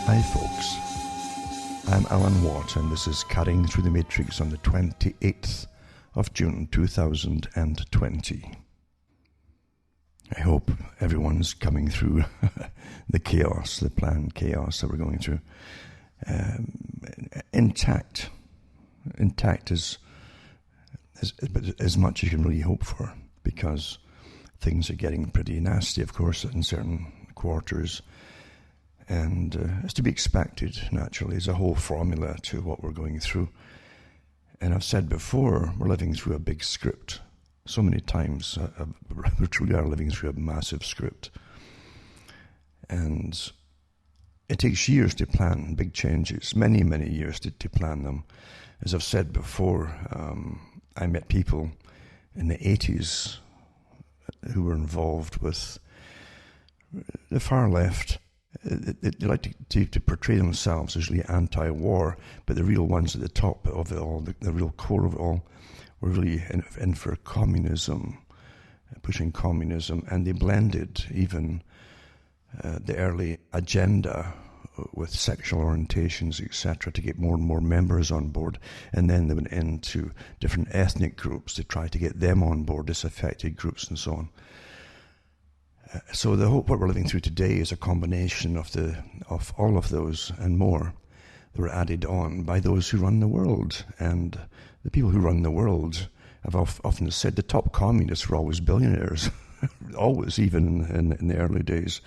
Hi folks, I'm Alan Watt and this is Cutting Through the Matrix on the 28th of June 2020. I hope everyone's coming through the chaos, the planned chaos that we're going through, intact as much as you can really hope for, because things are getting pretty nasty, of course, in certain quarters. And it's to be expected, naturally. There's a whole formula to what we're going through. And I've said before, we're living through a big script. So many times, we truly are living through a massive script. And it takes years to plan big changes, many, many years to plan them. As I've said before, I met people in the 80s who were involved with the far left. They like to portray themselves as really anti-war, but the real ones at the top of it all, the real core of it all, were really in for communism, pushing communism, and they blended even the early agenda with sexual orientations, etc., to get more and more members on board, and then they went into different ethnic groups to try to get them on board, disaffected groups and so on. So what we're living through today is a combination of all of those and more that were added on by those who run the world. And the people who run the world have often said the top communists were always billionaires, always, even in the early days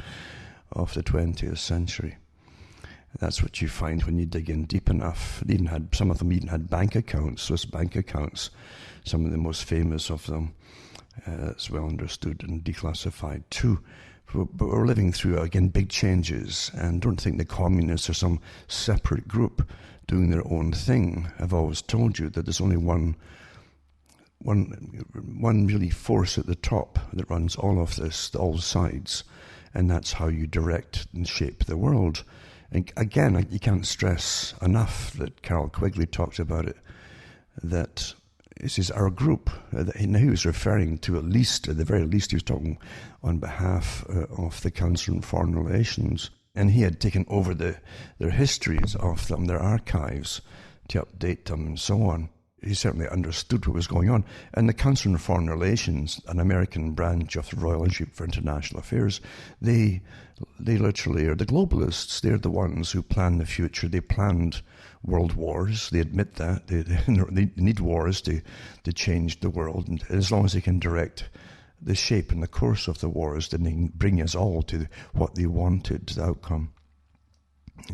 of the 20th century. That's what you find when you dig in deep enough. Some of them even had bank accounts, Swiss bank accounts, some of the most famous of them. It's well understood and declassified too. But we're living through, again, big changes, and don't think the communists are some separate group doing their own thing. I've always told you that there's only one really force at the top that runs all of this, all sides, and that's how you direct and shape the world. And again, you can't stress enough that Carroll Quigley talked about it, that this is our group. He was referring to, at the very least, he was talking on behalf of the Council on Foreign Relations. And he had taken over their histories of them, their archives, to update them and so on. He certainly understood what was going on. And the Council on Foreign Relations, an American branch of the Royal Institute for International Affairs, they literally are the globalists. They're the ones who plan the future. They planned world wars. They admit that. They need wars to change the world. And as long as they can direct the shape and the course of the wars, then they can bring us all to what they wanted, the outcome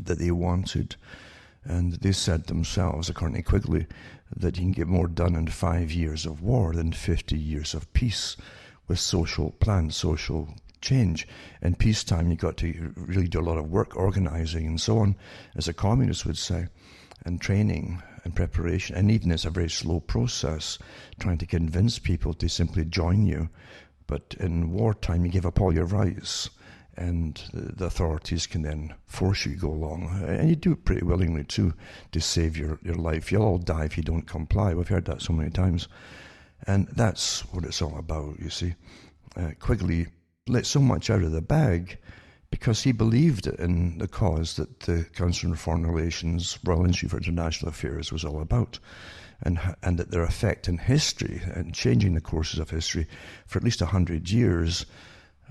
that they wanted. And they said themselves, according to Quigley, that you can get more done in 5 years of war than 50 years of peace with social change. In peacetime, you've got to really do a lot of work, organizing and so on, as a communist would say, and training and preparation. And even it's a very slow process, trying to convince people to simply join you. But in wartime, you give up all your rights, and the authorities can then force you to go along. And you do it pretty willingly too, to save your life. You'll all die if you don't comply. We've heard that so many times. And that's what it's all about, you see. Quigley let so much out of the bag because he believed in the cause that the Council on Foreign Relations, Royal Institute for International Affairs was all about, and that their effect in history and changing the courses of history for at least 100 years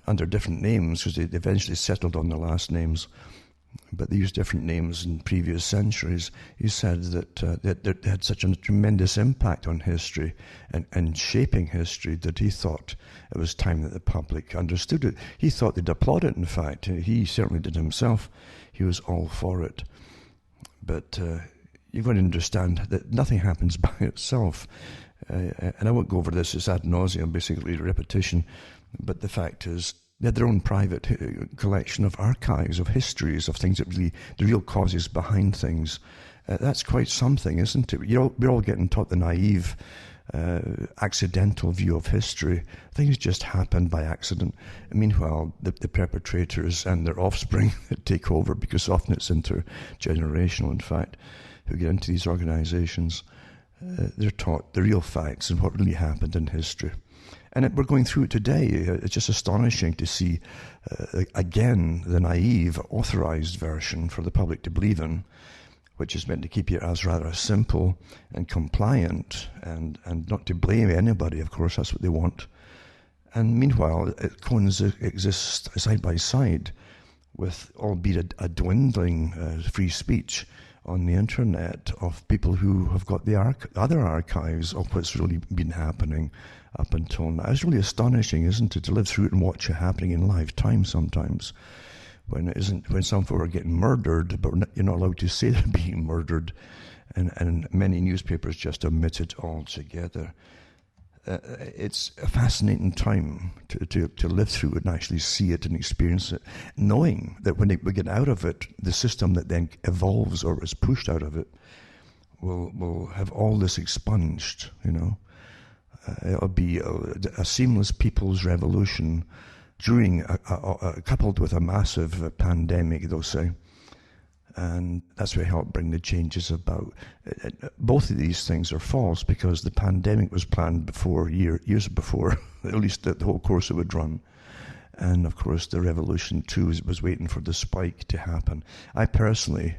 under different names, because they eventually settled on the last names, but they used different names in previous centuries. He said that they had such a tremendous impact on history and shaping history that he thought it was time that the public understood it. He thought they'd applaud it, in fact. He certainly did himself. He was all for it. But you've got to understand that nothing happens by itself. And I won't go over this, it's ad nauseum, basically repetition. But the fact is, they had their own private collection of archives, of histories, of things that really, the real causes behind things. That's quite something, isn't it? We're all getting taught the naive, accidental view of history. Things just happen by accident. Meanwhile, the perpetrators and their offspring take over, because often it's intergenerational, in fact, who get into these organizations. They're taught the real facts and what really happened in history. we're going through it today. It's just astonishing to see, again, the naive, authorized version for the public to believe in, which is meant to keep you as rather simple and compliant and not to blame anybody, of course, that's what they want. And meanwhile, it coexists side by side with, albeit a dwindling free speech on the internet of people who have got the other archives of what's really been happening up until now. It's really astonishing, isn't it, to live through it and watch it happening in live time sometimes, when some folk are getting murdered, but you're not allowed to say they're being murdered, and many newspapers just omit it altogether. It's a fascinating time to live through it and actually see it and experience it, knowing that when we get out of it, the system that then evolves or is pushed out of it will have all this expunged, It'll be a seamless people's revolution during, coupled with a massive pandemic, they'll say. And that's what helped bring the changes about. Both of these things are false, because the pandemic was planned years before, at least the whole course it would run. And of course, the revolution too was waiting for the spike to happen. I personally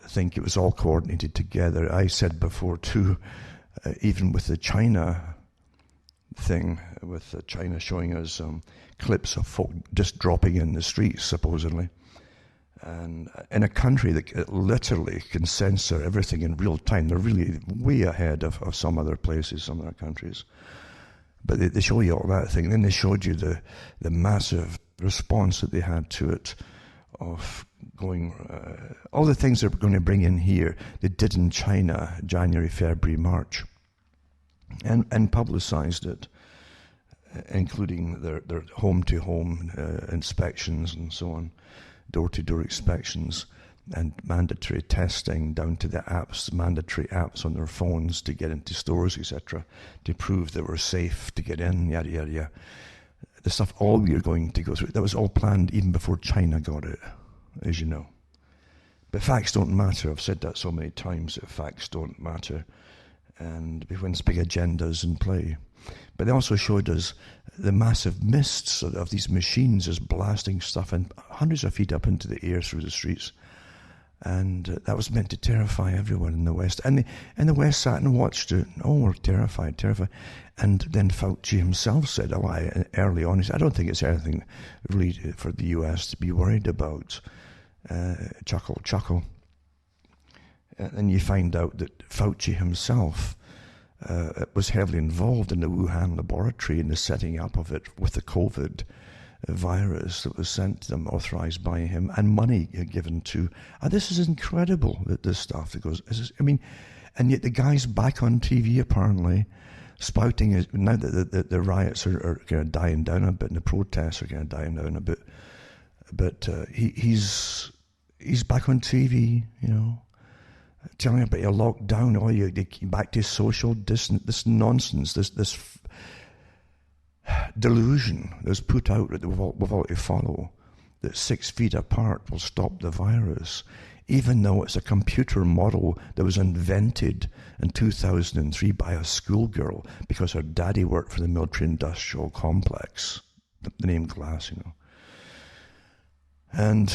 think it was all coordinated together. I said before too, even with the China thing, with China showing us clips of folk just dropping in the streets, supposedly. And in a country that literally can censor everything in real time, they're really way ahead of some other places, some other countries. But they show you all that thing. Then they showed you the massive response that they had to it, of going, all the things they're going to bring in here, they did in China, January, February, March, and publicized it, including their home-to-home inspections and so on, door-to-door inspections, and mandatory testing down to the apps, mandatory apps on their phones to get into stores, etc., to prove they were safe to get in, yada, yada, yada. The stuff all we are going to go through, that was all planned even before China got it, as you know. But facts don't matter. I've said that so many times, that facts don't matter. And when big agendas in play. But they also showed us the massive mists of these machines just blasting stuff in hundreds of feet up into the air through the streets. And that was meant to terrify everyone in the West. And the West sat and watched it. Oh, we're terrified. And then Fauci himself said, early on, he said, I don't think it's anything really for the US to be worried about. Chuckle. And you find out that Fauci himself was heavily involved in the Wuhan laboratory and the setting up of it with the COVID virus that was sent to them, authorized by him, and money given to. This is incredible, that this stuff that goes. And yet the guy's back on TV apparently, spouting now that the riots are kind of dying down a bit, and the protests are kind of dying down a bit. But he's back on TV, telling about your lockdown, you back to social distance, this nonsense, this delusion that's put out that we've all to follow, that 6 feet apart will stop the virus, even though it's a computer model that was invented in 2003 by a schoolgirl because her daddy worked for the military-industrial complex, the name Glass, And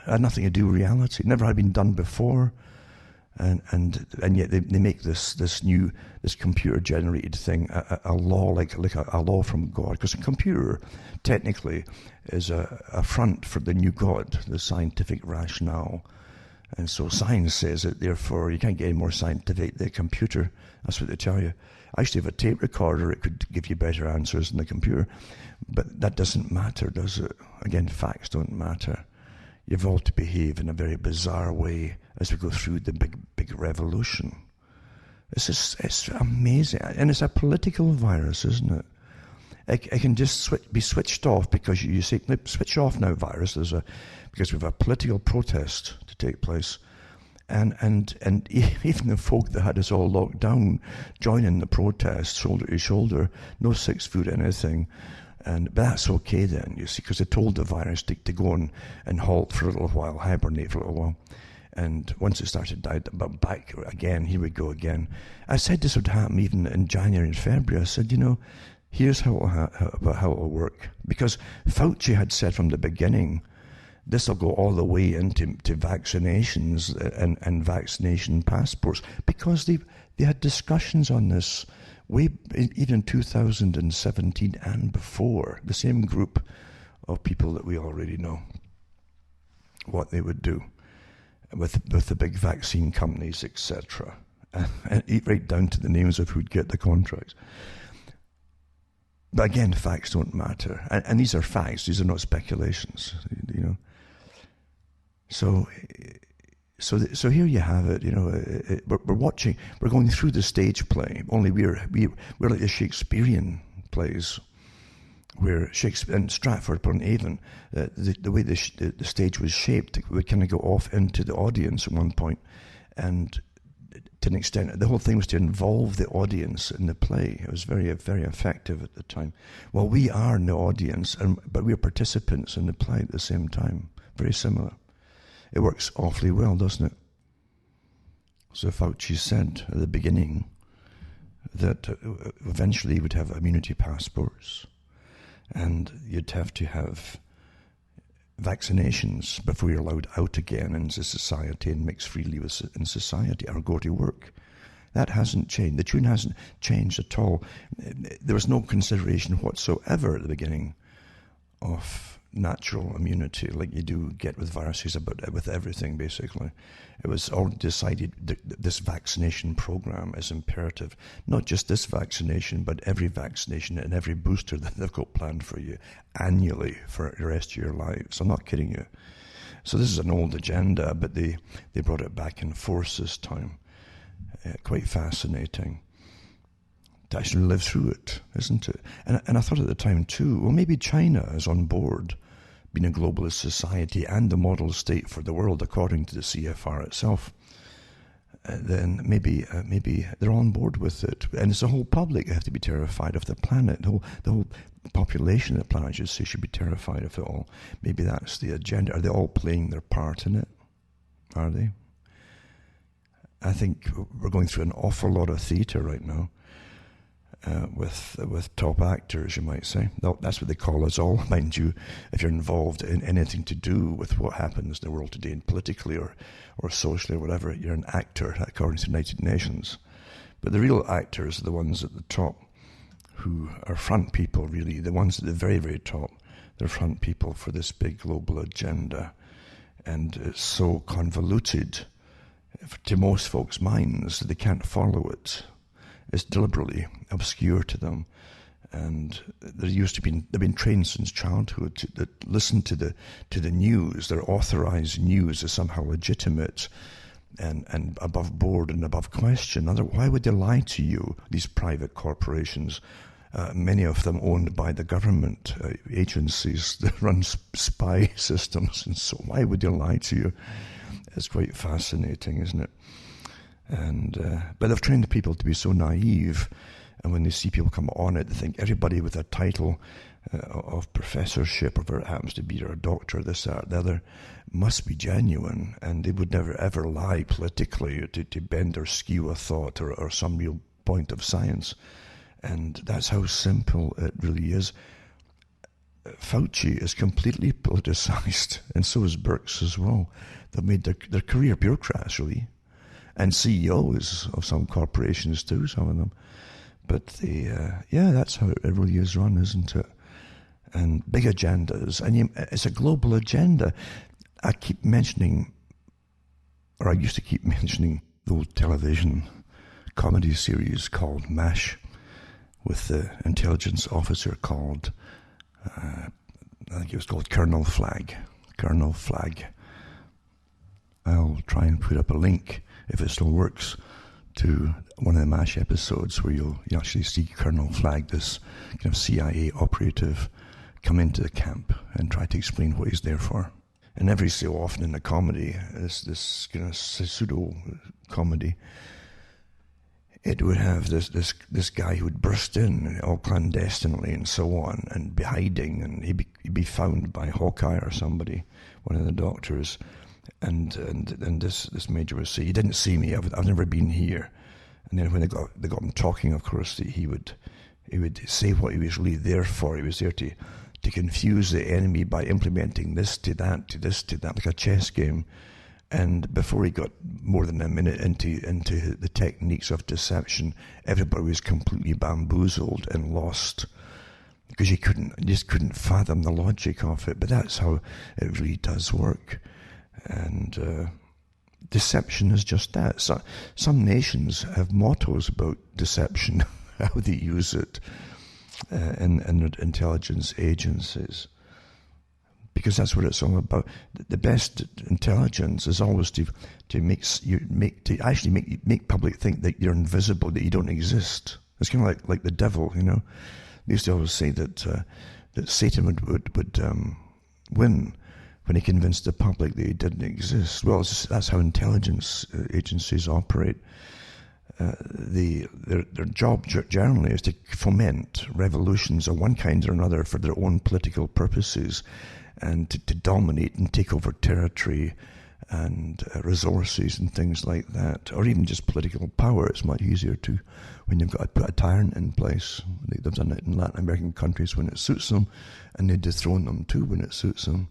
had nothing to do with reality. It never had been done before. And yet they make this computer generated thing a law, like a law from God, because a computer technically is a front for the new God, the scientific rationale. And so science says that therefore you can't get any more scientific than a computer. That's what they tell you. I used to have a tape recorder, it could give you better answers than the computer. But that doesn't matter, does it? Again, facts don't matter. You've all to behave in a very bizarre way as we go through the big revolution. It's amazing. And it's a political virus, isn't it? It can just be switched off because you say, switch off now, virus, because we have a political protest to take place. And even the folk that had us all locked down join in the protest, shoulder to shoulder, no 6 foot anything. But that's okay then, you see, because they told the virus to go and halt for a little while, hibernate for a little while. And once it started to die, but back again, here we go again. I said this would happen even in January and February. I said, Here's how it'll work. Because Fauci had said from the beginning, this will go all the way into vaccinations and vaccination passports, because they had discussions on this even in 2017 and before. The same group of people that we already know what they would do with the big vaccine companies, etc. And right down to the names of who'd get the contracts. But again, facts don't matter, and these are facts. These are not speculations, you know. So here you have it. You know, we're watching. We're going through the stage play. Only we're like the Shakespearean plays, where Shakespeare and Stratford-upon-Avon, the way the stage was shaped, it would kind of go off into the audience at one point, and to an extent, the whole thing was to involve the audience in the play. It was very, very effective at the time. Well, we are in the audience, but we're participants in the play at the same time. Very similar. It works awfully well, doesn't it? So Fauci said at the beginning that eventually you would have immunity passports, and you'd have to have vaccinations before you're allowed out again into society and mix freely in society or go to work. That hasn't changed. The tune hasn't changed at all. There was no consideration whatsoever at the beginning of natural immunity like you do get with viruses, with everything basically. It was all decided that this vaccination program is imperative. Not just this vaccination, but every vaccination and every booster that they've got planned for you annually for the rest of your lives. I'm not kidding you. So this is an old agenda, but they brought it back in force this time. Quite fascinating to actually live through it, isn't it? And I thought at the time too, well, maybe China is on board being a globalist society and the model state for the world according to the CFR itself. Then maybe they're on board with it. And it's the whole public that have to be terrified of the planet. The whole population of the planet, I should say, should be terrified of it all. Maybe that's the agenda. Are they all playing their part in it? Are they? I think we're going through an awful lot of theatre right now. With top actors, you might say. That's what they call us all, mind you, if you're involved in anything to do with what happens in the world today, and politically or socially or whatever, you're an actor, according to the United Nations. But the real actors are the ones at the top who are front people, really, the ones at the very, very top. They're front people for this big global agenda. And it's so convoluted to most folks' minds that they can't follow it. It's deliberately obscure to them, and they've been trained since childhood to listen to the news. Their authorized news is somehow legitimate and above board and above question. Why would they lie to you? These private corporations, many of them owned by the government agencies that run spy systems, and so why would they lie to you? It's quite fascinating, isn't it? But they've trained people to be so naive, and when they see people come on it, they think everybody with a title of professorship, or whatever it happens to be, or a doctor, this, that, the other, must be genuine, and they would never ever lie politically to bend or skew a thought or some real point of science. And that's how simple it really is. Fauci is completely politicized, and so is Birx as well. They've made their career bureaucrats, really. And CEOs of some corporations too, some of them. But that's how it really is run, isn't it? And big agendas. And it's a global agenda. I keep mentioning, or I used to keep mentioning, the old television comedy series called MASH, with the intelligence officer called, I think it was called Colonel Flag. Colonel Flag. I'll try and put up a link, if it still works, to one of the MASH episodes where you actually see Colonel Flag, this kind of CIA operative, come into the camp and try to explain what he's there for. And every so often in the comedy, this kind of pseudo-comedy, it would have this guy who would burst in all clandestinely and so on, and be hiding, and he'd be found by Hawkeye or somebody, one of the doctors. And this major would say, "You didn't see me. I've never been here." And then when they got him talking, of course, he would He would say what he was really there for. He was there to confuse the enemy by implementing this to that, to this to that, like a chess game. And before he got more than a minute into the techniques of deception, everybody was completely bamboozled and lost, because you just couldn't fathom the logic of it. But that's how it really does work. And deception is just that. So, some nations have mottos about deception, how they use it in their intelligence agencies, because that's what it's all about. The best intelligence is always to make public think that you're invisible, that you don't exist. It's kind of like the devil, you know. They used to always say that Satan would win when he convinced the public that he didn't exist. Well, that's how intelligence agencies operate. Their job generally is to foment revolutions of one kind or another for their own political purposes, and to dominate and take over territory and resources and things like that, or even just political power. It's much easier to when you've got to put a tyrant in place. They've done it in Latin American countries when it suits them, and they dethrone them too when it suits them.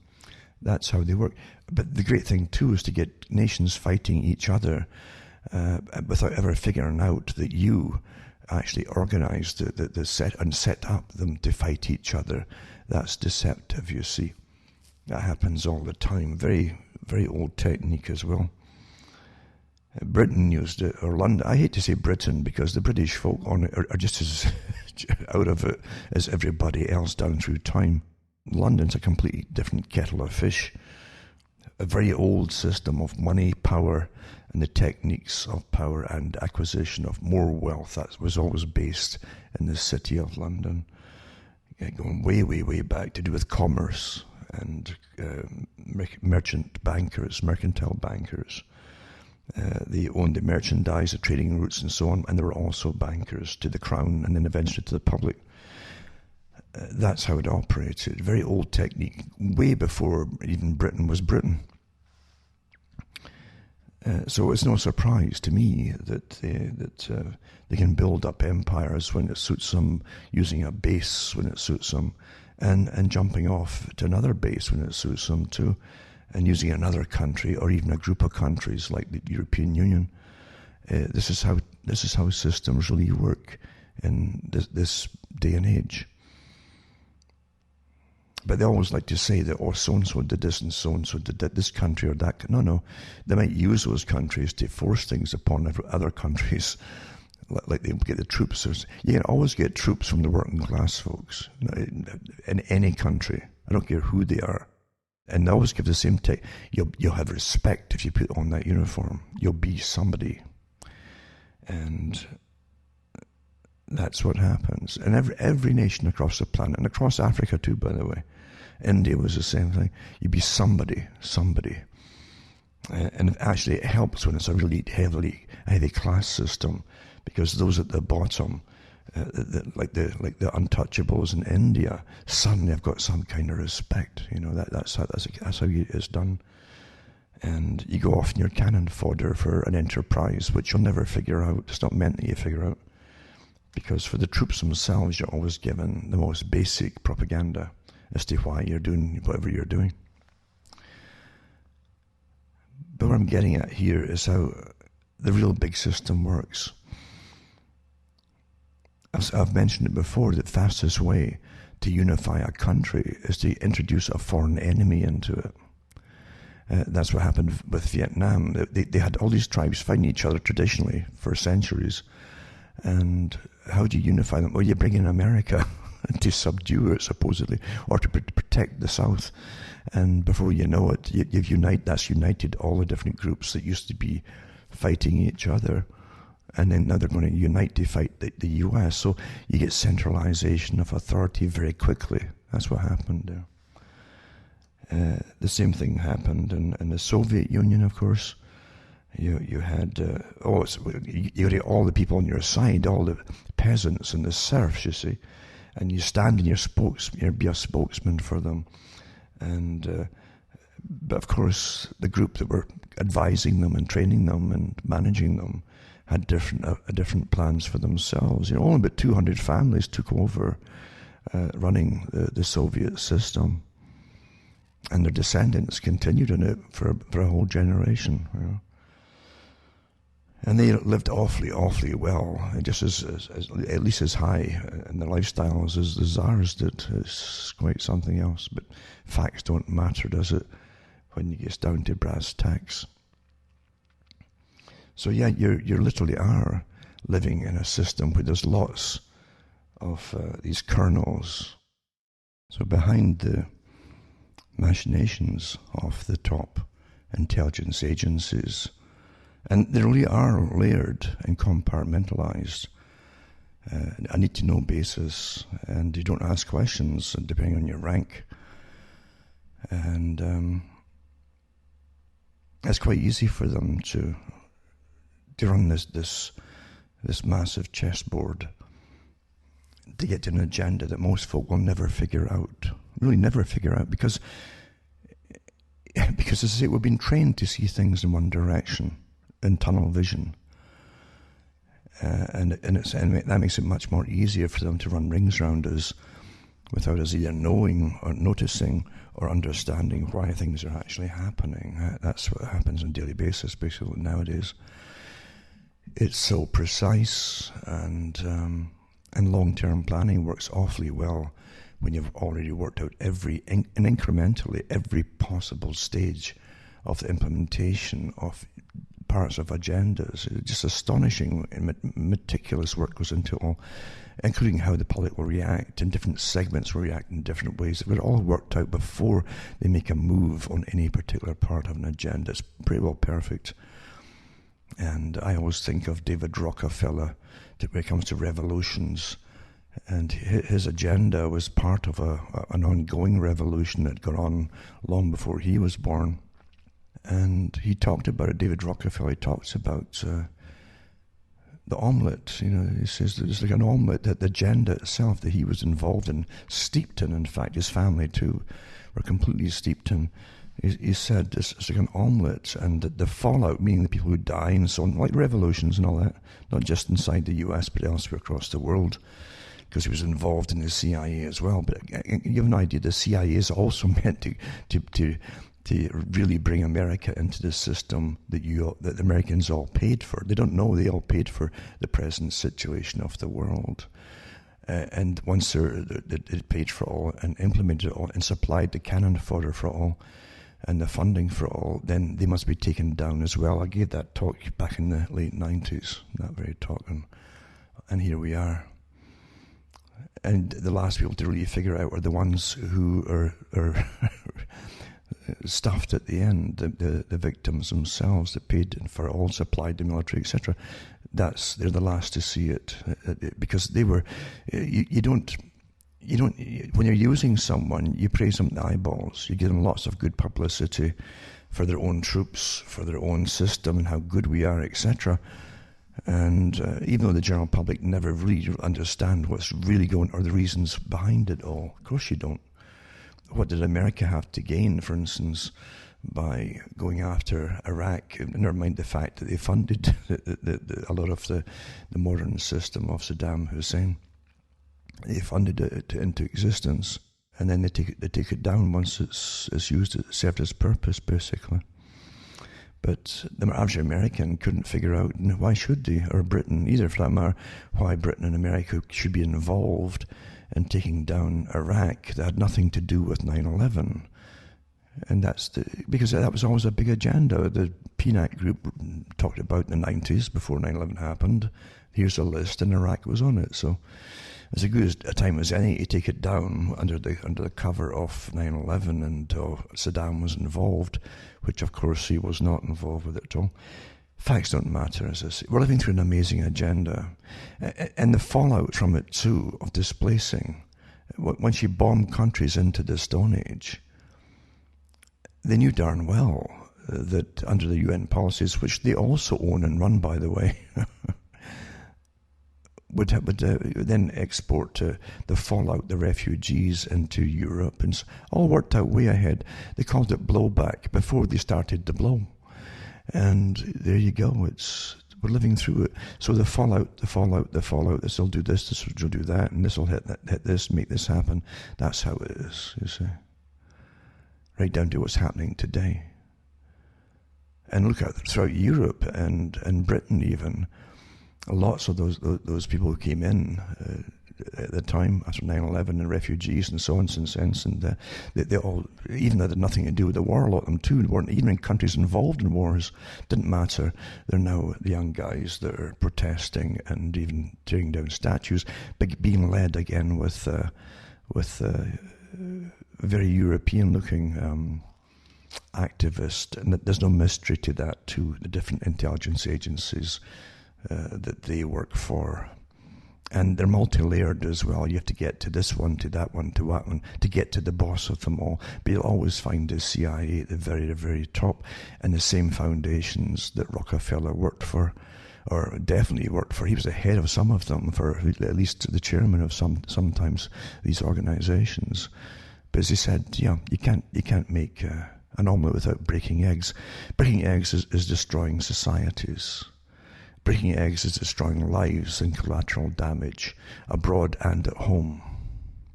That's how they work. But the great thing too is to get nations fighting each other without ever figuring out that you actually organised the set and set up them to fight each other. That's deceptive, you see. That happens all the time. Very, very old technique as well. Britain used it, or London. I hate to say Britain, because the British folk on it are just as out of it as everybody else down through time. London's a completely different kettle of fish. A very old system of money, power, and the techniques of power and acquisition of more wealth. That was always based in the city of London. Going way, way, way back, to do with commerce and mercantile bankers. They owned the merchandise, the trading routes and so on, and they were also bankers to the crown and then eventually to the public. That's how it operated. Very old technique, way before even Britain was Britain. So it's no surprise to me that they can build up empires when it suits them, using a base when it suits them, and jumping off to another base when it suits them too, and using another country or even a group of countries like the European Union. This is how systems really work in this day and age. But they always like to say that, so-and-so did this and so-and-so did that, this country or that. No. They might use those countries to force things upon other countries, like they get the troops. You can always get troops from the working class folks in any country. I don't care who they are. And they always give the same take. You'll have respect if you put on that uniform. You'll be somebody. And that's what happens. And every nation across the planet, and across Africa too, by the way. India was the same thing. You'd be somebody. And actually it helps when it's a really heavy class system, because those at the bottom, like the untouchables in India, suddenly have got some kind of respect. You know, that's how it's done. And you go off in your cannon fodder for an enterprise which you'll never figure out. It's not meant that you figure out. Because for the troops themselves, you're always given the most basic propaganda as to why you're doing whatever you're doing. But what I'm getting at here is how the real big system works. As I've mentioned it before, the fastest way to unify a country is to introduce a foreign enemy into it. That's what happened with Vietnam. They had all these tribes fighting each other traditionally for centuries. And how do you unify them? Well, you bring in America to subdue it, supposedly, or to protect the South. And before you know it, that's united all the different groups that used to be fighting each other. And then now they're going to unite to fight the US. So you get centralization of authority very quickly. That's what happened there. The same thing happened in the Soviet Union, of course. You had you had all the people on your side, all the peasants and the serfs, you see, and you stand in be a spokesman for them, and but of course the group that were advising them and training them and managing them had different plans for themselves. Only about 200 families took over running the Soviet system, and their descendants continued in it for a whole generation. And they lived awfully well, just as at least as high in their lifestyles as the Tsars did. It's quite something else. But facts don't matter, does it, when it gets down to brass tacks? So yeah, you literally are living in a system where there's lots of these kernels. So behind the machinations of the top intelligence agencies, and they really are layered and compartmentalized, a need-to-know basis, and you don't ask questions depending on your rank. And it's quite easy for them to run this massive chessboard to get to an agenda that most folk will never figure out. Really never figure out, because as I say, we've been trained to see things in one direction, in tunnel vision, and that makes it much more easier for them to run rings around us without us either knowing or noticing or understanding why things are actually happening. That's what happens on a daily basis, basically, nowadays. It's so precise, and long-term planning works awfully well when you've already worked out incrementally every possible stage of the implementation of parts of agendas. It's just astonishing and meticulous work goes into it all, including how the public will react, and different segments will react in different ways. They're all worked out before they make a move on any particular part of an agenda. It's pretty well perfect. And I always think of David Rockefeller when it comes to revolutions, and his agenda was part of an ongoing revolution that got on long before he was born. And he talked about it. David Rockefeller talks about the omelet. He says that it's like an omelet, that the agenda itself that he was involved in, steeped in fact, his family too, were completely steeped in. He said it's like an omelet, and the fallout, meaning the people who die and so on, like revolutions and all that, not just inside the US but elsewhere across the world, because he was involved in the CIA as well. But you have an idea, the CIA is also meant to really bring America into the system that the Americans all paid for. They don't know they all paid for the present situation of the world. And once they paid for all and implemented it all and supplied the cannon fodder for all and the funding for all, then they must be taken down as well. I gave that talk back in the late 90s, that very talk, and here we are. And the last people to really figure out are the ones who are stuffed at the end, the victims themselves that paid for all, supplied the military, etc. They're the last to see it, because they were. You don't. When you're using someone, you praise them in the eyeballs. You give them lots of good publicity for their own troops, for their own system, and how good we are, etc. And even though the general public never really understand what's really going, or the reasons behind it all, of course you don't. What did America have to gain, for instance, by going after Iraq? Never mind the fact that they funded a lot of the modern system of Saddam Hussein. They funded it into existence, and then they take it down once it's used, it served its purpose, basically. But the average American couldn't figure out, why should they, or Britain either for that matter, why Britain and America should be involved in taking down Iraq. That had nothing to do with 9/11. And because that was always a big agenda. The PNAC group talked about in the 90s, before 9/11 happened. Here's a list, and Iraq was on it. So it's as good a time as any to take it down under the cover of 9/11, and Saddam was involved, which of course he was not involved with it at all. Facts don't matter, as I say. We're living through an amazing agenda. And the fallout from it too, of displacing, once you bomb countries into the Stone Age, they knew darn well that under the UN policies, which they also own and run, by the way, would then export the fallout, the refugees, into Europe, and all worked out way ahead. They called it blowback before they started to blow. And there you go. It's We're living through it. So the fallout, this will do this will do that, and this will hit this, make this happen. That's how it is, you see. Right down to what's happening today. And look at throughout Europe and Britain even, lots of those people who came in at the time after 9/11 and refugees and so on since then, and they all, even though they had nothing to do with the war, a lot of them too weren't even in countries involved in wars, didn't matter. They're now the young guys that are protesting and even tearing down statues, being led again with very European-looking activists, and there's no mystery to that, to the different intelligence agencies that they work for. And they're multi-layered as well. You have to get to this one, to that one, to that one, to get to the boss of them all. But you'll always find the CIA at the very, very top, and the same foundations that Rockefeller worked for, or definitely worked for. He was the head of some of them, for at least the chairman of sometimes these organizations. But as he said, you can't make an omelet without breaking eggs. Breaking eggs is destroying societies. Breaking eggs is destroying lives and collateral damage abroad and at home.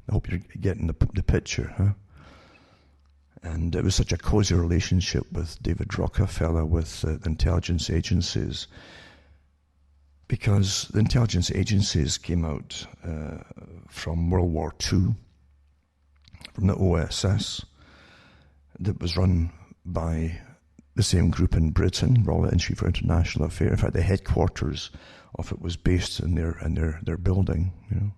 I hope you're getting the picture, huh? And it was such a cozy relationship with David Rockefeller with the intelligence agencies, because the intelligence agencies came out from World War II, from the OSS, that was run by the same group in Britain, Royal Institute for International Affairs. In fact, the headquarters of it was based in their building, you know.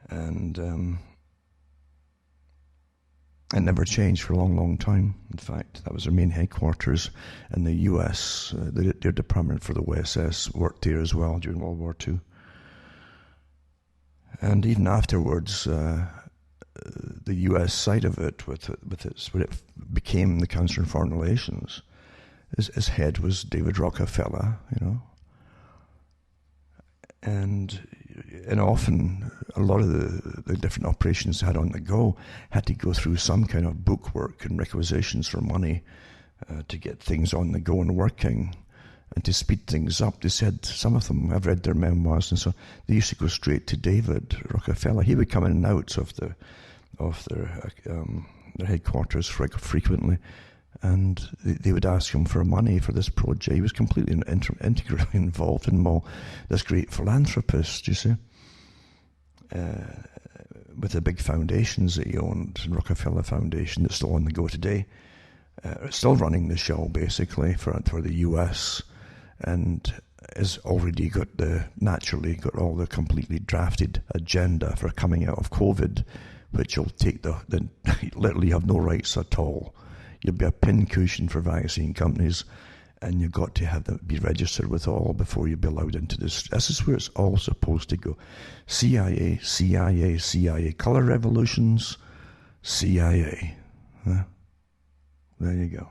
And it never changed for a long, long time. In fact, that was their main headquarters. And the US, their department for the OSS worked there as well during World War II. And even afterwards, the US side of it, with its, when it became the Council on Foreign Relations, his head was David Rockefeller, you know. And often a lot of the different operations had on the go had to go through some kind of bookwork and requisitions for money to get things on the go and working, and to speed things up. They said, some of them, I've read their memoirs, and so they used to go straight to David Rockefeller. He would come in and out of their headquarters frequently, and they would ask him for money for this project. He was completely integrally involved in all. This great philanthropist, you see, with the big foundations that he owned, Rockefeller Foundation, that's still on the go today, still running the show basically for the US, and has already naturally got all the completely drafted agenda for coming out of COVID, which will take literally have no rights at all. You'll be a pincushion for vaccine companies, and you've got to be registered with all before you be allowed into this. This is where it's all supposed to go. CIA, color revolutions, CIA. Huh? There you go.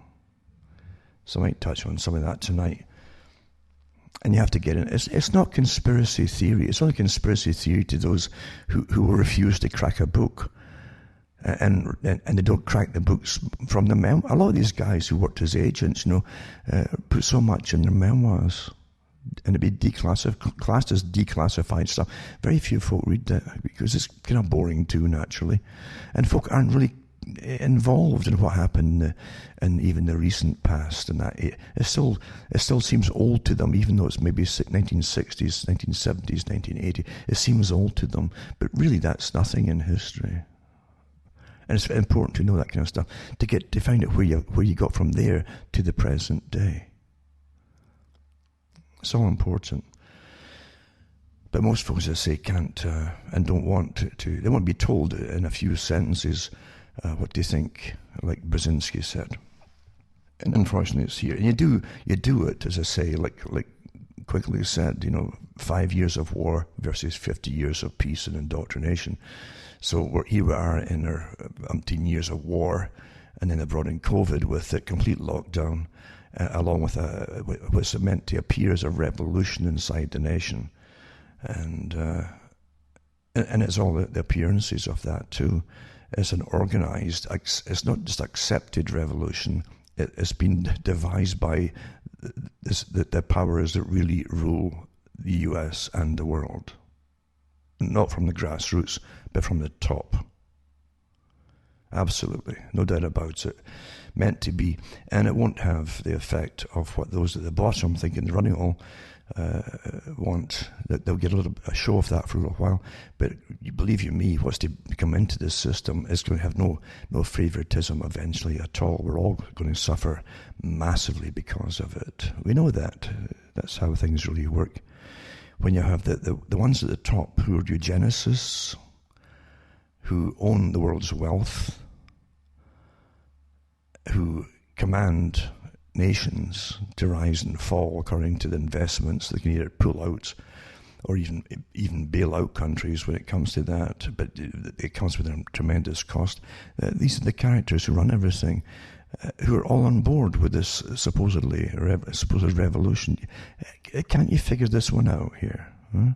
So I might touch on some of that tonight. And you have to get in. It's not conspiracy theory. It's only conspiracy theory to those who refuse to crack a book, and they don't crack the books from the a lot of these guys who worked as agents, you know, put so much in their memoirs, and it'd be classed as declassified stuff. Very few folk read that because it's kind of boring too, naturally, and folk aren't really involved in what happened in even the recent past, and that it still seems old to them, even though it's maybe 1960s, 1970s, 1980s. It seems old to them, but really that's nothing in history. And it's important to know that kind of stuff to find out where you got from there to the present day. It's all important. But most folks, as I say, can't and don't want to. They want to be told in a few sentences what they think, like Brzezinski said. And unfortunately, it's here. And you do it, as I say, like Quigley said, you know, 5 years of war versus 50 years of peace and indoctrination. So here we are in our umpteen years of war, and then they brought in COVID with a complete lockdown, along with what's meant to appear as a revolution inside the nation. And it's all the appearances of that too. It's an organized, it's not just accepted revolution. It's been devised by the powers that really rule the US and the world. Not from the grassroots, but from the top. Absolutely, no doubt about it. Meant to be. And it won't have the effect of what those at the bottom thinking they're running all want. That they'll get a show of that for a little while. But you believe you me, what's to come into this system is going to have no favoritism eventually at all. We're all going to suffer massively because of it. We know that. That's how things really work. When you have the ones at the top who are eugenicists, who own the world's wealth, who command nations to rise and fall according to the investments. They can either pull out or even bail out countries when it comes to that, but it comes with a tremendous cost. These are the characters who run everything, who are all on board with this supposed revolution. Can't you figure this one out here? Huh?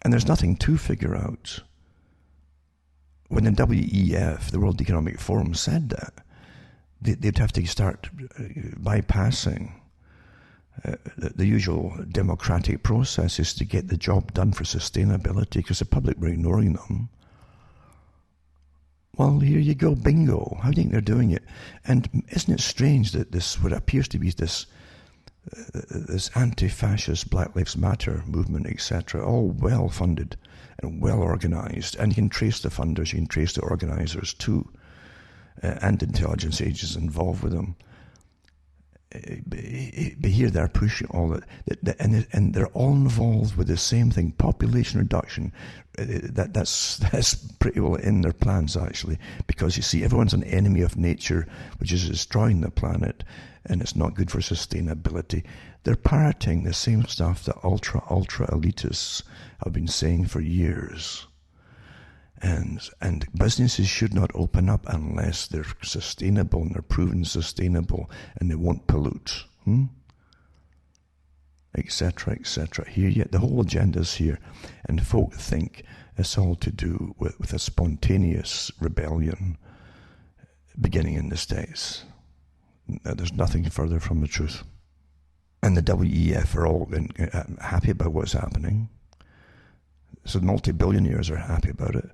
And there's nothing to figure out. When the WEF, the World Economic Forum, said that, they'd have to start bypassing the usual democratic processes to get the job done for sustainability, because the public were ignoring them. Well, here you go, bingo. How do you think they're doing it? And isn't it strange that this, what appears to be this anti-fascist Black Lives Matter movement, etc., all well-funded and well-organized, and you can trace the funders, you can trace the organizers too, and intelligence agents involved with them. But here they're pushing all that, and they're all involved with the same thing: population reduction. That's pretty well in their plans, actually, because you see, everyone's an enemy of nature, which is destroying the planet, and it's not good for sustainability. They're parroting the same stuff that ultra elitists have been saying for years. And businesses should not open up unless they're sustainable and they're proven sustainable and they won't pollute, etc., etc. Here, yet the whole agenda's here, and folk think it's all to do with a spontaneous rebellion beginning in the States. There's nothing further from the truth. And the WEF are all happy about what's happening. So multi-billionaires are happy about it.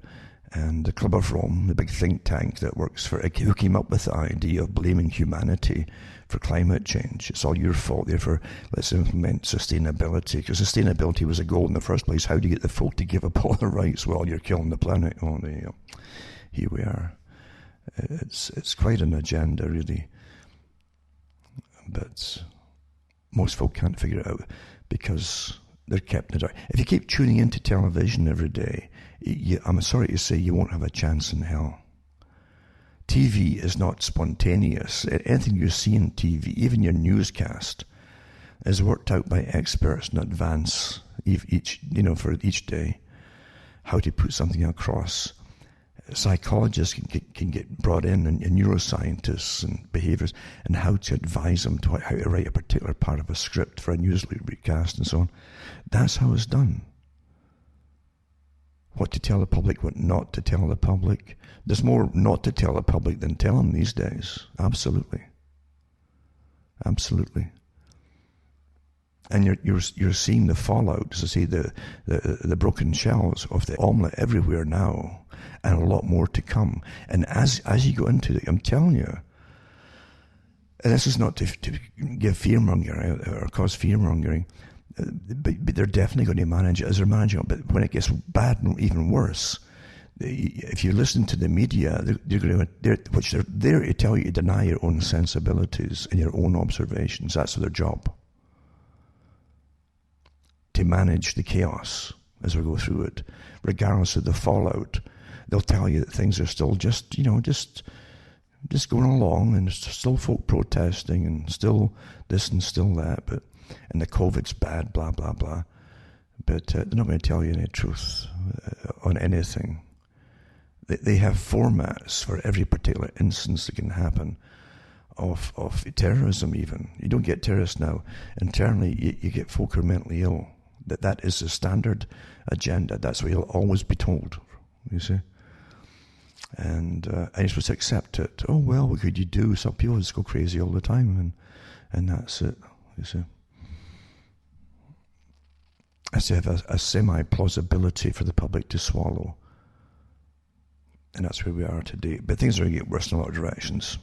And the Club of Rome, the big think tank that works for it, who came up with the idea of blaming humanity for climate change. It's all your fault, therefore let's implement sustainability. Because sustainability was a goal in the first place. How do you get the folk to give up all their rights while you're killing the planet? Oh, there you go. Here we are. It's quite an agenda, really. But most folk can't figure it out because they're kept in the dark. If you keep tuning into television every day, I'm sorry to say you won't have a chance in hell. TV is not spontaneous. Anything you see in TV, even your newscast, is worked out by experts in advance, for each day, how to put something across. Psychologists can get brought in, and neuroscientists and behaviorists, and how to advise them to how to write a particular part of a script for a news recast and so on. That's how it's done. What to tell the public, what not to tell the public. There's more not to tell the public than tell them these days. Absolutely. Absolutely. And you're seeing the fallout, as I say, the broken shells of the omelet everywhere now, and a lot more to come. And as you go into it, I'm telling you, and this is not to give fear-mongering or cause fear-mongering, but they're definitely going to manage it as they're managing it. But when it gets bad and even worse, if you listen to the media, they're there to tell you to deny your own sensibilities and your own observations. That's their job. To manage the chaos as we go through it, regardless of the fallout. They'll tell you that things are still just going along, and there's still folk protesting, and still this and still that, and the COVID's bad, blah, blah, blah. But they're not going to tell you any truth on anything. They have formats for every particular instance that can happen of terrorism even. You don't get terrorists now. Internally, you get folk who are mentally ill. That is the standard agenda. That's what you'll always be told, you see. And you're supposed to accept it. Oh, well, what could you do? Some people just go crazy all the time, and that's it, you see. I say have a semi-plausibility for the public to swallow. And that's where we are today. But things are going to get worse in a lot of directions.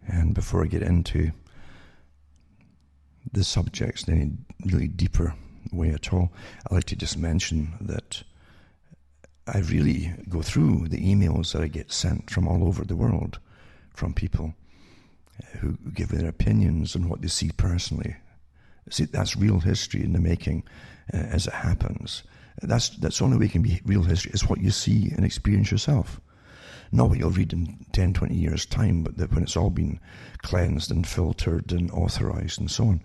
And before I get into the subjects in any really deeper way at all, I'd like to just mention that I really go through the emails that I get sent from all over the world, from people who give their opinions on what they see personally. See, that's real history in the making as it happens. That's the only way it can be real history, is what you see and experience yourself. Not what you'll read in 10, 20 years' time, but when it's all been cleansed and filtered and authorized and so on.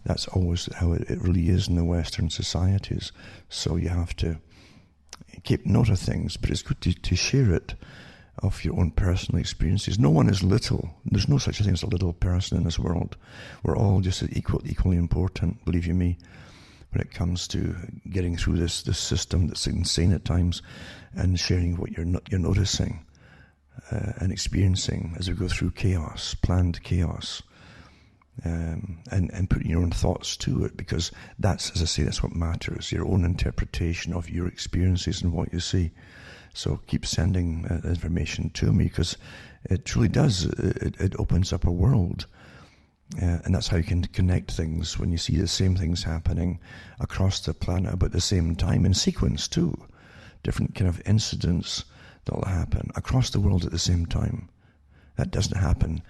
That's always how it really is in the Western societies. So you have to keep note of things, but it's good to share it of your own personal experiences. No one is little. There's no such thing as a little person in this world. We're all just equally important, believe you me, when it comes to getting through this system that's insane at times, and sharing what you're noticing and experiencing as we go through chaos, planned chaos, and putting your own thoughts to it, because that's, as I say, that's what matters, your own interpretation of your experiences and what you see. So keep sending information to me, because it truly does. It opens up a world. And that's how you can connect things when you see the same things happening across the planet about the same time, in sequence too. Different kind of incidents that will happen across the world at the same time. That doesn't happen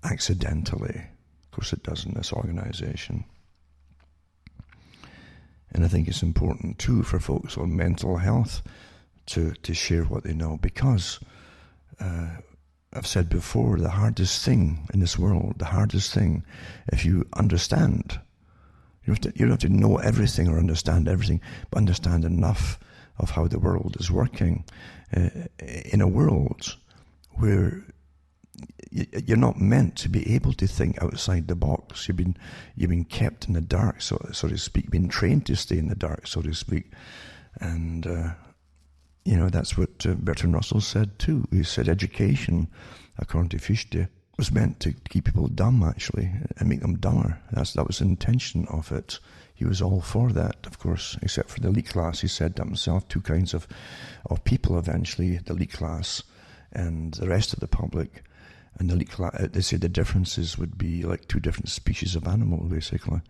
accidentally. Of course it doesn't, this organization. And I think it's important too for folks on mental health to share what they know, because I've said before, the hardest thing in this world, the hardest thing, if you understand, you don't have to know everything or understand everything, but understand enough of how the world is working in a world where you're not meant to be able to think outside the box. You've been kept in the dark, so to speak. You've been trained to stay in the dark, so to speak. And that's what Bertrand Russell said too. He said education, according to Fichte, was meant to keep people dumb, actually, and make them dumber. That was the intention of it. He was all for that, of course, except for the elite class. He said that himself, two kinds of people eventually, the elite class and the rest of the public. And the elite class, they said the differences would be like two different species of animal, basically.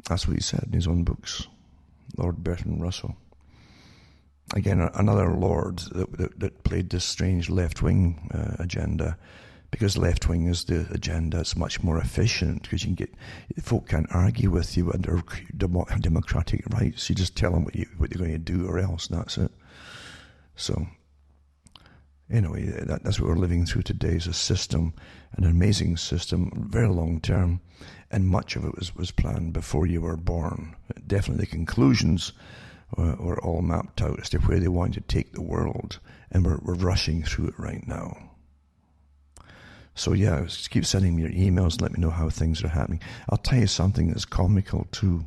That's what he said in his own books, Lord Bertrand Russell. Again, another lord that played this strange left-wing agenda, because left-wing is the agenda. It's much more efficient, because you can folk can't argue with you under democratic rights. You just tell them what you're going to do, or else, and that's it. So, anyway, that's what we're living through today, is a system, an amazing system, very long-term, and much of it was planned before you were born. Definitely the conclusions were all mapped out as to where they wanted to take the world, and we're rushing through it right now. So yeah, just keep sending me your emails and let me know how things are happening. I'll tell you something that's comical too.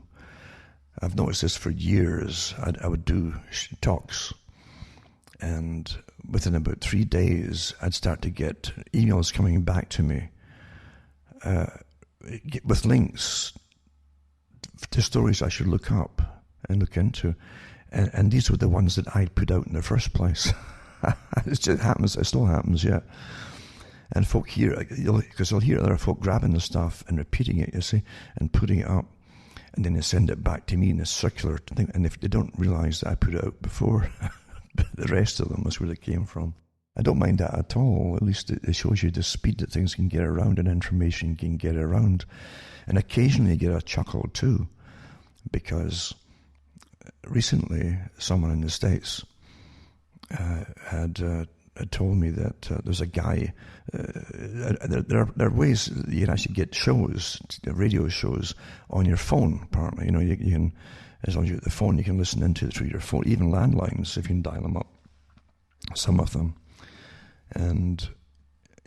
I've noticed this for years. I would do talks, and within about 3 days, I'd start to get emails coming back to me with links to stories I should look up and look into, and these were the ones that I put out in the first place. It just happens. It still happens, yeah. And folk hear, because they'll hear other folk grabbing the stuff and repeating it, you see, and putting it up, and then they send it back to me in a circular thing. And if they don't realize that I put it out before, the rest of them was where they came from. I don't mind that at all. At least it shows you the speed that things can get around and information can get around. And occasionally you get a chuckle too, because recently someone in the States had told me that there's a guy, there are ways you can actually get shows, radio shows, on your phone, apparently. You can, as long as you get the phone, you can listen into it through your phone, even landlines, if you can dial them up, some of them. And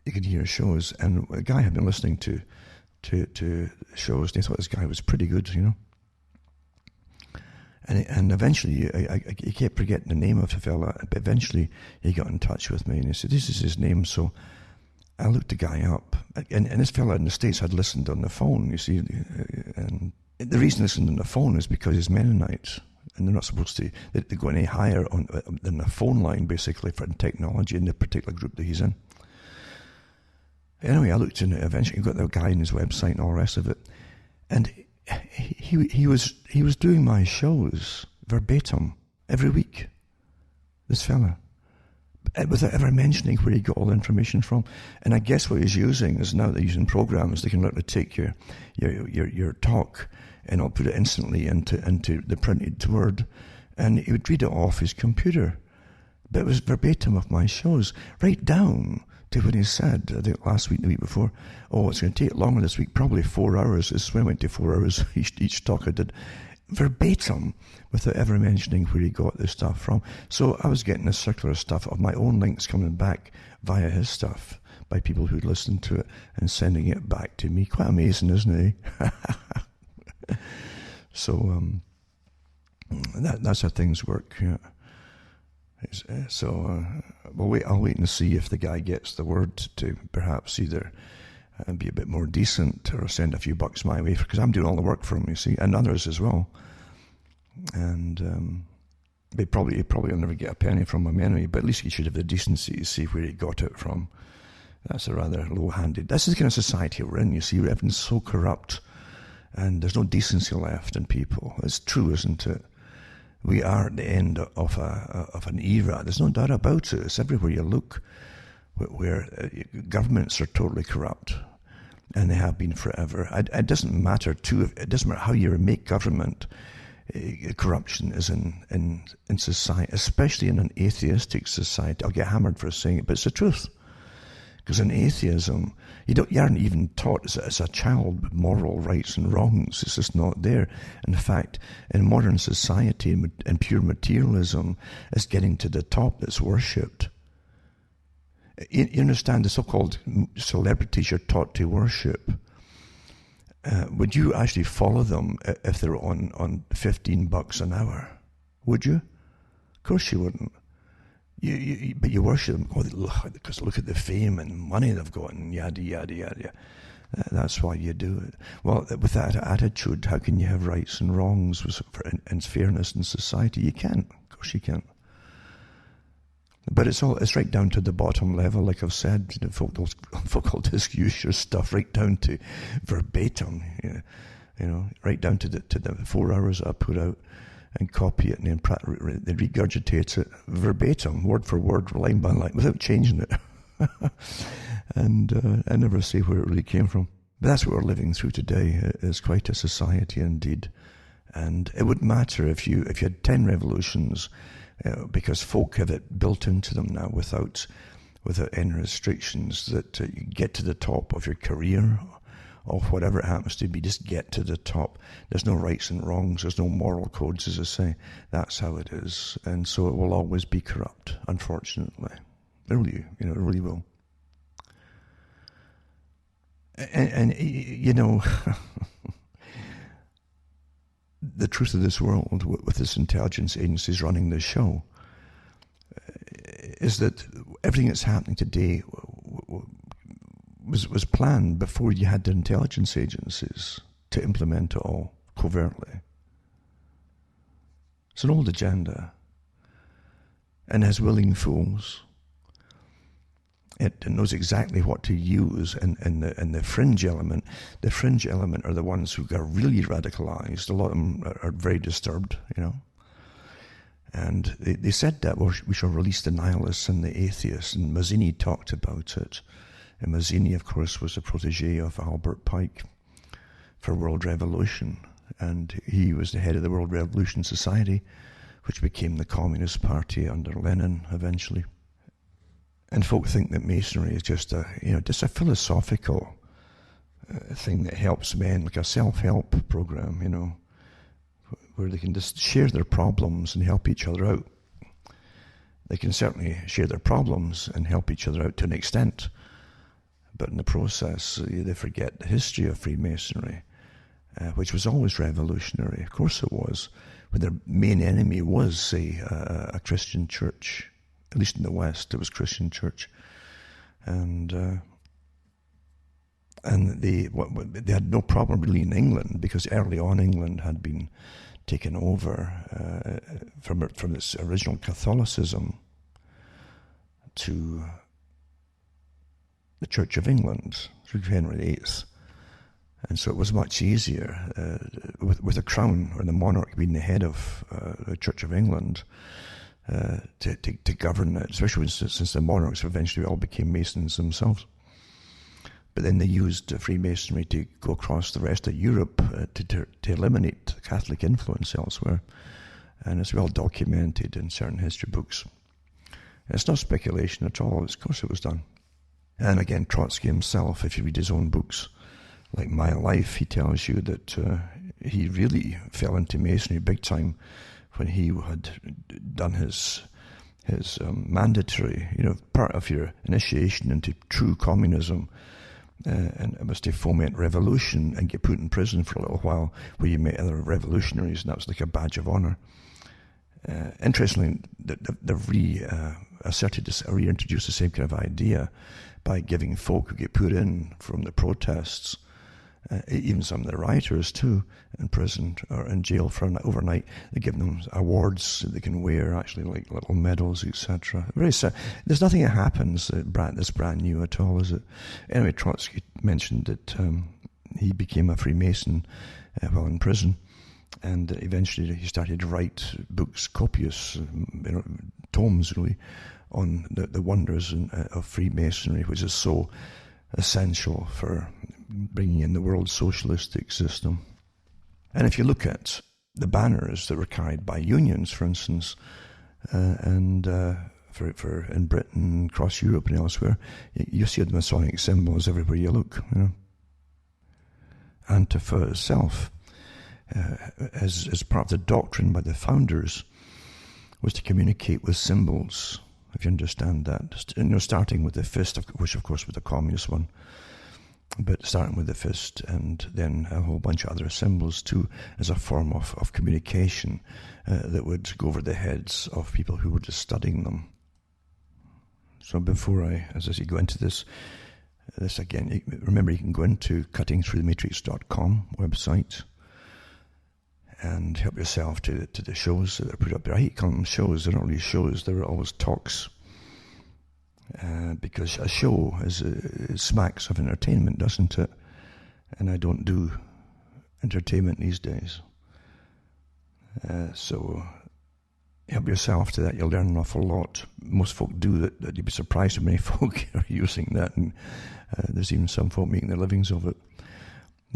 you can hear shows. And a guy had been listening to shows, and he thought this guy was pretty good, And eventually, I kept forgetting the name of the fella, but eventually he got in touch with me and he said, this is his name. So I looked the guy up, and this fella in the States had listened on the phone, you see, and the reason he listened on the phone is because he's Mennonite, and they're not supposed to, they go any higher than the phone line, basically, for technology in the particular group that he's in. Anyway, I looked in it eventually, got the guy in his website and all the rest of it, and he was doing my shows verbatim every week, this fella, without ever mentioning where he got all the information from. And I guess what he's using is, now they're using programs, they can literally take your talk and I'll put it instantly into the printed word, and he would read it off his computer. But it was verbatim of my shows, right down to when he said, I think last week, the week before, oh, it's going to take longer this week, probably 4 hours. This is when I went to 4 hours each talk I did, verbatim, without ever mentioning where he got this stuff from. So I was getting this circular stuff of my own links coming back via his stuff by people who'd listened to it and sending it back to me. Quite amazing, isn't it? So that's how things work. Yeah. So I'll wait and see if the guy gets the word to perhaps either be a bit more decent or send a few bucks my way, because I'm doing all the work for him, you see, and others as well. And he'll probably never get a penny from him anyway, but at least he should have the decency to see where he got it from. That's a rather low-handed. That's the kind of society we're in, you see, where everything's so corrupt and there's no decency left in people. It's true, isn't it? We are at the end of an era. There's no doubt about it. It's everywhere you look, where governments are totally corrupt, and they have been forever. It doesn't matter it doesn't matter how you make government. Corruption is in society, especially in an atheistic society. I'll get hammered for saying it, but it's the truth. Because in atheism, you aren't even taught as a child moral rights and wrongs. It's just not there. In fact, in modern society and pure materialism, it's getting to the top that's worshipped. You understand, the so-called celebrities you're taught to worship. Would you actually follow them if they're on $15 an hour? Would you? Of course you wouldn't. But you worship them because look at the fame and money they've got and yada, yada, yada. That's why you do it. Well, with that attitude, how can you have rights and wrongs and fairness in society? You can't. Of course you can't. But it's right down to the bottom level, like I've said. Those folk just use your stuff right down to verbatim. Right down to the 4 hours I put out, and copy it and then they regurgitate it verbatim, word for word, line by line, without changing it. And I never say where it really came from. But that's what we're living through today. It's quite a society indeed. And it wouldn't matter if you had 10 revolutions, because folk have it built into them now without any restrictions, that you get to the top of your career or whatever it happens to be, just get to the top. There's no rights and wrongs, there's no moral codes, as I say. That's how it is. And so it will always be corrupt, unfortunately. It really will. And the truth of this world, with this intelligence agencies running this show, is that everything that's happening today was planned before you had the intelligence agencies to implement it all covertly. It's an old agenda, and has willing fools. It knows exactly what to use, and the fringe element. The fringe element are the ones who are really radicalized. A lot of them are very disturbed, And they said that we shall release the nihilists and the atheists, and Mazzini talked about it. And Mazzini, of course, was a protege of Albert Pike for World Revolution, and he was the head of the World Revolution Society, which became the Communist Party under Lenin eventually. And folk think that Masonry is just a philosophical thing that helps men, like a self-help program, where they can just share their problems and help each other out. They can certainly share their problems and help each other out to an extent, but in the process, they forget the history of Freemasonry, which was always revolutionary. Of course it was. when their main enemy was, say, a Christian church. At least in the West, it was Christian church. And they had no problem really in England, because early on England had been taken over from its original Catholicism to the Church of England through Henry VIII. And so it was much easier with the crown or the monarch being the head of the Church of England to govern it, especially since the monarchs eventually all became Masons themselves. But then they used Freemasonry to go across the rest of Europe to eliminate Catholic influence elsewhere. And it's well documented in certain history books. It's not speculation at all. Of course it was done. And again, Trotsky himself, if you read his own books, like My Life, he tells you that he really fell into Masonry big time when he had done his mandatory, part of your initiation into true communism, and it was to foment revolution and get put in prison for a little while where you met other revolutionaries, and that was like a badge of honor. Interestingly, they've reintroduced the same kind of idea by giving folk who get put in from the protests, even some of the rioters too, in prison or in jail for overnight, they give them awards that they can wear, actually, like little medals, etc. Very sad. There's nothing that happens that's brand new at all, is it? Anyway, Trotsky mentioned that he became a Freemason while in prison, and eventually he started to write books, copious tomes really, on the wonders of Freemasonry, which is so essential for bringing in the world socialistic system. And if you look at the banners that were carried by unions, for instance, and for in Britain, across Europe and elsewhere, you see the Masonic symbols everywhere you look. Antifa itself, as part of the doctrine by the founders, was to communicate with symbols, if you understand that. Starting with the fist, which of course was the communist one, but starting with the fist, and then a whole bunch of other symbols too, as a form of communication that would go over the heads of people who were just studying them. So before I go into this again, remember you can go into cuttingthroughthematrix.com website and help yourself to the shows that are put up there. I hate calling them shows. They're not really shows. They're always talks. Because a show smacks of entertainment, doesn't it? And I don't do entertainment these days. So help yourself to that. You'll learn an awful lot. Most folk do that. You'd be surprised how many folk are using that. And there's even some folk making their livings of it.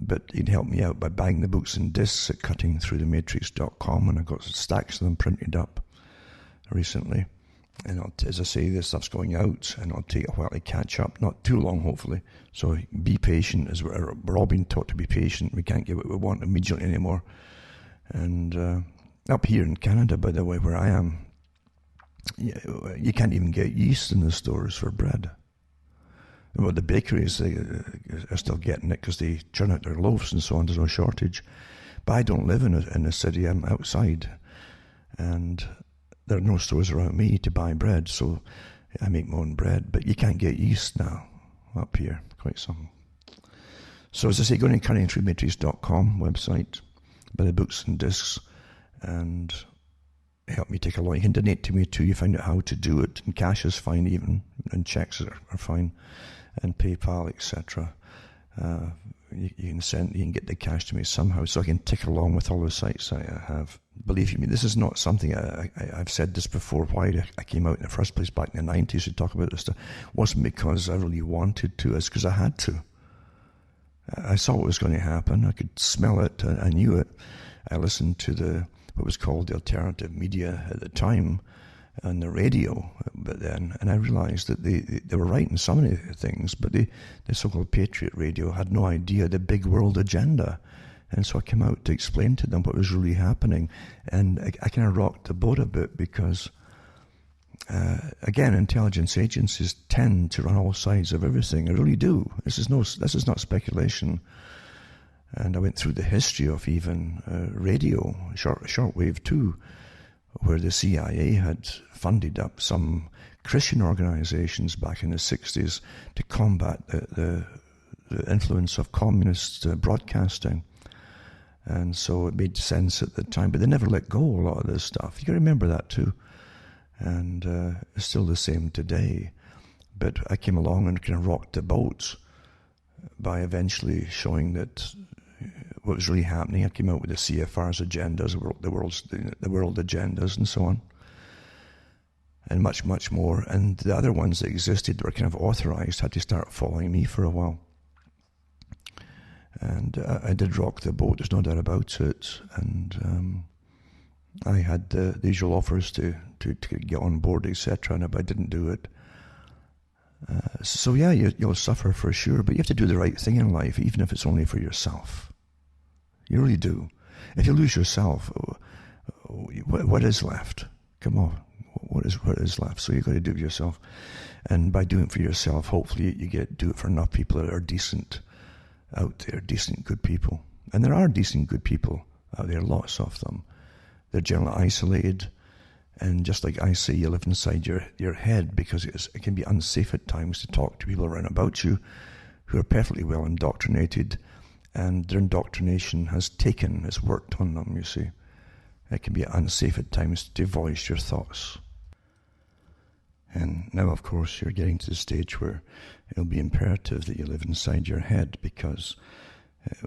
But you'd help me out by buying the books and discs at cuttingthroughthematrix.com, and I've got stacks of them printed up recently. And as I say, this stuff's going out, and it'll take a while to catch up. Not too long, hopefully. So be patient. As we're all being taught to be patient. We can't get what we want immediately anymore. And up here in Canada, by the way, where I am, you can't even get yeast in the stores for bread. Well, the bakeries, they are still getting it because they churn out their loaves and so on. There's no shortage. But I don't live in a city. I'm outside. And there are no stores around me to buy bread, so I make my own bread. But you can't get yeast now up here. Quite something. So as I say, go to cuttingthroughthematrix.com website, buy the books and discs, and help me take a lot. You can donate to me too. You find out how to do it. And cash is fine even, and checks are fine, and PayPal, etc. You can get the cash to me somehow, so I can tick along with all the sites I have. Believe me, this is not something I've said this before. Why I came out in the first place back in the 90s to talk about this stuff wasn't because I really wanted to. It's because I had to. I saw what was going to happen. I could smell it. I knew it. I listened to what was called the alternative media at the time on the radio, but then, and I realized that they were right in some of the things, but the so-called Patriot Radio had no idea the big world agenda. And so I came out to explain to them what was really happening. And I kind of rocked the boat a bit because, again, intelligence agencies tend to run all sides of everything. They really do. This is not speculation. And I went through the history of even radio, shortwave too, where the CIA had funded up some Christian organizations back in the 60s to combat the influence of communist broadcasting. And so it made sense at the time, but they never let go a lot of this stuff. You got to remember that too. And it's still the same today. But I came along and kind of rocked the boat by eventually showing that what was really happening. I came out with the CFR's agendas, the world agendas, and so on, and much, much more. And the other ones that existed that were kind of authorized had to start following me for a while. And I did rock the boat, there's no doubt about it. And I had the usual offers to get on board, etc., and I didn't do it. So yeah, you'll suffer for sure, but you have to do the right thing in life, even if it's only for yourself. You really do. If you lose yourself, what is left? Come on, what is left? So you've got to do it yourself, and by doing it for yourself, hopefully you do it for enough people that are decent out there, decent, good people. And there are decent, good people out there, lots of them. They're generally isolated, and just like I say, you live inside your head, because it can be unsafe at times to talk to people around about you who are perfectly well indoctrinated, and their indoctrination has worked on them, you see. It can be unsafe at times to voice your thoughts. And now, of course, you're getting to the stage where it'll be imperative that you live inside your head, because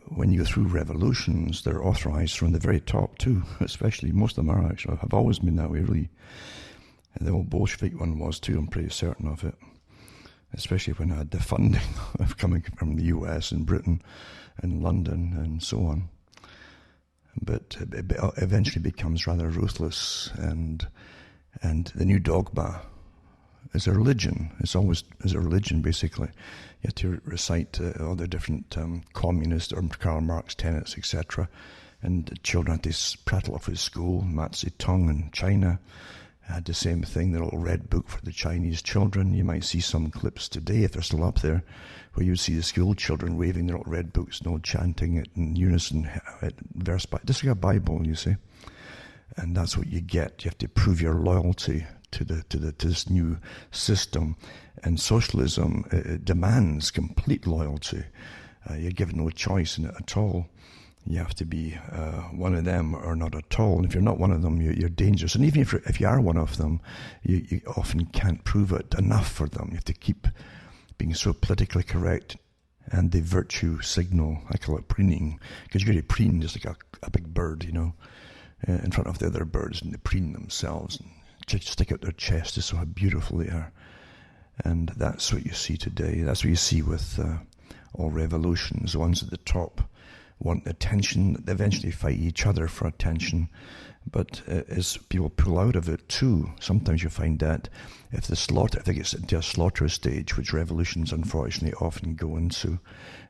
when you go through revolutions, they're authorized from the very top too, especially most of them are actually, have always been that way really. And the old Bolshevik one was too, I'm pretty certain of it, especially when I had the funding of coming from the US and Britain and London and so on. But it eventually becomes rather ruthless, and the new dogma is a religion. It's always is a religion, basically. You have to recite all the different communist or Karl Marx tenets, etc. And the children had to prattle off at school. Mao Zedong in China had the same thing, the little red book for the Chinese children. You might see some clips today, if they're still up there, where you would see the school children waving their little red books, chanting it in unison, verse by, just like a Bible, you see. And that's what you get. You have to prove your loyalty to this new system. And socialism demands complete loyalty. You're given no choice in it at all. You have to be one of them or not at all. And if you're not one of them, you're dangerous. And even if you are one of them, you often can't prove it enough for them. You have to keep being so politically correct. And the virtue signal, I call it preening, because you go to preen just like a big bird, in front of the other birds, and they preen themselves and stick out their chest to show how beautiful they are. And that's what you see today. That's what you see with all revolutions. The ones at the top want attention. They eventually fight each other for attention. But as people pull out of it too, sometimes you find that if it gets into a slaughter stage, which revolutions unfortunately often go into,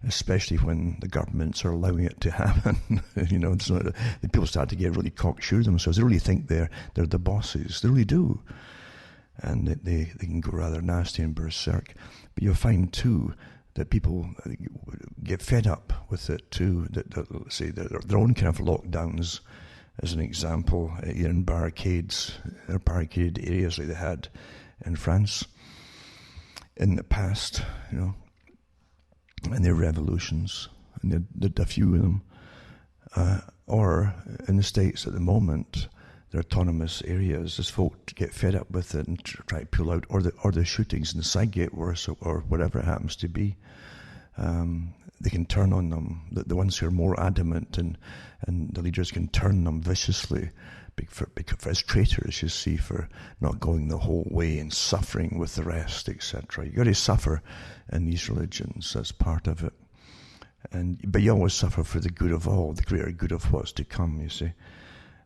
especially when the governments are allowing it to happen, so the people start to get really cocksure themselves. They really think they're the bosses. They really do. And they can go rather nasty and berserk. But you'll find too that people get fed up with it too, that say their own kind of lockdowns, as an example, in barricades, or barricaded areas like they had in France in the past, and their revolutions, and there'd a few of them, or in the States at the moment, their autonomous areas, as folk get fed up with it and try to pull out, or the shootings and the side get worse, or whatever it happens to be. They can turn on them, the ones who are more adamant, and the leaders can turn them viciously for as traitors, you see, for not going the whole way and suffering with the rest, etc. You got to suffer in these religions, that's part of it. But you always suffer for the good of all, the greater good of what's to come, you see.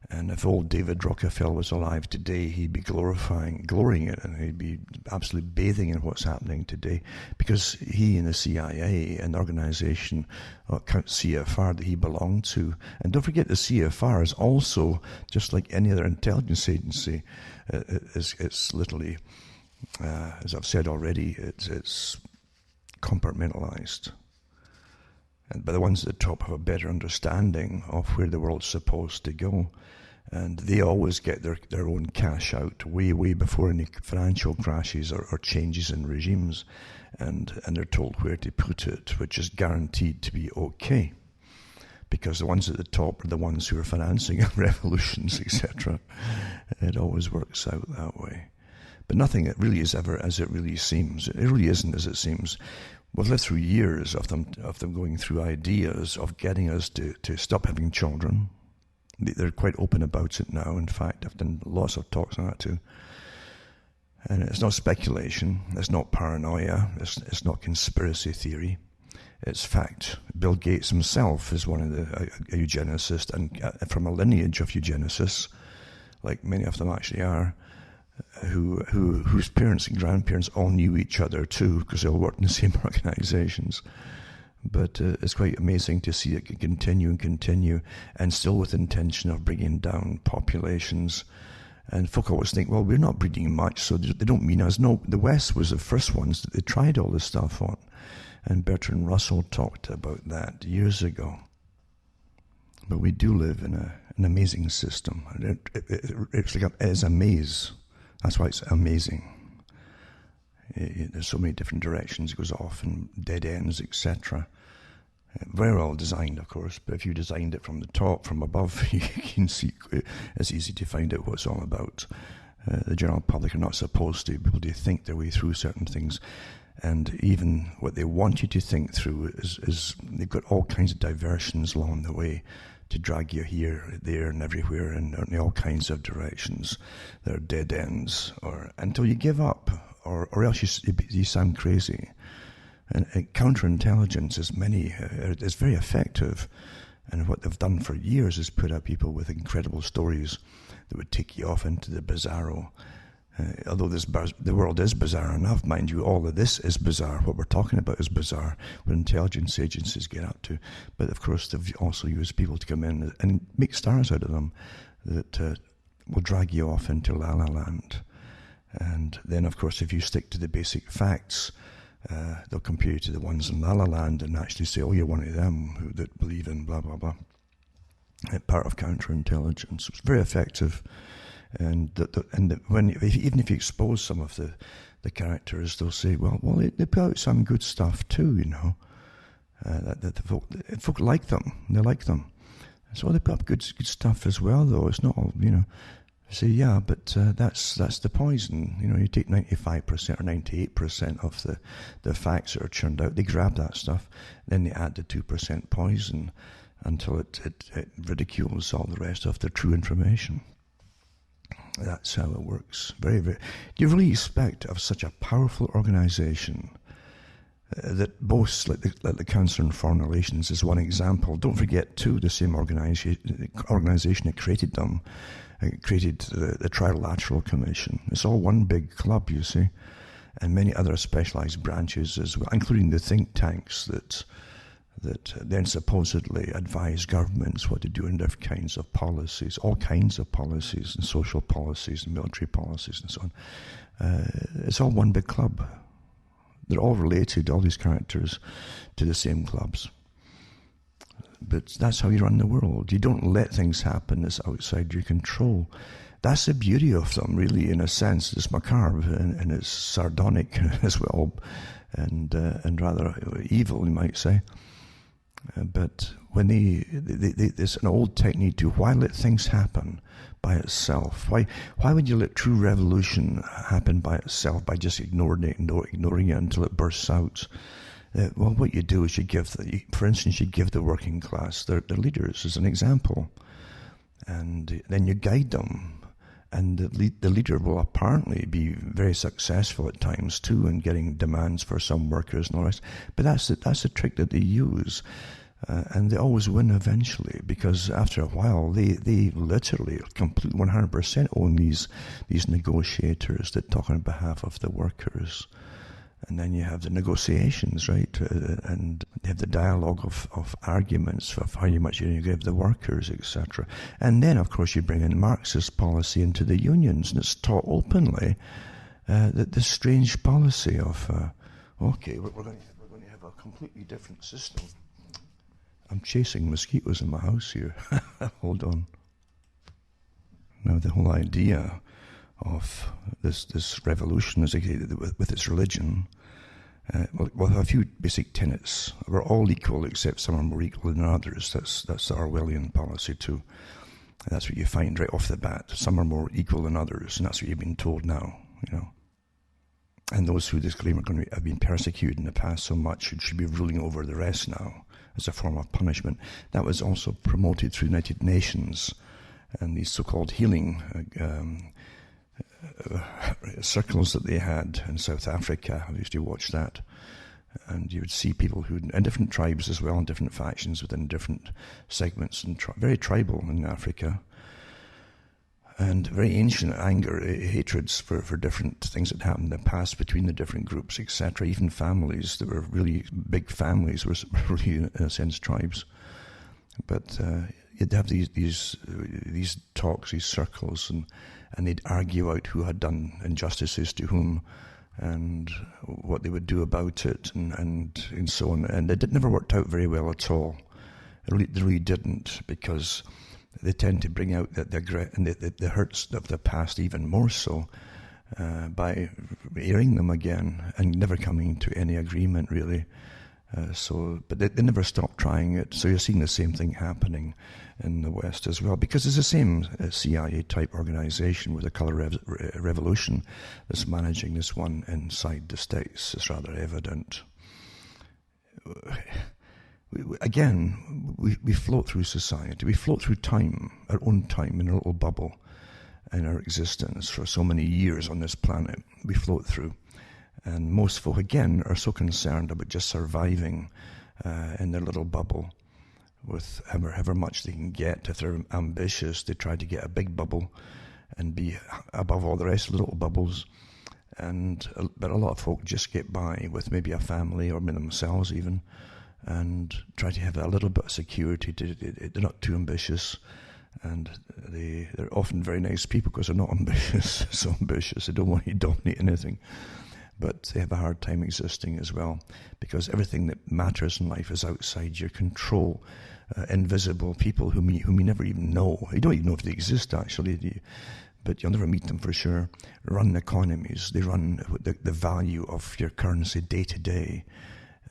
And if old David Rockefeller was alive today, he'd be glorying it, and he'd be absolutely bathing in what's happening today, because he and the CIA and the organization, CFR, that he belonged to. And don't forget, the CFR is also, just like any other intelligence agency, it's literally, as I've said already, it's compartmentalized. But the ones at the top have a better understanding of where the world's supposed to go. And they always get their own cash out way before any financial crashes or changes in regimes. And they're told where to put it, which is guaranteed to be okay. Because the ones at the top are the ones who are financing revolutions, etc. It always works out that way. But nothing really is ever as it really seems. It really isn't as it seems. We've lived through years of them going through ideas of getting us to stop having children. They're quite open about it now. In fact, I've done lots of talks on that too. And it's not speculation. It's not paranoia. It's not conspiracy theory. It's fact. Bill Gates himself is one of a eugenicist, and from a lineage of eugenicists, like many of them actually are, whose parents and grandparents all knew each other too, because they all worked in the same organizations. But it's quite amazing to see it continue, and still with intention of bringing down populations. And folk always think, well, we're not breeding much, so they don't mean us. No, the West was the first ones that they tried all this stuff on. And Bertrand Russell talked about that years ago. But we do live in an amazing system. It's a maze. That's why it's amazing. There's so many different directions it goes off, and dead ends, etc. Very well designed, of course, but if you designed it from the top, from above, you can see it's easy to find out what it's all about. The general public are not supposed to be able to think their way through certain things. And even what they want you to think through is they've got all kinds of diversions along the way to drag you here, there, and everywhere, and in all kinds of directions. There are dead ends, or until you give up, or else you sound crazy. And counterintelligence is very effective. And what they've done for years is put out people with incredible stories that would take you off into the bizarro. Although the world is bizarre enough, mind you, all of this is bizarre. What we're talking about is bizarre, what intelligence agencies get up to. But of course, they've also used people to come in and make stars out of them that will drag you off into La La Land. And then, of course, if you stick to the basic facts, they'll compare you to the ones in La La Land and actually say, oh, you're one of them that believe in blah, blah, blah. Part of counterintelligence. It's very effective. And even if you expose some of the characters, they'll say, well, they put out some good stuff too, you know. Folk like them. They like them. So they put up good stuff as well, though. It's not all, you know. Say, yeah, but that's the poison. You know, you take 95% or 98% of the facts that are churned out. They grab that stuff, then they add the 2% poison until it ridicules all the rest of the true information. That's how it works. Very, very. Do you really expect of such a powerful organization that boasts, like the Council on Foreign Relations is one example. Don't forget, too, the same organization that created them, created the Trilateral Commission. It's all one big club, you see, and many other specialized branches as well, including the think tanks that then supposedly advise governments what to do in different kinds of policies, all kinds of policies, and social policies and military policies and so on. It's all one big club. They're all related, all these characters, to the same clubs. But that's how you run the world. You don't let things happen that's outside your control. That's the beauty of them, really, in a sense. It's macabre and it's sardonic as well, and rather evil, you might say. But when there's an old technique to why let things happen by itself? Why would you let true revolution happen by itself by just ignoring it until it bursts out? Well, what you do is you give the working class their leaders as an example, and then you guide them. And the leader will apparently be very successful at times too in getting demands for some workers and all the rest. But that's the trick that they use. And they always win eventually, because after a while they literally completely 100% own these negotiators that talk on behalf of the workers. And then you have the negotiations, right? And you have the dialogue of arguments of how much you're going to give the workers, etc. And then, of course, you bring in Marxist policy into the unions, and it's taught openly that this strange policy of, we're going to have a completely different system. I'm chasing mosquitoes in my house here. Hold on. Now, the whole idea of this revolution associated with its religion, well, a few basic tenets. We're all equal, except some are more equal than others. That's the Orwellian policy too. And that's what you find right off the bat. Some are more equal than others, and that's what you've been told now. And those who disclaim are going to have been persecuted in the past so much should be ruling over the rest now as a form of punishment. That was also promoted through the United Nations and these so-called healing circles that they had in South Africa. I used to watch that, and you would see people who, and different tribes as well, and different factions within different segments, and very tribal in Africa, and very ancient anger, hatreds for different things that happened in the past between the different groups, etc. Even families that were really big families were really, in a sense, tribes. But you'd have these talks, these circles, and they'd argue out who had done injustices to whom, and what they would do about it, and so on. And it never worked out very well at all. It really didn't, because they tend to bring out the hurts of the past even more so by airing them again and never coming to any agreement, really. But they never stopped trying it. So you're seeing the same thing happening in the West as well, because it's the same CIA-type organization with a color revolution that's managing this one inside the States. It's rather evident. We float through society. We float through time, our own time, in a little bubble in our existence for so many years on this planet. We float through. And most folk, again, are so concerned about just surviving in their little bubble with however much they can get. If they're ambitious, they try to get a big bubble and be above all the rest of the little bubbles. But a lot of folk just get by with maybe a family or themselves even, and try to have a little bit of security. They're not too ambitious, and they're often very nice people because they're not ambitious. So ambitious, they don't want to dominate anything. But they have a hard time existing as well, because everything that matters in life is outside your control. Invisible people whom you never even know. You don't even know if they exist, actually, but you'll never meet them for sure. Run economies. They run the value of your currency day to day,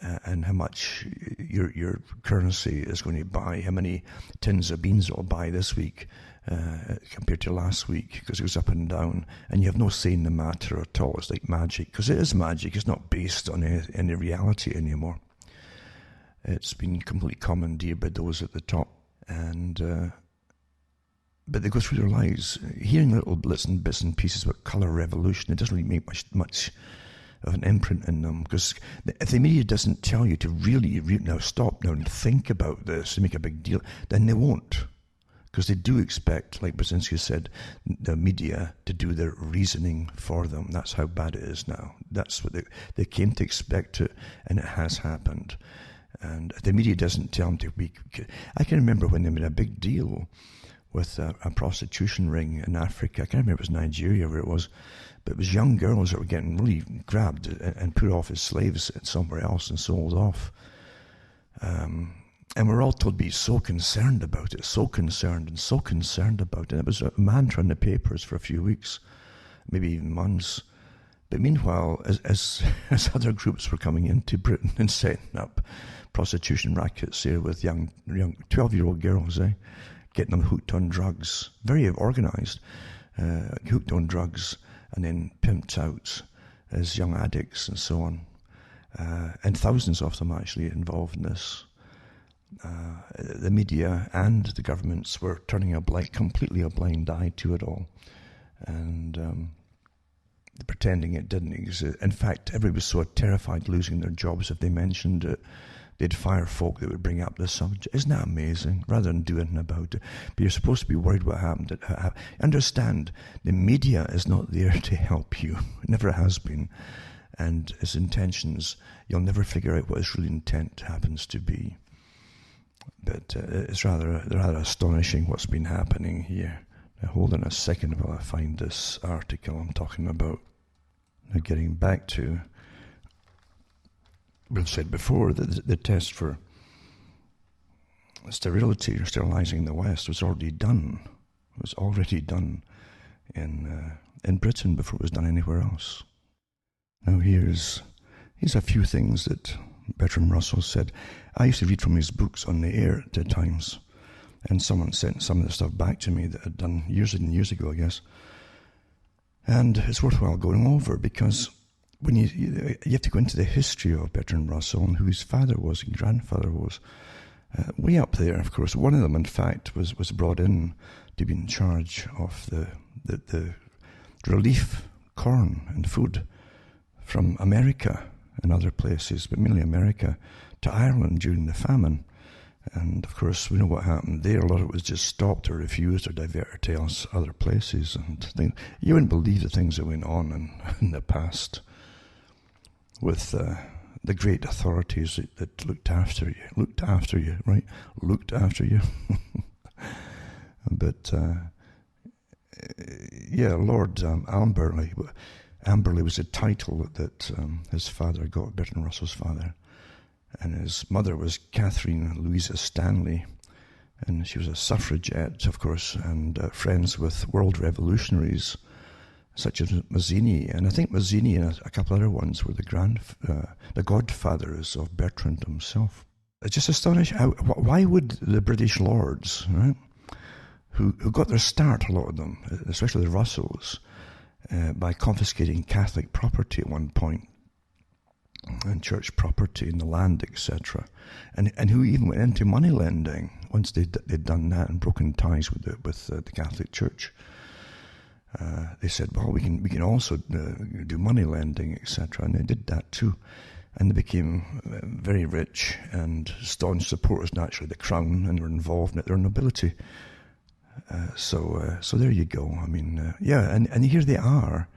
and how much your currency is going to buy, how many tins of beans it'll buy this week compared to last week, because it goes up and down, and you have no say in the matter at all. It's like magic, because it is magic. It's not based on any reality anymore. It's been completely commandeered by those at the top, and but they go through their lives hearing little bits and pieces about colour revolution. It doesn't really make much of an imprint in them, because if the media doesn't tell you to really now stop now and think about this and make a big deal, then they won't. Because they do expect, like Brzezinski said, the media to do their reasoning for them. That's how bad it is now. That's what they came to expect it, and it has happened. And the media doesn't tell them to be... I can remember when they made a big deal with a prostitution ring in Africa. I can't remember if it was Nigeria where it was, but it was young girls that were getting really grabbed and put off as slaves somewhere else and sold off. And we're all told to be so concerned about it, so concerned about it. It was a mantra in the papers for a few weeks, maybe even months. But meanwhile, as other groups were coming into Britain and setting up prostitution rackets here with young 12-year-old girls, getting them hooked on drugs, very organised, hooked on drugs, and then pimped out as young addicts and so on. And thousands of them actually involved in this. The media and the governments were turning completely a blind eye to it all, and pretending it didn't exist. In fact, everybody was so terrified losing their jobs if they mentioned it. They'd fire folk that would bring up the subject. Isn't that amazing? Rather than do anything about it. But you're supposed to be worried what happened. Understand, the media is not there to help you. It never has been. And its intentions, you'll never figure out what its real intent happens to be. But it's rather astonishing what's been happening here. Now, hold on a second while I find this article I'm talking about. Now, getting back to, we've said before, the test for sterility or sterilizing the West was already done. It was already done in Britain before it was done anywhere else. Now here's a few things that Bertrand Russell said. I used to read from his books on the air at times, and someone sent some of the stuff back to me that I'd done years and years ago, I guess. And it's worthwhile going over, because when you have to go into the history of Bertrand Russell and who his father was and grandfather was. Way up there, of course, one of them, in fact, was brought in to be in charge of the relief corn and food from America and other places, but mainly America, to Ireland during the famine. And of course, we know what happened there. A lot of it was just stopped or refused or diverted to other places. And you wouldn't believe the things that went on in the past with the great authorities that looked after you, right? Looked after you. But, Lord Amberley was a title that his father got, Bertrand Russell's father. And his mother was Catherine Louisa Stanley. And she was a suffragette, of course, and friends with world revolutionaries such as Mazzini. And I think Mazzini and a couple other ones were the godfathers of Bertrand himself. It's just astonishing. Why would the British lords, right, who got their start, a lot of them, especially the Russells, by confiscating Catholic property at one point, and church property and the land, etc., and who even went into money lending once they'd done that and broken ties with the Catholic Church. They said, well, we can also do money lending, etc., and they did that too, and they became very rich and staunch supporters, naturally, the crown, and were involved in it, their nobility. So there you go. I mean, and here they are,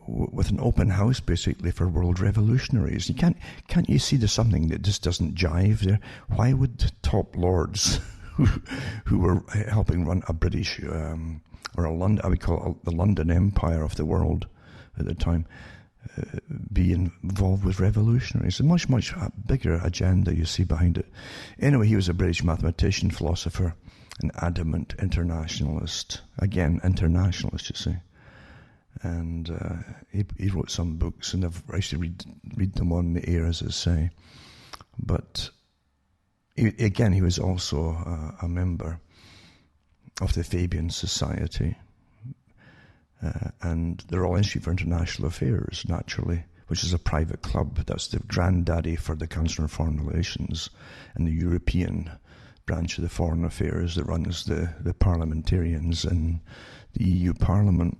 with an open house basically for world revolutionaries. Can't you see there's something that just doesn't jive there? Why would top lords who were helping run a British or a London, I would call it the London Empire of the world at the time, be involved with revolutionaries? A much bigger agenda you see behind it. Anyway, he was a British mathematician, philosopher, an adamant internationalist. Again, internationalist, you see. And he wrote some books, and I used to read them on the air, as I say. But he was also a member of the Fabian Society, and the Royal Institute for International Affairs, naturally, which is a private club. That's the granddaddy for the Council on Foreign Relations and the European branch of the Foreign Affairs that runs the parliamentarians in the EU Parliament.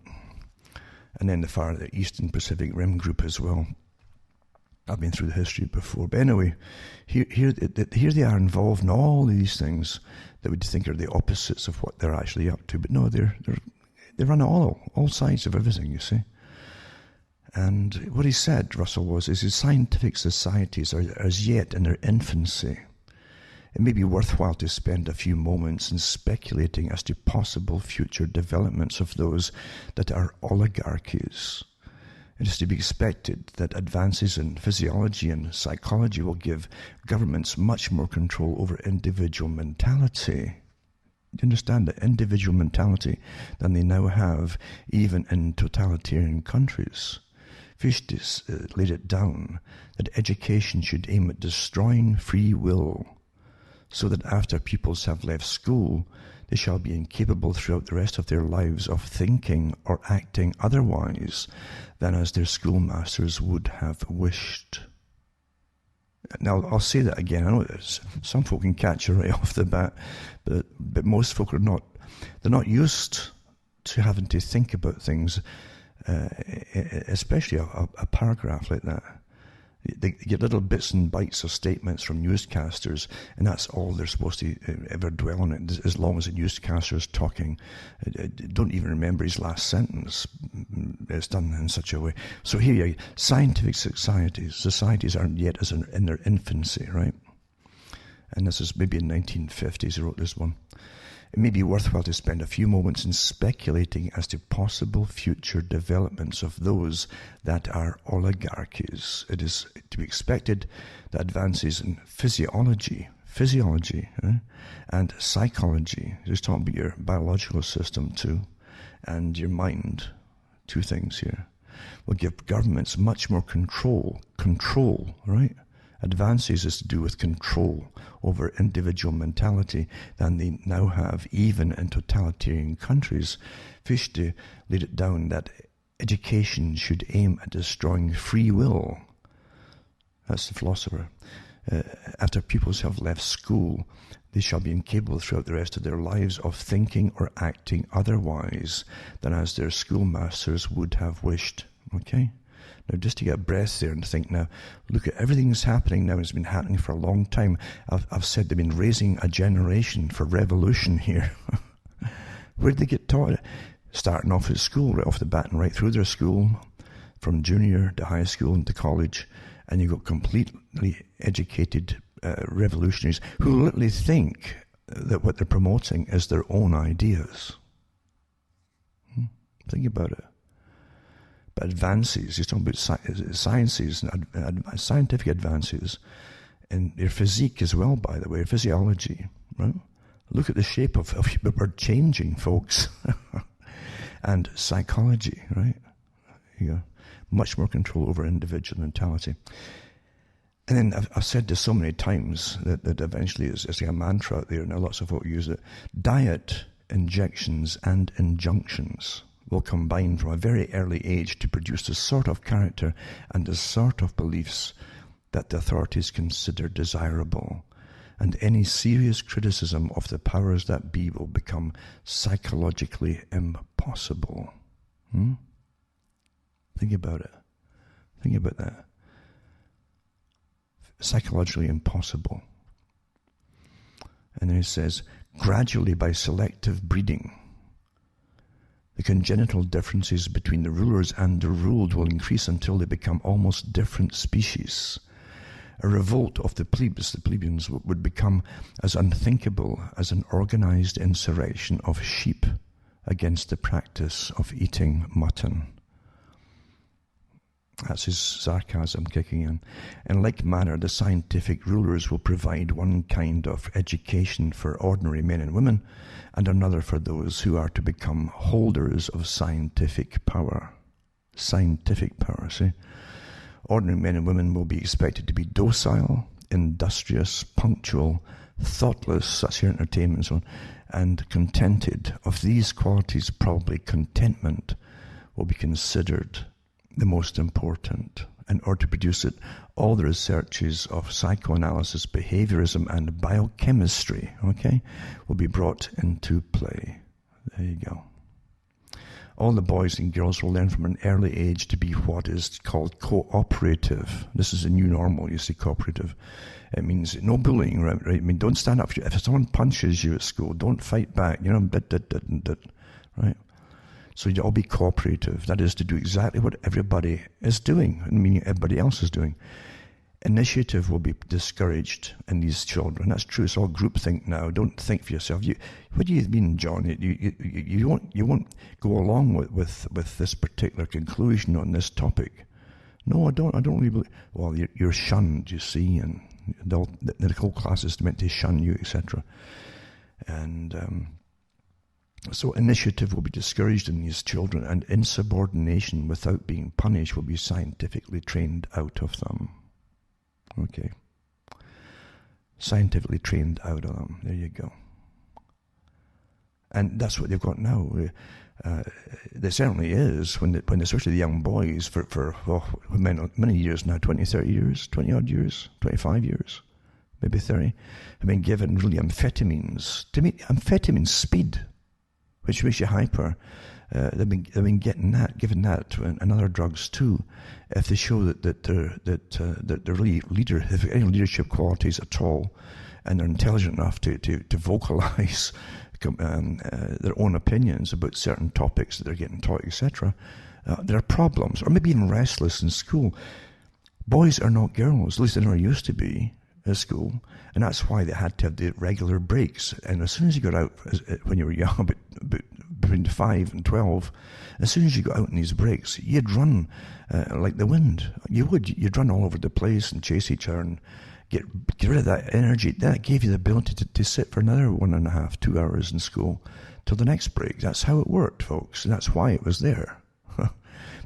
And then the Eastern Pacific Rim Group as well. I've been through the history before. But anyway, here they are involved in all these things that we'd think are the opposites of what they're actually up to. But no, they run all sides of everything, you see. And what he said, Russell, is his scientific societies are as yet in their infancy. It may be worthwhile to spend a few moments in speculating as to possible future developments of those that are oligarchies. It is to be expected that advances in physiology and psychology will give governments much more control over individual mentality. Do you understand that? Individual mentality than they now have, even in totalitarian countries. Fichte laid it down that education should aim at destroying free will, so that after pupils have left school, they shall be incapable throughout the rest of their lives of thinking or acting otherwise than as their schoolmasters would have wished. Now, I'll say that again. I know some folk can catch it right off the bat, but most folk are not. They're not used to having to think about things, especially a paragraph like that. They get little bits and bites of statements from newscasters, and that's all they're supposed to ever dwell on it, as long as the newscaster is talking. Don't even remember his last sentence. It's done in such a way. So here you go. Scientific societies aren't yet in their infancy, right? And this is maybe in the 1950s he wrote this one. It may be worthwhile to spend a few moments in speculating as to possible future developments of those that are oligarchies. It is to be expected that advances in physiology, physiology, and psychology. Just talking about your biological system too, and your mind. Two things here. Will give governments much more control, right? Advances is to do with control over individual mentality than they now have, even in totalitarian countries. Fichte laid it down that education should aim at destroying free will. That's the philosopher. After pupils have left school, they shall be incapable throughout the rest of their lives of thinking or acting otherwise than as their schoolmasters would have wished. Okay? Now, just to get a breath there and think now, look at everything that's happening now. It's been happening for a long time. I've said they've been raising a generation for revolution here. Where did they get taught? Starting off at school, right off the bat and right through their school, from junior to high school and to college, and you've got completely educated revolutionaries who literally think that what they're promoting is their own ideas. Think about it. But advances, you're talking about sciences and scientific advances in your physique as well, by the way, physiology, right? Look at the shape of we're changing, folks. And psychology, right? Yeah, much more control over individual mentality. And then I've said this so many times that eventually it's like a mantra out there, now lots of folk use it. Diet, injections, and injunctions will combine from a very early age to produce the sort of character and the sort of beliefs that the authorities consider desirable. And any serious criticism of the powers that be will become psychologically impossible. Think about it. Think about that. Psychologically impossible. And then it says, gradually by selective breeding, the congenital differences between the rulers and the ruled will increase until they become almost different species. A revolt of the plebeians, would become as unthinkable as an organized insurrection of sheep against the practice of eating mutton. That's his sarcasm kicking in. In like manner, the scientific rulers will provide one kind of education for ordinary men and women, and another for those who are to become holders of scientific power. Scientific power, see? Ordinary men and women will be expected to be docile, industrious, punctual, thoughtless, such as entertainment and so on, and contented. Of these qualities, probably contentment will be considered the most important. In order to produce it, all the researches of psychoanalysis, behaviorism, and biochemistry, will be brought into play. There you go. All the boys and girls will learn from an early age to be what is called cooperative. This is a new normal, you see, cooperative. It means no bullying, right? I mean, don't stand up. If someone punches you at school, don't fight back, right? So you all be cooperative. That is to do exactly what everybody is doing, meaning everybody else is doing. Initiative will be discouraged in these children. That's true. It's all groupthink now. Don't think for yourself. What do you mean, John? You won't go along with this particular conclusion on this topic. No, I don't really believe. Well, you're shunned, you see, and the whole class is meant to shun you, etc. And so initiative will be discouraged in these children, and insubordination without being punished will be scientifically trained out of them. Okay. Scientifically trained out of them. There you go. And that's what they've got now. There certainly is, when especially the young boys, for many years now, 20, 30 years, 20-odd years, 25 years, maybe 30, have been given really amphetamines. To me, amphetamine speed, which makes you hyper. They've been given that and other drugs too, if they show that they're really have any leadership qualities at all, and they're intelligent enough to vocalize their own opinions about certain topics that they're getting taught, etc. There are problems, or maybe even restless in school. Boys are not girls, at least they never used to be at school, and that's why they had to have the regular breaks. And as soon as you got out, when you were young, about between 5 and 12, as soon as you got out in these breaks, you'd run like the wind. You'd run all over the place and chase each other, and Get rid of that energy. That gave you the ability to sit for another 1.5, 2 hours in school till the next break. That's how it worked, folks. And that's why it was there.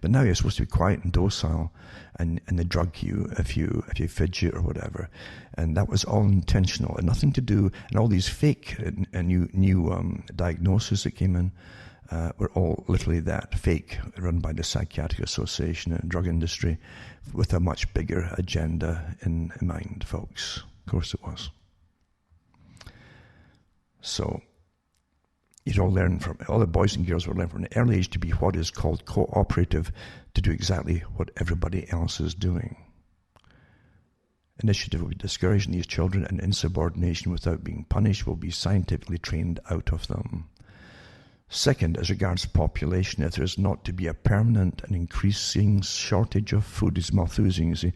But now you're supposed to be quiet and docile, and they drug you if you fidget or whatever. And that was all intentional and nothing to do. And all these fake and new diagnoses that came in were all literally that, fake, run by the Psychiatric Association and drug industry, with a much bigger agenda in mind, folks. Of course it was. So you'd all learn from, all the boys and girls were learning from an early age to be what is called cooperative, to do exactly what everybody else is doing. Initiative will be discouraging these children, and insubordination without being punished will be scientifically trained out of them. Second, as regards population, if there is not to be a permanent and increasing shortage of food, is Malthusian, you see,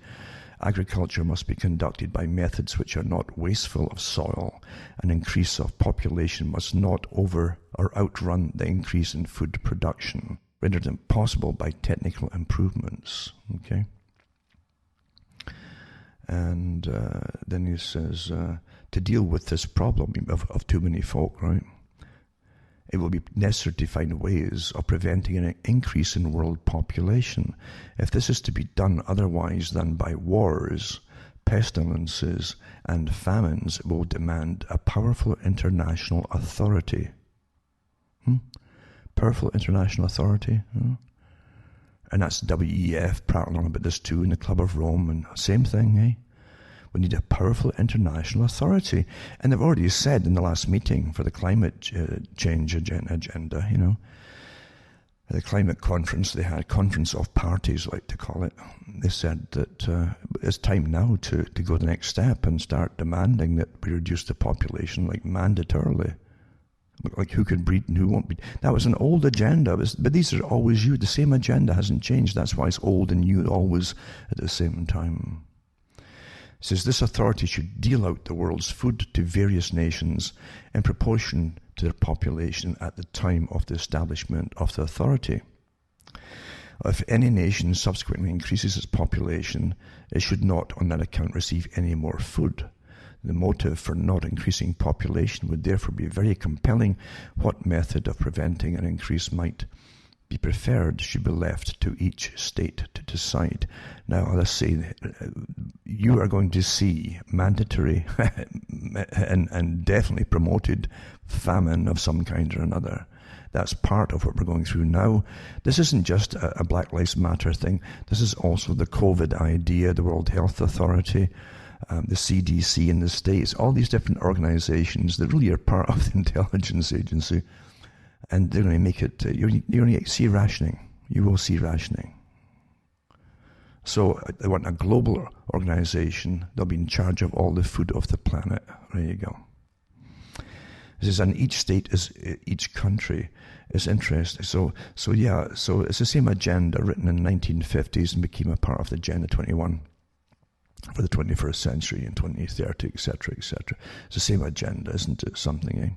agriculture must be conducted by methods which are not wasteful of soil. An increase of population must not over or outrun the increase in food production, rendered impossible by technical improvements. Okay? And then he says, to deal with this problem of too many folk, right? It will be necessary to find ways of preventing an increase in world population. If this is to be done otherwise than by wars, pestilences, and famines, it will demand a powerful international authority. Powerful international authority? And that's WEF prattling on about this too in the Club of Rome, and same thing, eh? We need a powerful international authority. And they've already said in the last meeting for the climate change agenda, you know, the climate conference, they had conference of parties, like to call it. They said that it's time now to go the next step and start demanding that we reduce the population, like mandatorily. Like who can breed and who won't breed. That was an old agenda, but these are always you. The same agenda hasn't changed. That's why it's old and new always at the same time. It says this authority should deal out the world's food to various nations in proportion to their population at the time of the establishment of the authority. If any nation subsequently increases its population, it should not on that account receive any more food. The motive for not increasing population would therefore be very compelling. What method of preventing an increase might be preferred should be left to each state to decide. Now, let's see, you are going to see mandatory and definitely promoted famine of some kind or another. That's part of what we're going through now. This isn't just a Black Lives Matter thing. This is also the COVID idea, the World Health Authority, the CDC in the States, all these different organizations that really are part of the intelligence agency. And they're going to make it, you're going to see rationing. You will see rationing. So they want a global organization. They'll be in charge of all the food of the planet. There you go. This is, and each state each country is interested. So it's the same agenda written in the 1950s and became a part of the Agenda 21 for the 21st century and 2030, etc., etc. It's the same agenda, isn't it? Something, eh?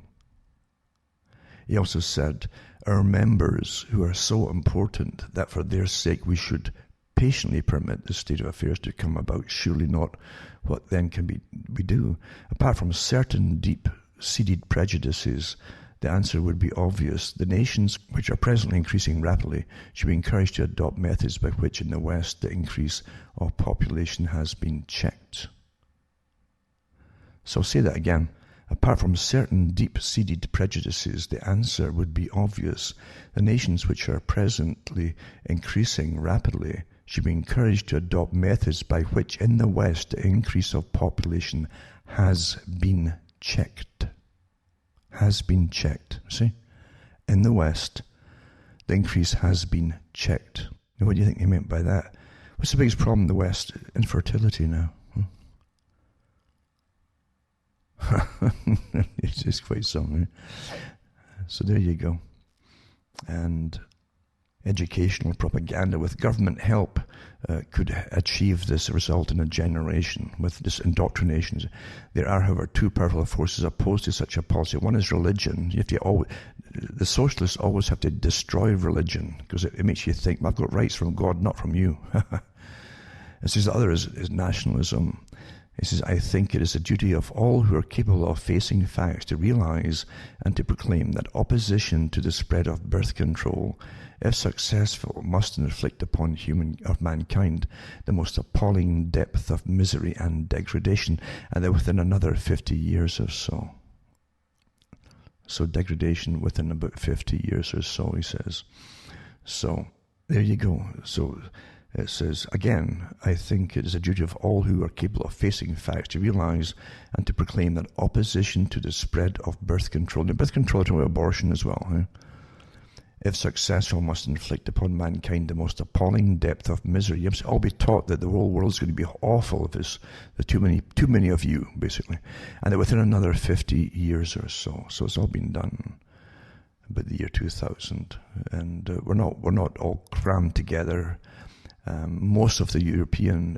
He also said, our members who are so important that for their sake we should patiently permit this state of affairs to come about, surely not what then can we do. Apart from certain deep-seated prejudices, the answer would be obvious. The nations which are presently increasing rapidly should be encouraged to adopt methods by which in the West the increase of population has been checked. So I'll say that again. Apart from certain deep-seated prejudices, the answer would be obvious. The nations which are presently increasing rapidly should be encouraged to adopt methods by which in the West the increase of population has been checked. Has been checked. See? In the West, the increase has been checked. Now, what do you think he meant by that? What's the biggest problem in the West? Infertility now. It's just quite something. So there you go. And educational propaganda with government help could achieve this result in a generation with this indoctrination. There are, however, two powerful forces opposed to such a policy. One is religion. The socialists always have to destroy religion because it makes you think, well, I've got rights from God, not from you. And so the other is nationalism. He says, I think it is the duty of all who are capable of facing facts to realize and to proclaim that opposition to the spread of birth control, if successful, must inflict upon mankind the most appalling depth of misery and degradation, and that within another 50 years or so. So degradation within about 50 years or so, he says. So there you go. So it says, again, I think it is a duty of all who are capable of facing facts to realize and to proclaim that opposition to the spread of birth control, and birth control to abortion as well, if successful, must inflict upon mankind the most appalling depth of misery. You must all be taught that the whole world is going to be awful if there's too many of you, basically, and that within another 50 years or so. So it's all been done about the year 2000, and we're not all crammed together. Most of the European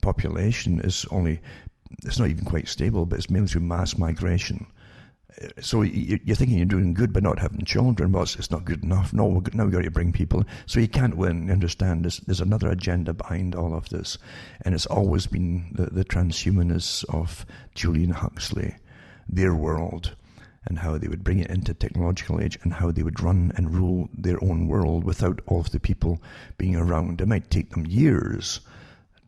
population it's not even quite stable, but it's mainly through mass migration. So you're thinking you're doing good by not having children. Well, it's not good enough. No, now we've got to bring people. So you can't win. You understand? There's another agenda behind all of this. And it's always been the transhumanists of Julian Huxley, their world, and how they would bring it into technological age and how they would run and rule their own world without all of the people being around. It might take them years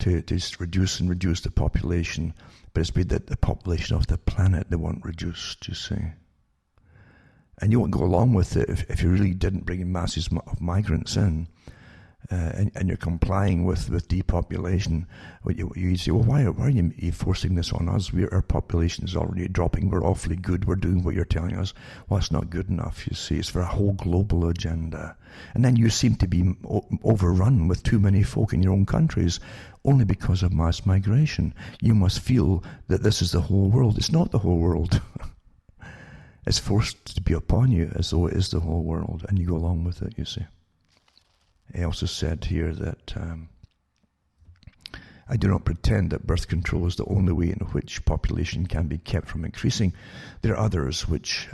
to reduce the population, but it's been that the population of the planet they want reduced, you see. And you won't go along with it if you really didn't bring in masses of migrants in, and you're complying with depopulation. You say, well, why are you forcing this on us? Our population is already dropping. We're awfully good. We're doing what you're telling us. Well, it's not good enough, you see. It's for a whole global agenda. And then you seem to be overrun with too many folk in your own countries only because of mass migration. You must feel that this is the whole world. It's not the whole world. It's forced to be upon you as though it is the whole world, and you go along with it, you see. He also said here that I do not pretend that birth control is the only way in which population can be kept from increasing. There are others which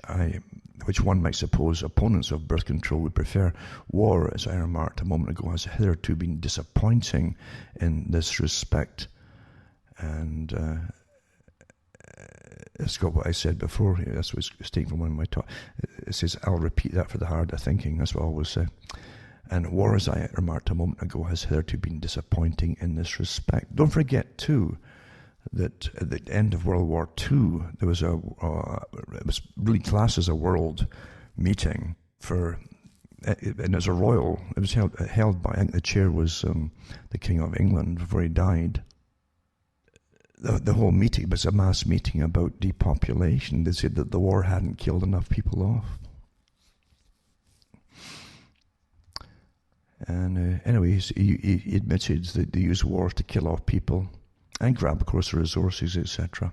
one might suppose opponents of birth control would prefer. War, as I remarked a moment ago, has hitherto been disappointing in this respect. And it's got what I said before. That's what it's taken from one of my talks. It says, I'll repeat that for the hard of thinking. That's what I always say. And war, as I remarked a moment ago, has hitherto been disappointing in this respect. Don't forget, too, that at the end of World War II, there was it was really classed as a world meeting and it was a royal. It was held by, I think the chair was the King of England before he died. The whole meeting was a mass meeting about depopulation. They said that the war hadn't killed enough people off. And anyways, he admitted that they use war to kill off people and grab, of course, the resources, etc.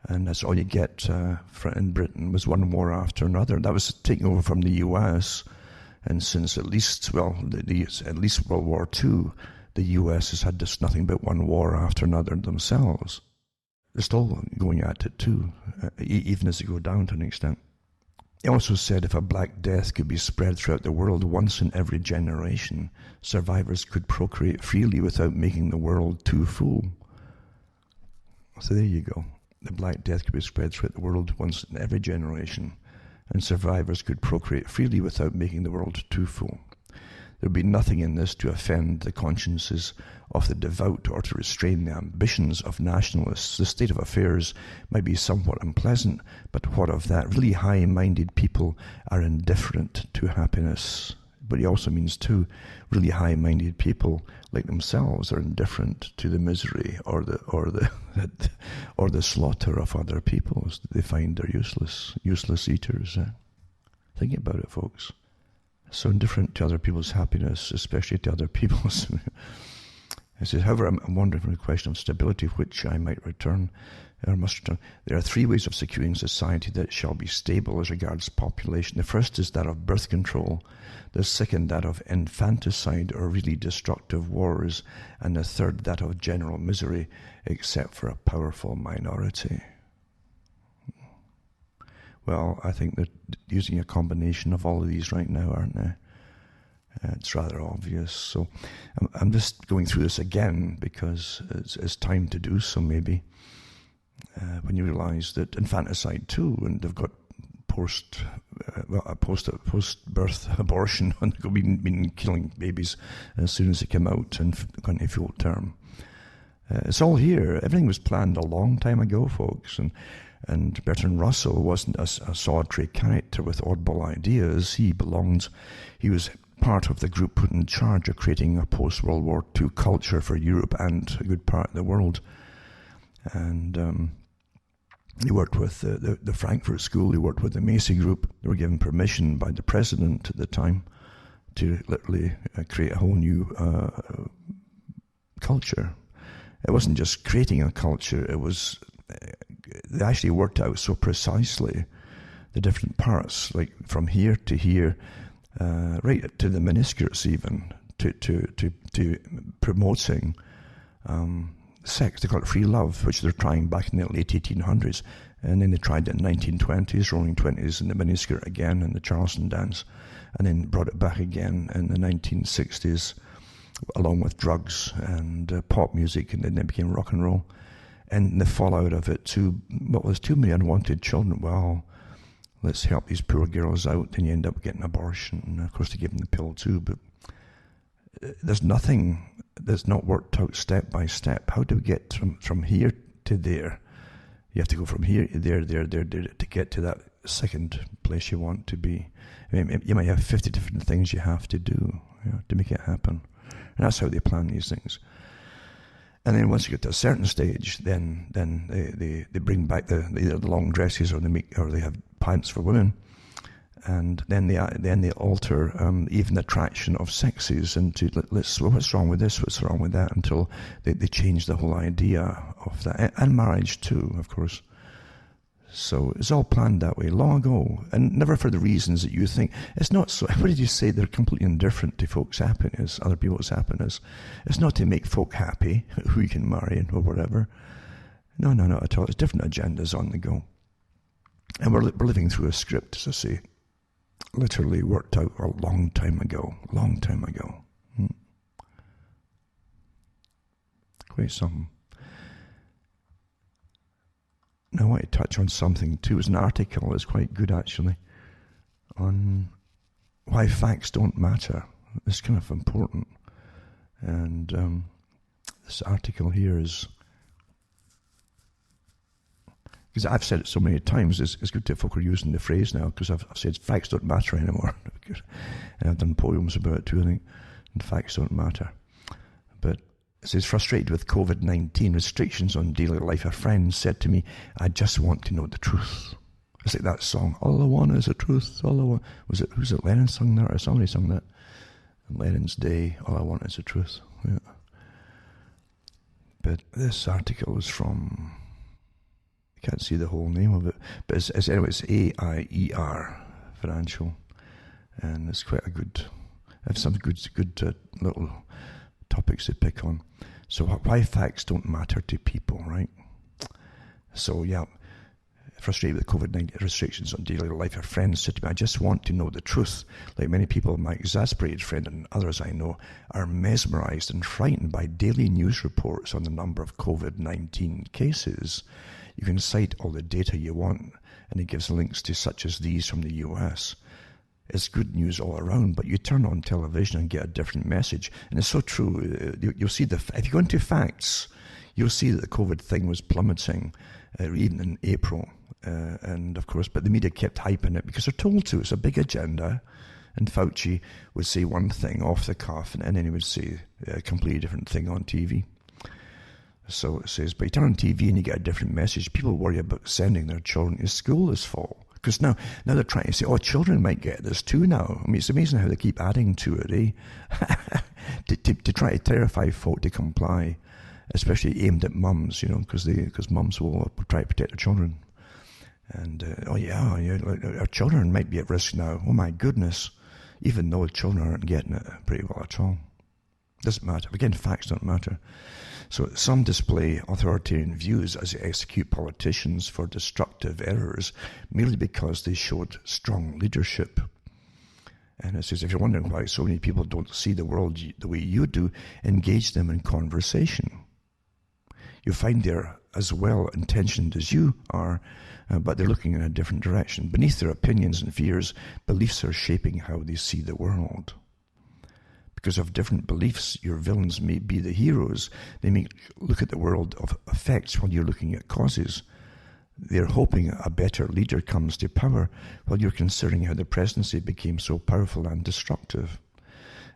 And that's all you get in Britain was one war after another. That was taken over from the US. And since at least World War II, the US has had just nothing but one war after another themselves. They're still going at it too, even as they go down to an extent. He also said if a Black Death could be spread throughout the world once in every generation, survivors could procreate freely without making the world too full. So there you go. The Black Death could be spread throughout the world once in every generation, and survivors could procreate freely without making the world too full. There would be nothing in this to offend the consciences of the devout or to restrain the ambitions of nationalists. The state of affairs might be somewhat unpleasant, but what of that? Really high-minded people are indifferent to happiness. But he also means, too, really high-minded people like themselves are indifferent to the misery or the slaughter of other peoples. They find they're useless eaters. Think about it, folks. So indifferent to other people's happiness, especially to other people's. He says, however, I'm wondering from the question of stability, which I might return, or must return. There are three ways of securing society that shall be stable as regards population. The first is that of birth control, the second that of infanticide or really destructive wars, and the third that of general misery, except for a powerful minority. Well, I think they're using a combination of all of these right now, aren't they? It's rather obvious. So I'm just going through this again because it's time to do so, maybe. When you realise that infanticide too, and they've got post-birth abortion, and they've been killing babies as soon as they come out and go into full term. It's all here. Everything was planned a long time ago, folks. And Bertrand Russell wasn't a solitary character with oddball ideas. He was part of the group put in charge of creating a post-World War II culture for Europe and a good part of the world. And he worked with the Frankfurt School, he worked with the Macy Group. They were given permission by the president at the time to literally create a whole new culture. It wasn't just creating a culture, it was, they actually worked out so precisely the different parts, like from here to here, right to the miniskirts even, to promoting sex. They call it free love, which they're trying back in the late 1800s, and then they tried it in the 1920s, roaring 20s, in the miniskirt again, in the Charleston dance, and then brought it back again in the 1960s, along with drugs and pop music, and then it became rock and roll. And the fallout of it, too many unwanted children. Well, let's help these poor girls out, and you end up getting abortion, and of course they give them the pill too, but there's nothing that's not worked out step by step. How do we get from here to there? You have to go from here to there to get to that second place you want to be. I mean, you might have 50 different things you have to do, to make it happen. And that's how they plan these things. And then once you get to a certain stage, then they bring back either the long dresses or they have pants for women. And then they alter even the attraction of sexes into what's wrong with this, what's wrong with that, until they change the whole idea of that, and marriage too, of course. So it's all planned that way long ago, and never for the reasons that you think. It's not so. What did you say? They're completely indifferent to folks' happiness, other people's happiness. It's not to make folk happy who you can marry or whatever. No, not at all. It's different agendas on the go, and we're living through a script, as I say. Literally worked out a long time ago. Quite something. Now I want to touch on something too. It's an article that's quite good actually on why facts don't matter. It's kind of important. And this article here is, because I've said it so many times, it's good that folk are using the phrase now, because I've said facts don't matter anymore. And I've done poems about it too, I think, and facts don't matter. But it says, frustrated with COVID-19 restrictions on daily life, a friend said to me, I just want to know the truth. It's like that song, all I want is the truth, all I want. Who's it, Lennon sung that, or somebody sung that? On Lennon's Day, all I want is the truth. Yeah. But this article is from, I can't see the whole name of it, but anyway, it's AIER Financial, and it's quite a good, I have some good little topics to pick on. So why facts don't matter to people, right? So yeah, frustrated with COVID-19 restrictions on daily life, a friend said to me, I just want to know the truth. Like many people, my exasperated friend and others I know are mesmerized and frightened by daily news reports on the number of COVID-19 cases. You can cite all the data you want, and it gives links to such as these from the US. It's good news all around, but you turn on television and get a different message. And it's so true. You'll see if you go into facts, you'll see that the COVID thing was plummeting, even in April. And of course, but the media kept hyping it because they're told to. It's a big agenda. And Fauci would say one thing off the cuff, and then he would say a completely different thing on TV. So it says, but you turn on TV and you get a different message. People worry about sending their children to school this fall. Because now they're trying to say, children might get this too now. I mean, it's amazing how they keep adding to it, eh? to try to terrify folk to comply, especially aimed at mums, because mums will try to protect their children. And, our children might be at risk now. Oh my goodness. Even though children aren't getting it pretty well at all. Doesn't matter. Again, facts don't matter. So some display authoritarian views as they execute politicians for destructive errors merely because they showed strong leadership. And it says, if you're wondering why so many people don't see the world the way you do, engage them in conversation. You find they're as well intentioned as you are, but they're looking in a different direction. Beneath their opinions and fears, beliefs are shaping how they see the world. Because of different beliefs, your villains may be the heroes. They may look at the world of effects while you're looking at causes. They're hoping a better leader comes to power while you're considering how the presidency became so powerful and destructive.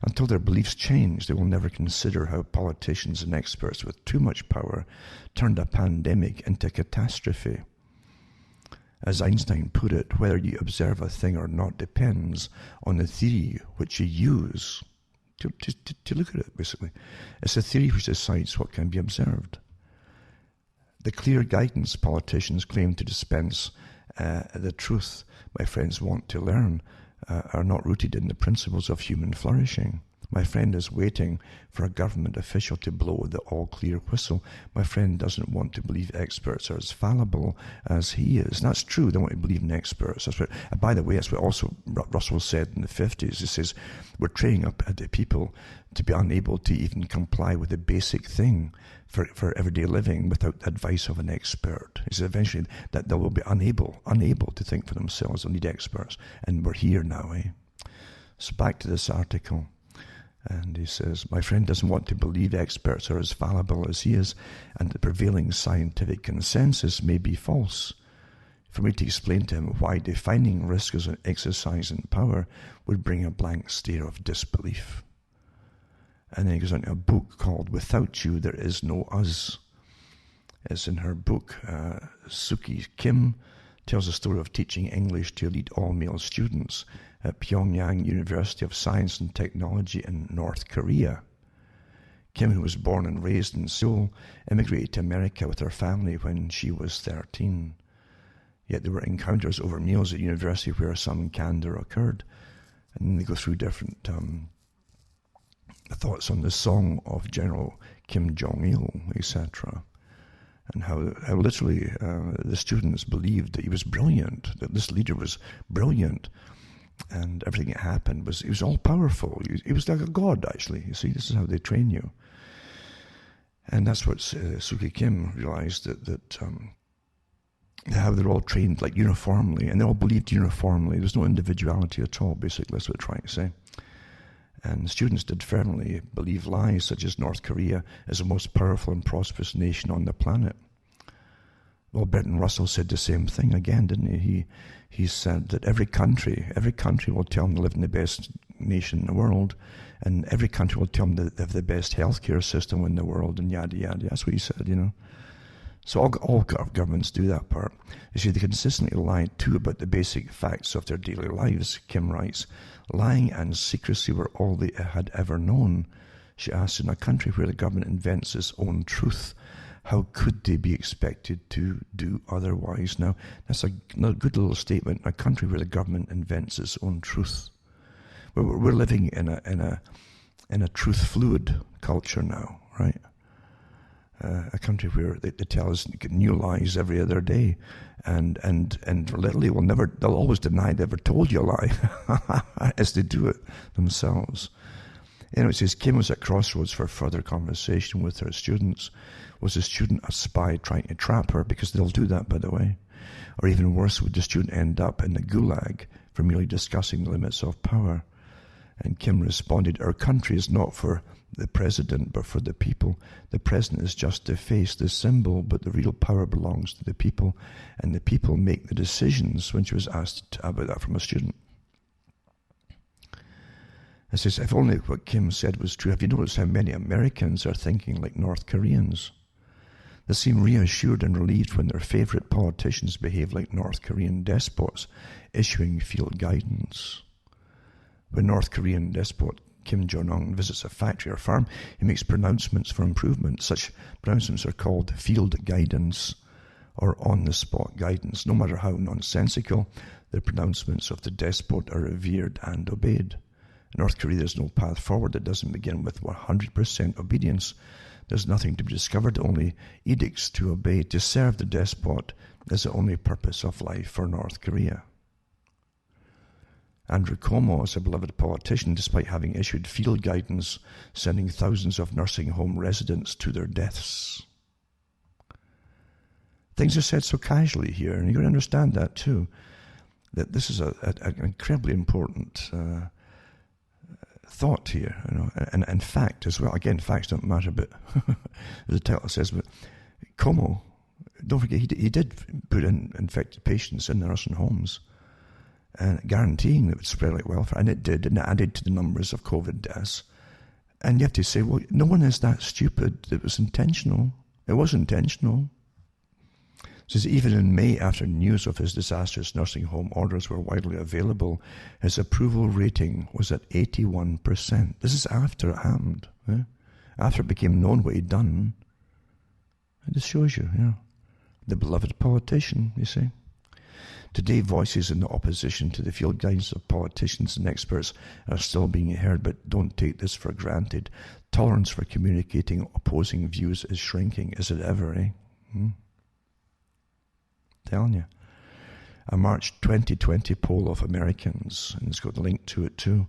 Until their beliefs change, they will never consider how politicians and experts with too much power turned a pandemic into catastrophe. As Einstein put it, whether you observe a thing or not depends on the theory which you use to look at it, basically. It's a theory which decides what can be observed. The clear guidance politicians claim to dispense the truth my friends want to learn are not rooted in the principles of human flourishing. My friend is waiting for a government official to blow the all-clear whistle. My friend doesn't want to believe experts are as fallible as he is. And that's true. They want to believe in experts. That's what, by the way, that's what also Russell said in the 50s. He says, we're training up the people to be unable to even comply with the basic thing for everyday living without the advice of an expert. He says eventually that they will be unable to think for themselves. They'll need experts. And we're here now, eh? So back to this article. And he says, my friend doesn't want to believe experts are as fallible as he is, and the prevailing scientific consensus may be false. For me to explain to him why defining risk as an exercise in power would bring a blank stare of disbelief. And then he goes on to a book called Without You, There Is No Us. As in her book, Suki Kim tells the story of teaching English to elite all-male students at Pyongyang University of Science and Technology in North Korea. Kim, who was born and raised in Seoul, immigrated to America with her family when she was 13. Yet there were encounters over meals at university where some candor occurred. And they go through different thoughts on the song of General Kim Jong-il, etc. And how literally the students believed that he was brilliant, that this leader was brilliant. And everything that happened he was all powerful. He was like a god, actually. You see, this is how they train you. And that's what Suki Kim realized, that how they're all trained like uniformly, and they all believed uniformly. There's no individuality at all, basically. That's what they're trying to say. And the students did firmly believe lies, such as North Korea is the most powerful and prosperous nation on the planet. Well, Bertrand Russell said the same thing again, didn't he? He said that every country will tell them they live in the best nation in the world, and every country will tell them that they have the best healthcare system in the world, and yada, yada. That's what he said, you know. So all governments do that part. You see, they consistently lie, too, about the basic facts of their daily lives, Kim writes. Lying and secrecy were all they had ever known. She asks, in a country where the government invents its own truth, how could they be expected to do otherwise? Now, that's a good little statement. A country where the government invents its own truth. We're living in a truth-fluid culture now, right? A country where they tell us new lies every other day, and literally they'll always deny they ever told you a lie, as they do it themselves. Anyway, it says Kim was at crossroads for further conversation with her students. Was the student a spy trying to trap her? Because they'll do that, by the way. Or even worse, would the student end up in the gulag for merely discussing the limits of power? And Kim responded, our country is not for the president, but for the people. The president is just the face, the symbol, but the real power belongs to the people, and the people make the decisions. When she was asked about that from a student, it says, if only what Kim said was true, have you noticed how many Americans are thinking like North Koreans? They seem reassured and relieved when their favorite politicians behave like North Korean despots, issuing field guidance. When North Korean despot Kim Jong-un visits a factory or farm, he makes pronouncements for improvement. Such pronouncements are called field guidance or on-the-spot guidance. No matter how nonsensical, the pronouncements of the despot are revered and obeyed. In North Korea, there's no path forward that doesn't begin with 100% obedience. There's nothing to be discovered, only edicts to obey. To serve the despot is the only purpose of life for North Korea. Andrew Cuomo is a beloved politician despite having issued field guidance sending thousands of nursing home residents to their deaths. Things are said so casually here, and you've got to understand that too, that this is an incredibly important thought here, and fact as well. Again, facts don't matter, but as the title says, but Cuomo, don't forget, he did put in infected patients in the nursing homes, and guaranteeing that it would spread like wildfire, and it did, and it added to the numbers of COVID deaths. And you have to say, well, no one is that stupid. It was intentional. It was intentional. Says even in May, after news of his disastrous nursing home orders were widely available, his approval rating was at 81%. This is after it happened. After it became known what he'd done. It just shows you, the beloved politician, you see. Today, voices in the opposition to the field guidance of politicians and experts are still being heard, but don't take this for granted. Tolerance for communicating opposing views is shrinking. Is it ever, Telling you. A March 2020 poll of Americans, and it's got a link to it too,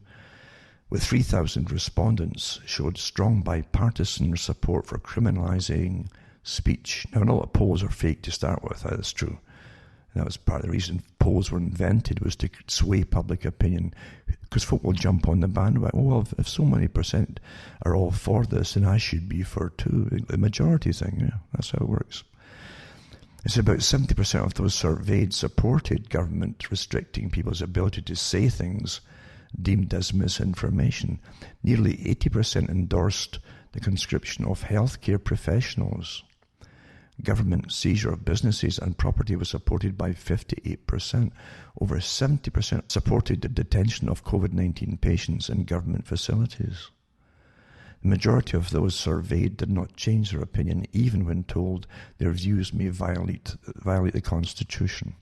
with 3,000 respondents, showed strong bipartisan support for criminalizing speech. Now, not all polls are fake to start with, that's true. And that was part of the reason polls were invented, was to sway public opinion, because folk will jump on the bandwagon. Well, if so many percent are all for this, then I should be for too. The majority thing, that's how it works. It's about 70% of those surveyed supported government restricting people's ability to say things deemed as misinformation. Nearly 80% endorsed the conscription of healthcare professionals. Government seizure of businesses and property was supported by 58%. Over 70% supported the detention of COVID-19 patients in government facilities. The majority of those surveyed did not change their opinion, even when told their views may violate the Constitution.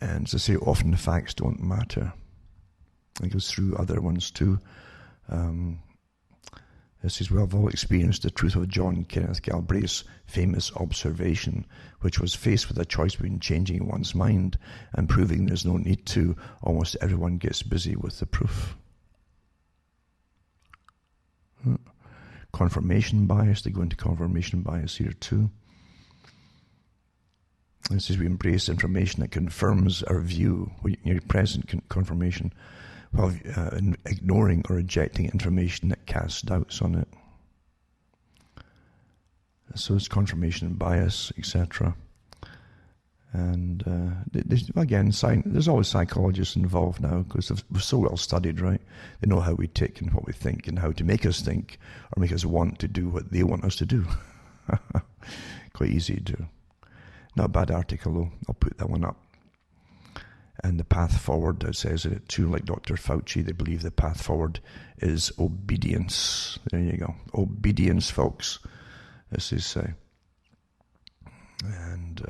And as I say, often the facts don't matter. It goes through other ones too. This is, well, we've all experienced the truth of John Kenneth Galbraith's famous observation, which was faced with a choice between changing one's mind and proving there's no need to. Almost everyone gets busy with the proof. Confirmation bias, they go into confirmation bias here too. This is, we embrace information that confirms our view, your present confirmation, while ignoring or rejecting information that casts doubts on it. So it's confirmation bias, etc. And again, there's always psychologists involved now, because we're so well studied, right? They know how we tick and what we think and how to make us think or make us want to do what they want us to do. Quite easy to do. Not a bad article though, I'll put that one up. And the path forward, it says in it too, like Dr. Fauci, they believe the path forward is obedience. There you go. Obedience, folks. This is and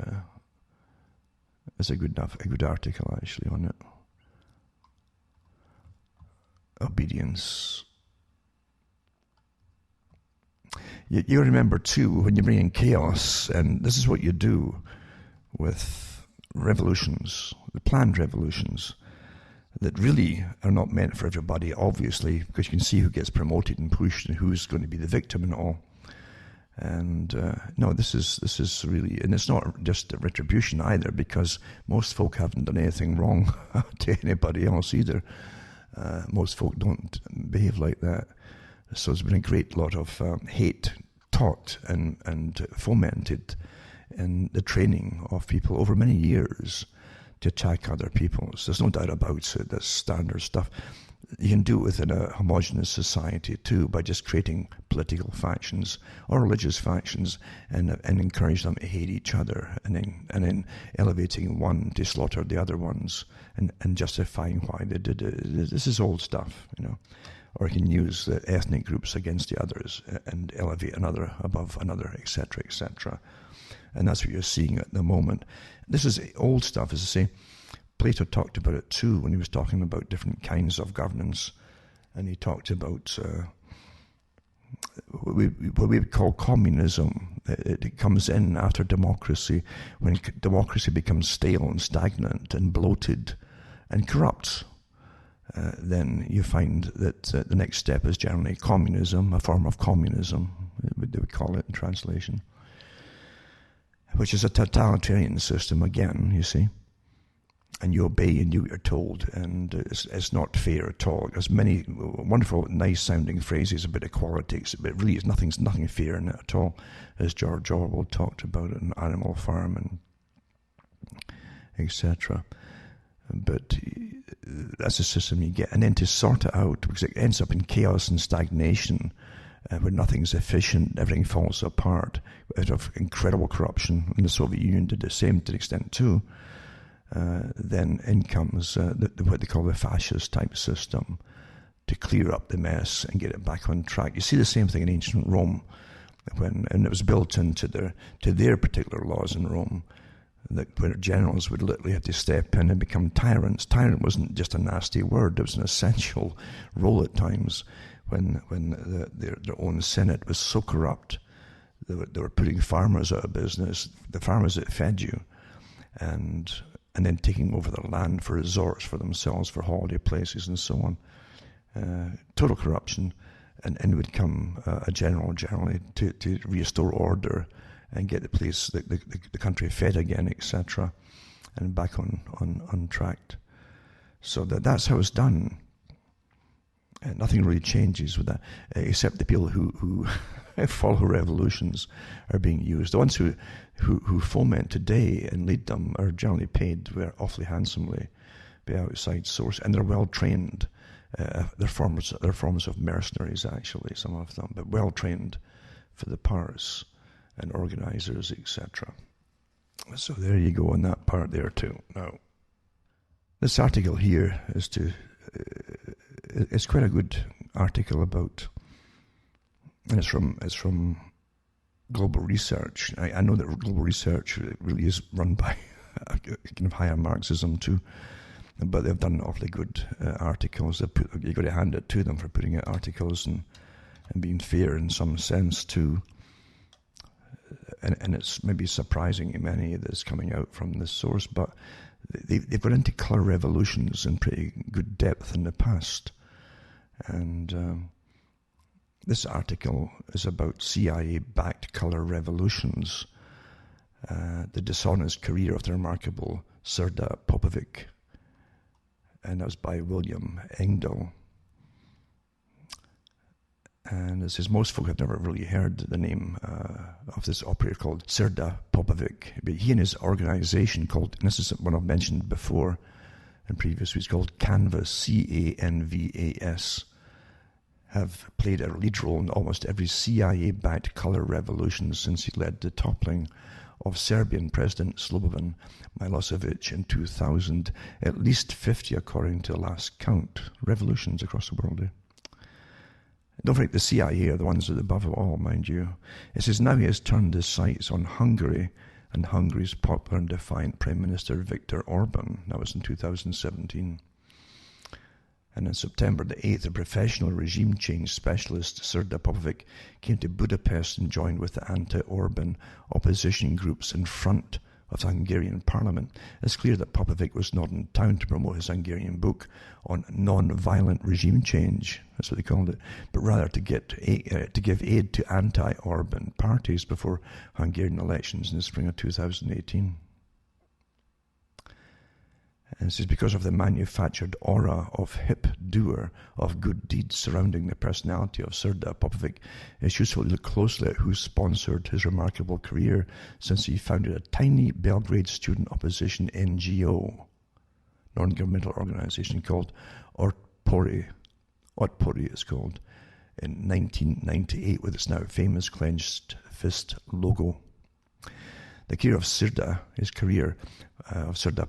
it's a good article actually on it. Obedience. You remember too, when you bring in chaos, and this is what you do with revolutions, the planned revolutions, that really are not meant for everybody, obviously, because you can see who gets promoted and pushed and who's going to be the victim and all. And no, this is really, and it's not just a retribution either, because most folk haven't done anything wrong to anybody else either. Most folk don't behave like that. So there's been a great lot of hate taught and fomented in the training of people over many years to attack other people. So there's no doubt about it. That's standard stuff. You can do it within a homogenous society too, by just creating political factions or religious factions and encourage them to hate each other, and then elevating one to slaughter the other ones and justifying why they did it. This is old stuff, Or you can use the ethnic groups against the others and elevate another above another, etc., etc. And that's what you're seeing at the moment. This is old stuff, as I say. Plato talked about it too when he was talking about different kinds of governance, and he talked about what we would call communism. It comes in after democracy, when democracy becomes stale and stagnant and bloated and corrupt. then you find that the next step is generally communism, a form of communism, they would call it in translation, which is a totalitarian system again, you see. And you obey and do what you're told, and it's not fair at all. There's many wonderful, nice-sounding phrases about equality, but really nothing fair in it at all, as George Orwell talked about it in Animal Farm and etc. But that's the system you get, and then to sort it out, because it ends up in chaos and stagnation, where nothing's efficient, everything falls apart, out of incredible corruption, and the Soviet Union did the same to an extent too. Then in comes what they call the fascist type system to clear up the mess and get it back on track. You see the same thing in ancient Rome, and it was built into their particular laws in Rome, that where generals would literally have to step in and become tyrants. Tyrant wasn't just a nasty word; it was an essential role at times when their own Senate was so corrupt. They were putting farmers out of business, the farmers that fed you, and then taking over the land for resorts for themselves, for holiday places and so on. Total corruption, and would come a general generally to restore order and get the place, the country fed again, etc., and back on track. So that's how it's done. Nothing really changes with that, except the people who follow revolutions are being used. The ones who foment today and lead them are generally paid awfully handsomely by outside source, and they're well trained. They're forms of mercenaries, actually, some of them, but well trained for the parts and organizers, etc. So there you go on that part there too. Now, this article here it's quite a good article about, and it's from Global Research. I know that Global Research really is run by a kind of higher Marxism too, but they've done awfully good articles. You've got to hand it to them for putting out articles and being fair in some sense too. And it's maybe surprising in many that's coming out from this source, but they've got into colour revolutions in pretty good depth in the past. And this article is about CIA-backed colour revolutions, the dishonest career of the remarkable Serda Popovic, and that was by William Engdahl. And it says most folk have never really heard the name of this operator called Serda Popovic, but he and his organisation called, and this is one I've mentioned before in previous weeks, called Canvas, C-A-N-V-A-S, have played a lead role in almost every CIA-backed colour revolution since he led the toppling of Serbian President Slobodan Milosevic in 2000. At least 50, according to the last count, revolutions across the world. Don't forget the CIA are the ones that are above it all, mind you. It says now he has turned his sights on Hungary and Hungary's popular and defiant Prime Minister Viktor Orban. That was in 2017. And on September the 8th, a professional regime change specialist, Serda Popovic, came to Budapest and joined with the anti-Orban opposition groups in front of the Hungarian parliament. It's clear that Popovic was not in town to promote his Hungarian book on non-violent regime change, that's what they called it, but rather to give aid to anti-Orban parties before Hungarian elections in the spring of 2018. And this is because of the manufactured aura of hip doer of good deeds surrounding the personality of Serda Popovic. It's useful to look closely at who sponsored his remarkable career since he founded a tiny Belgrade student opposition NGO, non-governmental organization called Otpori it's called, in 1998 with its now famous clenched fist logo. The career of Serda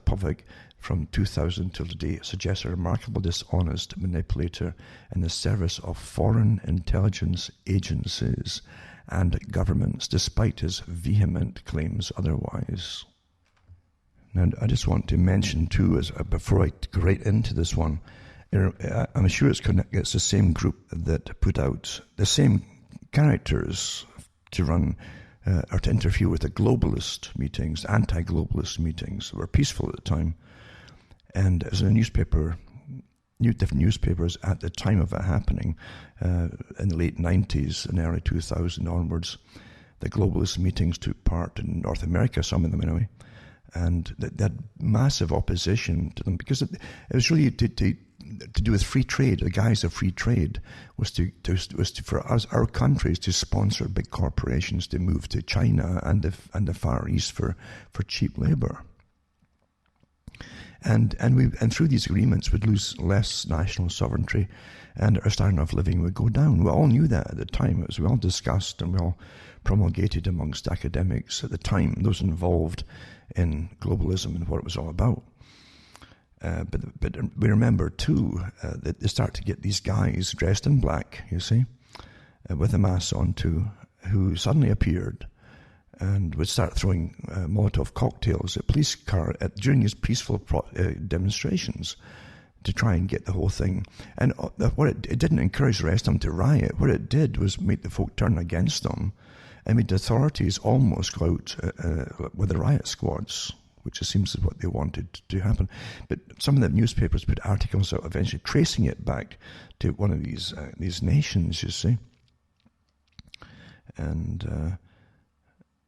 Popovic, from 2000 till today, suggests a remarkable dishonest manipulator in the service of foreign intelligence agencies and governments, despite his vehement claims otherwise. Now, I just want to mention too, before I go right into this one, I'm sure it's the same group that put out the same characters to run or to interfere with the globalist meetings, anti-globalist meetings that were peaceful at the time. And as in a newspaper different newspapers at the time of it happening, in the late 90s and early 2000 onwards. The globalist meetings took part in North America, some of them anyway, and they had massive opposition to them because it was really to do with free trade. The guise of free trade was for us, our countries, to sponsor big corporations to move to China and the Far East for cheap labor. And through these agreements we'd lose less national sovereignty, and our standard of living would go down. We all knew that at the time. It was well discussed and well promulgated amongst academics at the time, those involved in globalism and what it was all about. But we remember too that they start to get these guys dressed in black, you see, with a mask on too, who suddenly appeared and would start throwing Molotov cocktails at police car during his peaceful demonstrations to try and get the whole thing. And it didn't encourage the rest of them to riot. What it did was make the folk turn against them and made the authorities almost go out with the riot squads, which it seems is what they wanted to happen. But some of the newspapers put articles out eventually tracing it back to one of these nations, you see. And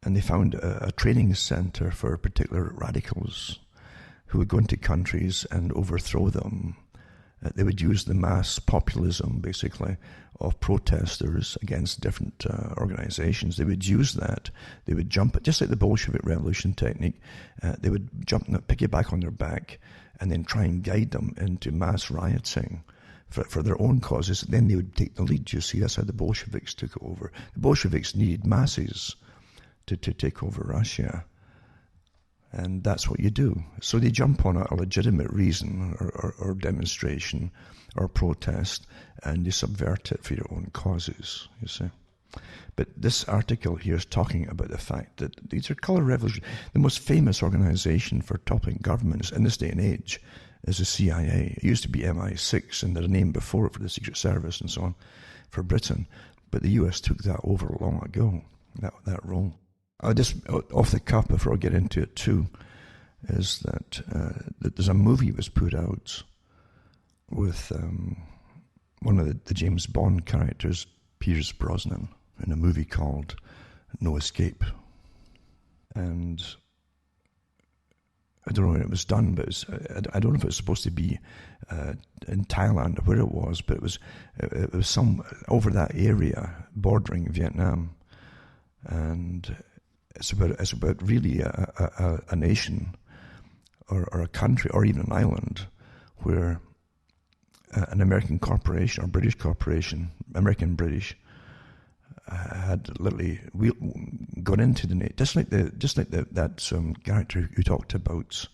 they found a training center for particular radicals who would go into countries and overthrow them. They would use the mass populism, basically, of protesters against different organizations. They would use that. They would jump, just like the Bolshevik Revolution technique, they would jump, piggyback on their back, and then try and guide them into mass rioting for their own causes. Then they would take the lead, you see. That's how the Bolsheviks took it over. The Bolsheviks needed masses to take over Russia. And that's what you do. So they jump on a legitimate reason or demonstration or protest, and they subvert it for your own causes, you see. But this article here is talking about the fact that these are color revolutions. The most famous organization for toppling governments in this day and age is the CIA. It used to be MI6, and there was a name before it for the Secret Service and so on for Britain. But the US took that over long ago, that role. Just off the cuff before I get into it too, is that there's a movie that was put out with one of the James Bond characters, Pierce Brosnan, in a movie called No Escape. And I don't know when it was done, but I don't know if it was supposed to be in Thailand or where it was, but it was some over that area bordering Vietnam. And it's about really a nation or a country or even an island where an American corporation or British corporation, American-British, had literally gone into the just like that character who talked about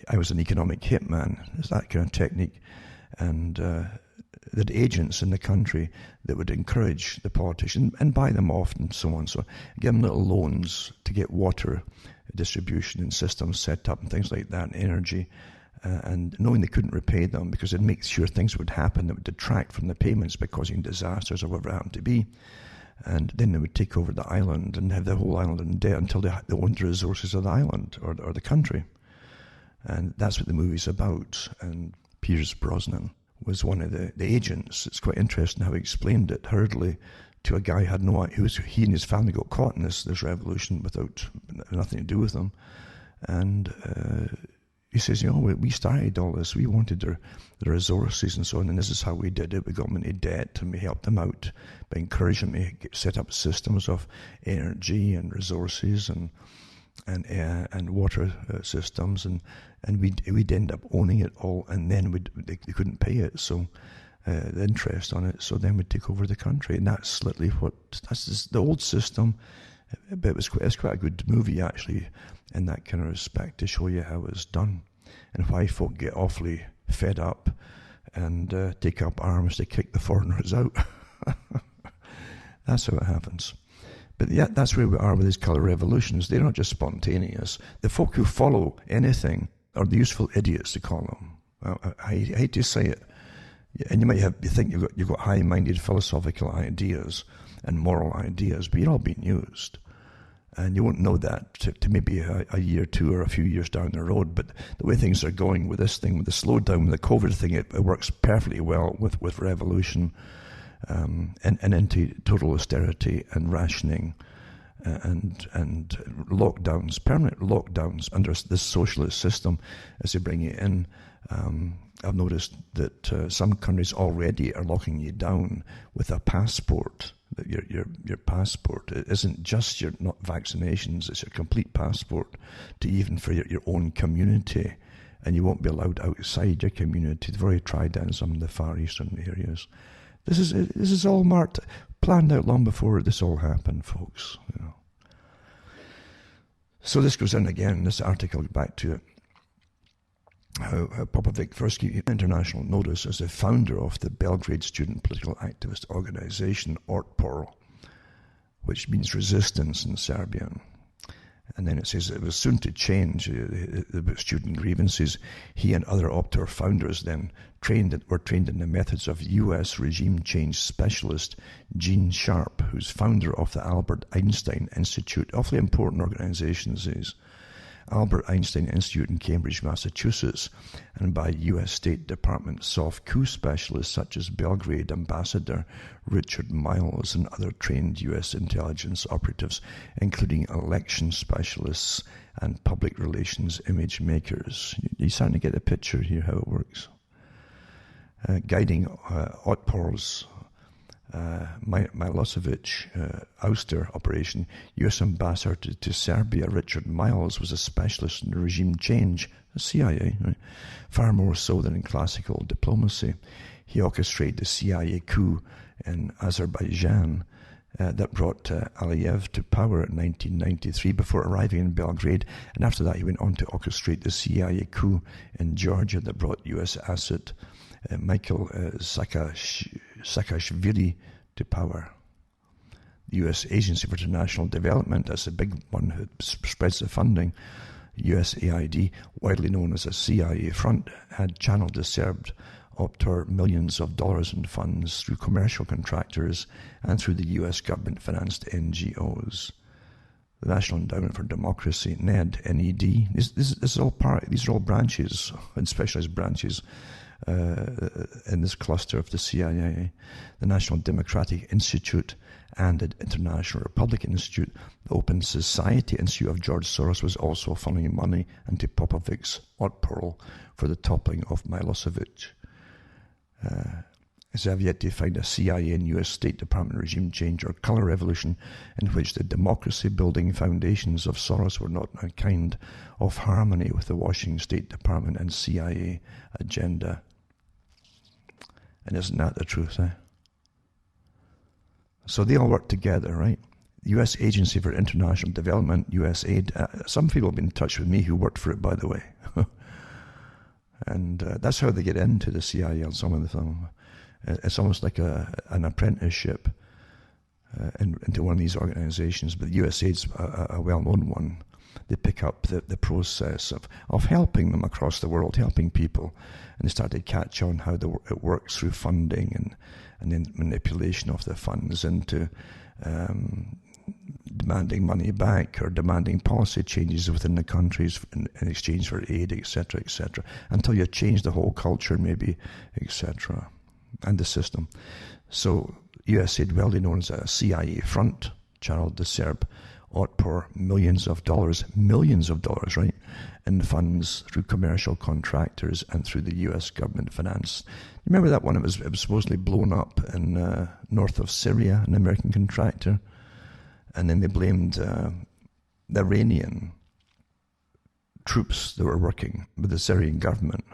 I was an economic hitman. It's that kind of technique, and that agents in the country that would encourage the politician and buy them off and so on. So give them little loans to get water distribution and systems set up and things like that, and energy, and knowing they couldn't repay them because it'd make sure things would happen that would detract from the payments by causing disasters or whatever it happened to be. And then they would take over the island and have the whole island in debt until they owned the resources of the island or the country. And that's what the movie's about. And Pierce Brosnan was one of the agents. It's quite interesting how he explained it hurriedly to a guy who had no idea. He and his family got caught in this revolution without nothing to do with them. And he says, we started all this. We wanted the resources and so on, and this is how we did it. We got them into debt, and we helped them out by encouraging them to set up systems of energy and resources and water systems, and we'd end up owning it all, and then they couldn't pay it, so the interest on it. So then we'd take over the country, and that's literally that's the old system. But it's quite a good movie actually, in that kind of respect, to show you how it was done and why folk get awfully fed up and take up arms to kick the foreigners out. That's how it happens. But yeah, that's where we are with these colour revolutions. They're not just spontaneous. The folk who follow anything are the useful idiots, to call them. I hate to say it, and you think you've got high-minded philosophical ideas and moral ideas, but you're all being used. And you won't know that to maybe a year or two or a few years down the road. But the way things are going with this thing, with the slowdown, with the COVID thing, it works perfectly well with revolution and into total austerity and rationing and lockdowns, permanent lockdowns under this socialist system as they bring you in. I've noticed that some countries already are locking you down with a passport. That your passport, it isn't just your not vaccinations, it's your complete passport to even for your own community, and you won't be allowed outside your community. They've already tried that in some of the Far Eastern areas. This is all planned out long before this all happened, folks. You know. So this goes in again, this article, back to it, how Popovic first gave international notice as the founder of the Belgrade student political activist organization Otpor, which means resistance in Serbian. And then it says it was soon to change the student grievances. He and other Otpor founders then were trained in the methods of U.S. regime change specialist Gene Sharp, who's founder of the Albert Einstein Institute. Awfully important organization, this is. Albert Einstein Institute in Cambridge, Massachusetts, and by U.S. State Department soft coup specialists such as Belgrade Ambassador Richard Miles and other trained U.S. intelligence operatives, including election specialists and public relations image makers. You're starting to get a picture here how it works. Guiding Otpor's Milosevic ouster operation, U.S. Ambassador to Serbia Richard Miles was a specialist in regime change, the CIA, right? Far more so than in classical diplomacy. He orchestrated the CIA coup in Azerbaijan that brought Aliyev to power in 1993 before arriving in Belgrade, and after that he went on to orchestrate the CIA coup in Georgia that brought U.S. asset Michael Saakashvili to power. The U.S. Agency for International Development, that's the big one who spreads the funding, USAID, widely known as a CIA front, had channeled the Serb Otpor millions of dollars in funds through commercial contractors and through the U.S. government-financed NGOs. The National Endowment for Democracy, NED, N-E-D, this is all these are all branches and specialized branches in this cluster of the CIA, the National Democratic Institute and the International Republican Institute. The Open Society Institute of George Soros was also funneling money into Popovic's Otpor for the toppling of Milosevic. As I've yet to find a CIA and US State Department regime change or color revolution in which the democracy-building foundations of Soros were not a kind of harmony with the Washington State Department and CIA agenda. And isn't that the truth, eh? So they all work together, right? The U.S. Agency for International Development, USAID. Some people have been in touch with me who worked for it, by the way. And that's how they get into the CIA on some of them. It's almost like an apprenticeship into one of these organizations. But USAID's a well-known one. They pick up the process of helping them across the world, helping people. And they start to catch on how it works through funding and then manipulation of the funds into demanding money back or demanding policy changes within the countries in exchange for aid, etc., until you change the whole culture, maybe, etc., and the system. So USAID, well known as a CIA front, channeled the Serb Otpor millions of dollars, right, in funds through commercial contractors and through the U.S. government finance. Remember that one? It was supposedly blown up in north of Syria, an American contractor, and then they blamed the Iranian troops that were working with the Syrian government,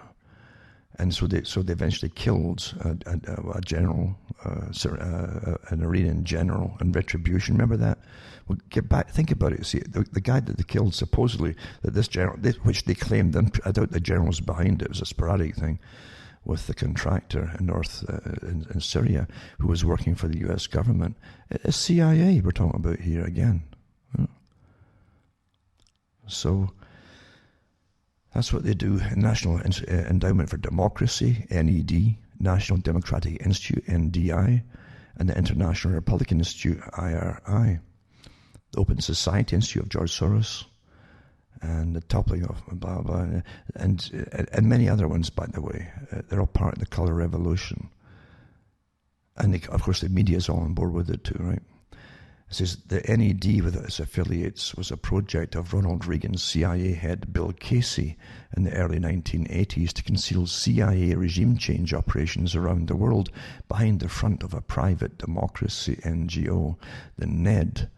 and so they eventually killed a general, an Iranian general, in retribution. Remember that? Well, get back, think about it. See, the guy that they killed, supposedly, that this general, which they claimed, I doubt the general was behind it, it was a sporadic thing, with the contractor in in Syria who was working for the U.S. government. It's CIA we're talking about here again. So that's what they do. National Endowment for Democracy, NED, National Democratic Institute, NDI, and the International Republican Institute, IRI. the Open Society Institute of George Soros, and the toppling of blah, blah, and many other ones, by the way. They're all part of the colour revolution. And of course the media is all on board with it too, right? It says the NED with its affiliates was a project of Ronald Reagan's CIA head Bill Casey in the early 1980s to conceal CIA regime change operations around the world behind the front of a private democracy NGO, the NED.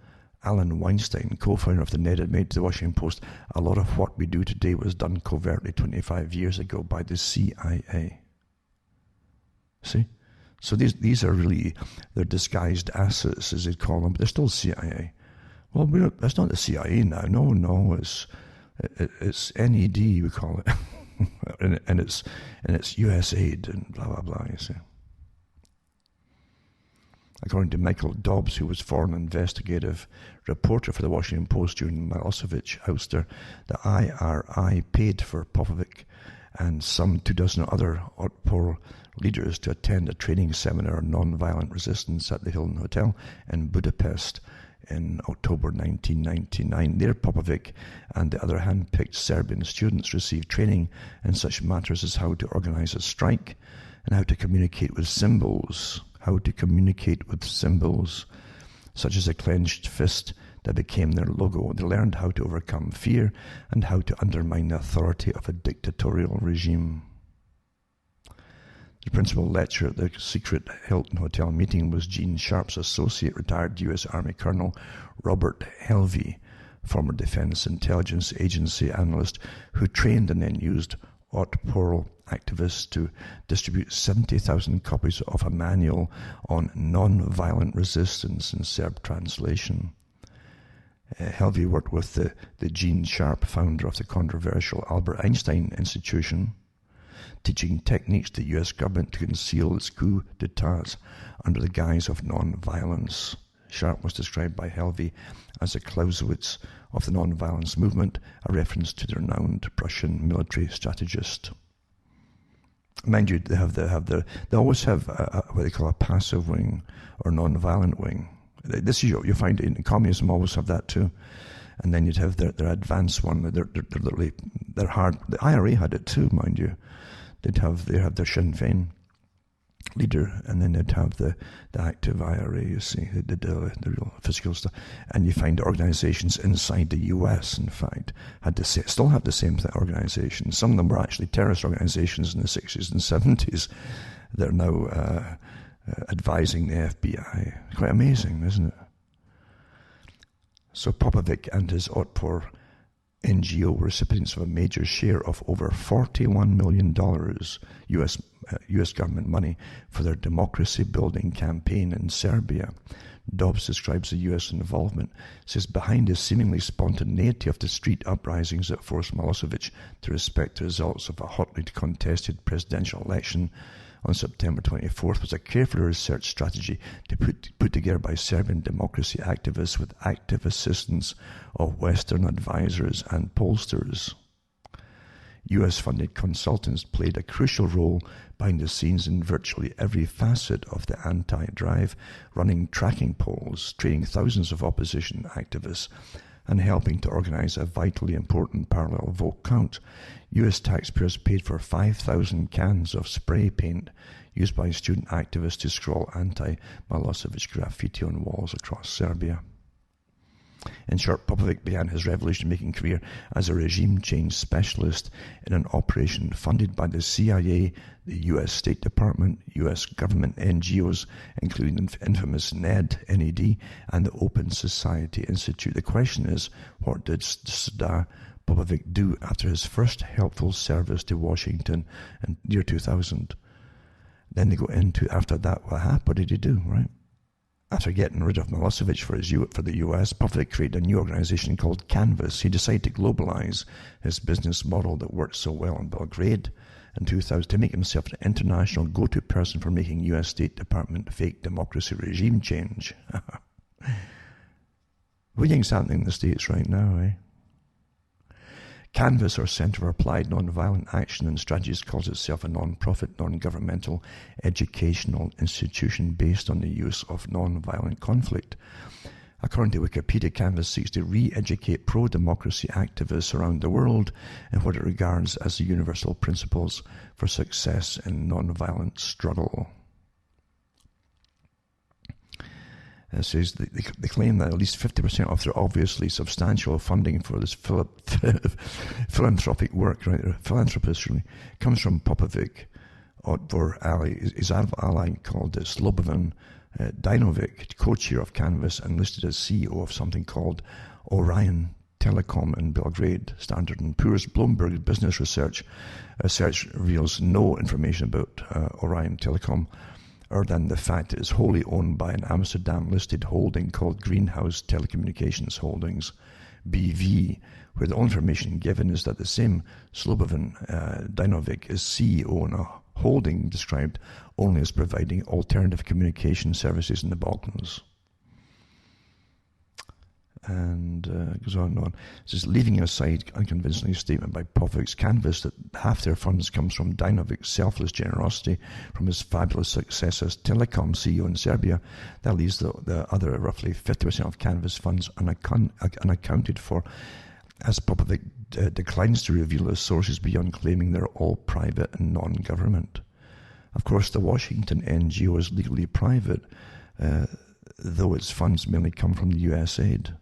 Alan Weinstein, co-founder of the NED, admitted to the Washington Post, a lot of what we do today was done covertly 25 years ago by the CIA. See? So these are really, they're disguised assets, as they call them, but they're still CIA. Well, that's not the CIA now. No, it's NED, we call it, and it's US aid and blah blah blah. You see. According to Michael Dobbs, who was foreign investigative reporter for the Washington Post during the Milosevic ouster, the IRI paid for Popovic and some 24 other Otpor leaders to attend a training seminar on non-violent resistance at the Hilton Hotel in Budapest in October 1999. There, Popovic and the other hand-picked Serbian students received training in such matters as how to organize a strike and how to communicate with symbols, such as a clenched fist that became their logo. They learned how to overcome fear and how to undermine the authority of a dictatorial regime. The principal lecturer at the secret Hilton Hotel meeting was Gene Sharp's associate, retired U.S. Army Colonel Robert Helvey, former Defense Intelligence Agency analyst who trained and then used Otpor activists to distribute 70,000 copies of a manual on non-violent resistance in Serb translation. Helvey worked with the Gene Sharp, founder of the controversial Albert Einstein Institution, teaching techniques to the U.S. government to conceal its coup d'etats under the guise of non-violence. Sharp was described by Helvey as a Clausewitz of the non-violence movement, a reference to the renowned Prussian military strategist. Mind you, they always have what they call a passive wing or non-violent wing. This is you'll find in communism always have that too. And then you'd have their advanced one. They're hard. The IRA had it too, mind you. They have their Sinn Féin leader, and then they'd have the active IRA, you see, the real physical stuff. And you find organizations inside the US, in fact, still have the same organizations. Some of them were actually terrorist organizations in the 60s and 70s. They're now advising the FBI. Quite amazing, isn't it? So Popovic and his Otpor NGO were recipients of a major share of over $41 million US government money for their democracy-building campaign in Serbia. Dobbs describes the US involvement, says behind the seemingly spontaneity of the street uprisings that forced Milosevic to respect the results of a hotly contested presidential election on September 24th was a carefully researched strategy to put together by Serbian democracy activists with active assistance of Western advisors and pollsters. US-funded consultants played a crucial role behind the scenes in virtually every facet of the anti-drive, running tracking polls, training thousands of opposition activists, and helping to organize a vitally important parallel vote count. US taxpayers paid for 5,000 cans of spray paint used by student activists to scrawl anti-Milosevic graffiti on walls across Serbia. In short, Popovic began his revolution-making career as a regime change specialist in an operation funded by the CIA, the U.S. State Department, U.S. government NGOs, including the infamous NED, and the Open Society Institute. The question is, what did Srdar Popovic do after his first helpful service to Washington in the year 2000? Then they go into, after that, what did he do, right? After getting rid of Milosevic for the US, Popovic created a new organization called Canvas. He decided to globalize his business model that worked so well in Belgrade in 2000 to make himself an international go-to person for making US State Department fake democracy regime change. What do you think's happening in the States right now, eh? Canvas, or Center for Applied Nonviolent Action and Strategies, calls itself a non-profit, non-governmental educational institution based on the use of non-violent conflict According to Wikipedia, Canvas seeks to re-educate pro-democracy activists around the world in what it regards as the universal principles for success in non-violent struggle. It says they claim that at least 50% of their obviously substantial funding for this philanthropic work, right, philanthropist really, comes from Popovic, or his ally called Slobodan Dinovic, co-chair of Canvas and listed as CEO of something called Orion Telecom in Belgrade. Standard & Poor's Bloomberg Business Research reveals no information about Orion Telecom, other than the fact it is wholly owned by an Amsterdam-listed holding called Greenhouse Telecommunications Holdings, BV, where the only information given is that the same Slobodan Dinovic is CEO in a holding described only as providing alternative communication services in the Balkans. And it goes on and on. It says, leaving aside unconvincing statement by Povic's Canvas that half their funds comes from Dinovic's selfless generosity from his fabulous success as telecom CEO in Serbia, that leaves the other roughly 50% of Canvas funds unaccounted for, as Popovic declines to reveal his sources beyond claiming they're all private and non-government. Of course, the Washington NGO is legally private, though its funds mainly come from the US aid.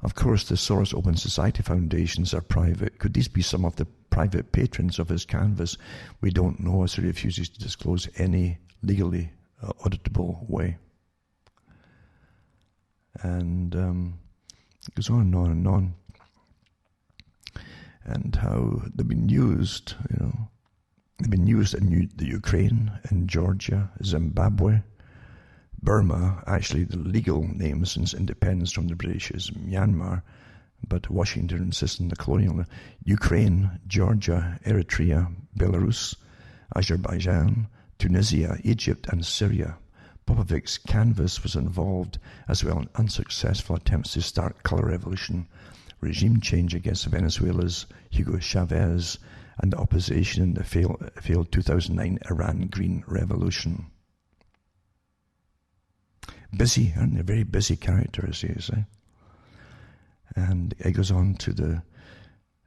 Of course, the Soros Open Society Foundations are private. Could these be some of the private patrons of his Canvas? We don't know, as he refuses to disclose any legally auditable way. And it goes on and on and on. And how they've been used, they've been used in the Ukraine, in Georgia, Zimbabwe, Burma. Actually, the legal name since independence from the British is Myanmar, but Washington insists on the colonial. Ukraine, Georgia, Eritrea, Belarus, Azerbaijan, Tunisia, Egypt, and Syria. Popovic's Canvas was involved as well in unsuccessful attempts to start color revolution, regime change against Venezuela's Hugo Chavez, and the opposition in the failed 2009 Iran Green Revolution. Busy, aren't they? Very busy characters, he is. And it goes on to the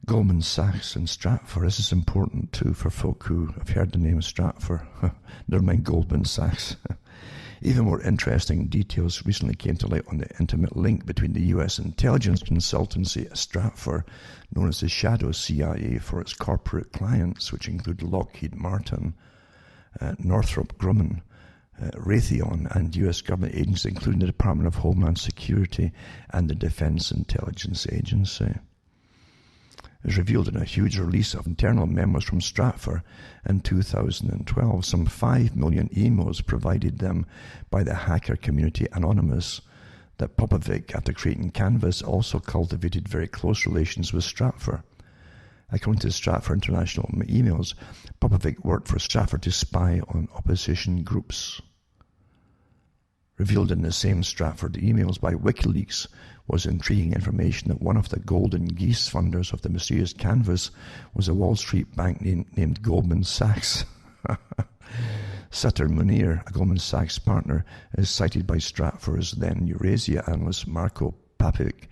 Goldman Sachs and Stratfor. This is important too for folk who have heard the name Stratfor. Never mind Goldman Sachs. Even more interesting details recently came to light on the intimate link between the U.S. intelligence consultancy Stratfor, known as the Shadow CIA for its corporate clients, which include Lockheed Martin, Northrop Grumman, Raytheon, and U.S. government agencies, including the Department of Homeland Security and the Defense Intelligence Agency. It was revealed in a huge release of internal memos from Stratfor in 2012. Some 5 million emails provided them by the hacker community Anonymous, that Popovic, after creating Canvas, also cultivated very close relations with Stratfor. According to Stratfor International emails, Popovic worked for Stratfor to spy on opposition groups. Revealed in the same Stratfor emails by WikiLeaks was intriguing information that one of the Golden Geese funders of the mysterious Canvas was a Wall Street bank named Goldman Sachs. Sutter Munir, a Goldman Sachs partner, is cited by Stratfor's then Eurasia analyst Marco Papic.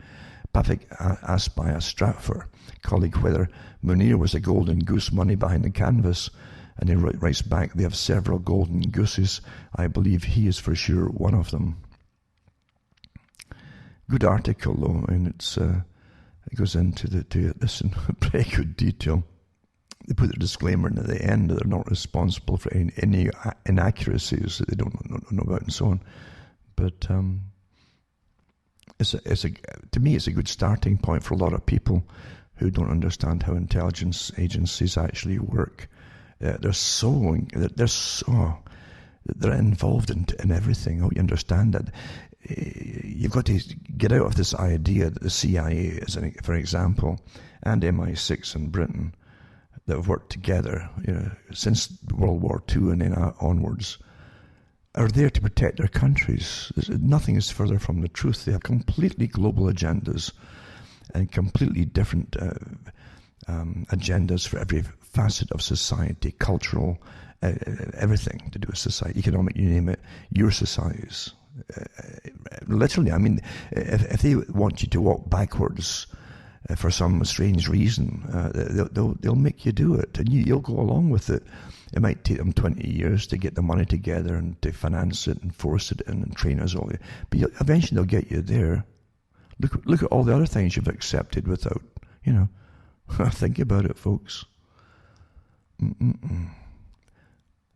Papic asked by a Stratfor colleague whether Munir was a golden goose money behind the Canvas, and he writes back, "They have several golden gooses. I believe he is for sure one of them." Good article though, and it goes into this in pretty good detail. They put a disclaimer in at the end that they're not responsible for any inaccuracies that they don't know about and so on. But to me, it's a good starting point for a lot of people who don't understand how intelligence agencies actually work. They're involved in everything. Oh, you understand that. You've got to get out of this idea that the CIA is, for example, and MI6 in Britain, that have worked together, since World War II and then onwards, are there to protect their countries. Nothing is further from the truth. They have completely global agendas and completely different agendas for every facet of society, cultural, everything to do with society, economic, you name it. Your societies, Literally, I mean, if they want you to walk backwards for some strange reason, they'll make you do it, and you'll go along with it. It might take them 20 years to get the money together and to finance it and force it in and train us all. But eventually they'll get you there. Look at all the other things you've accepted without, think about it, folks.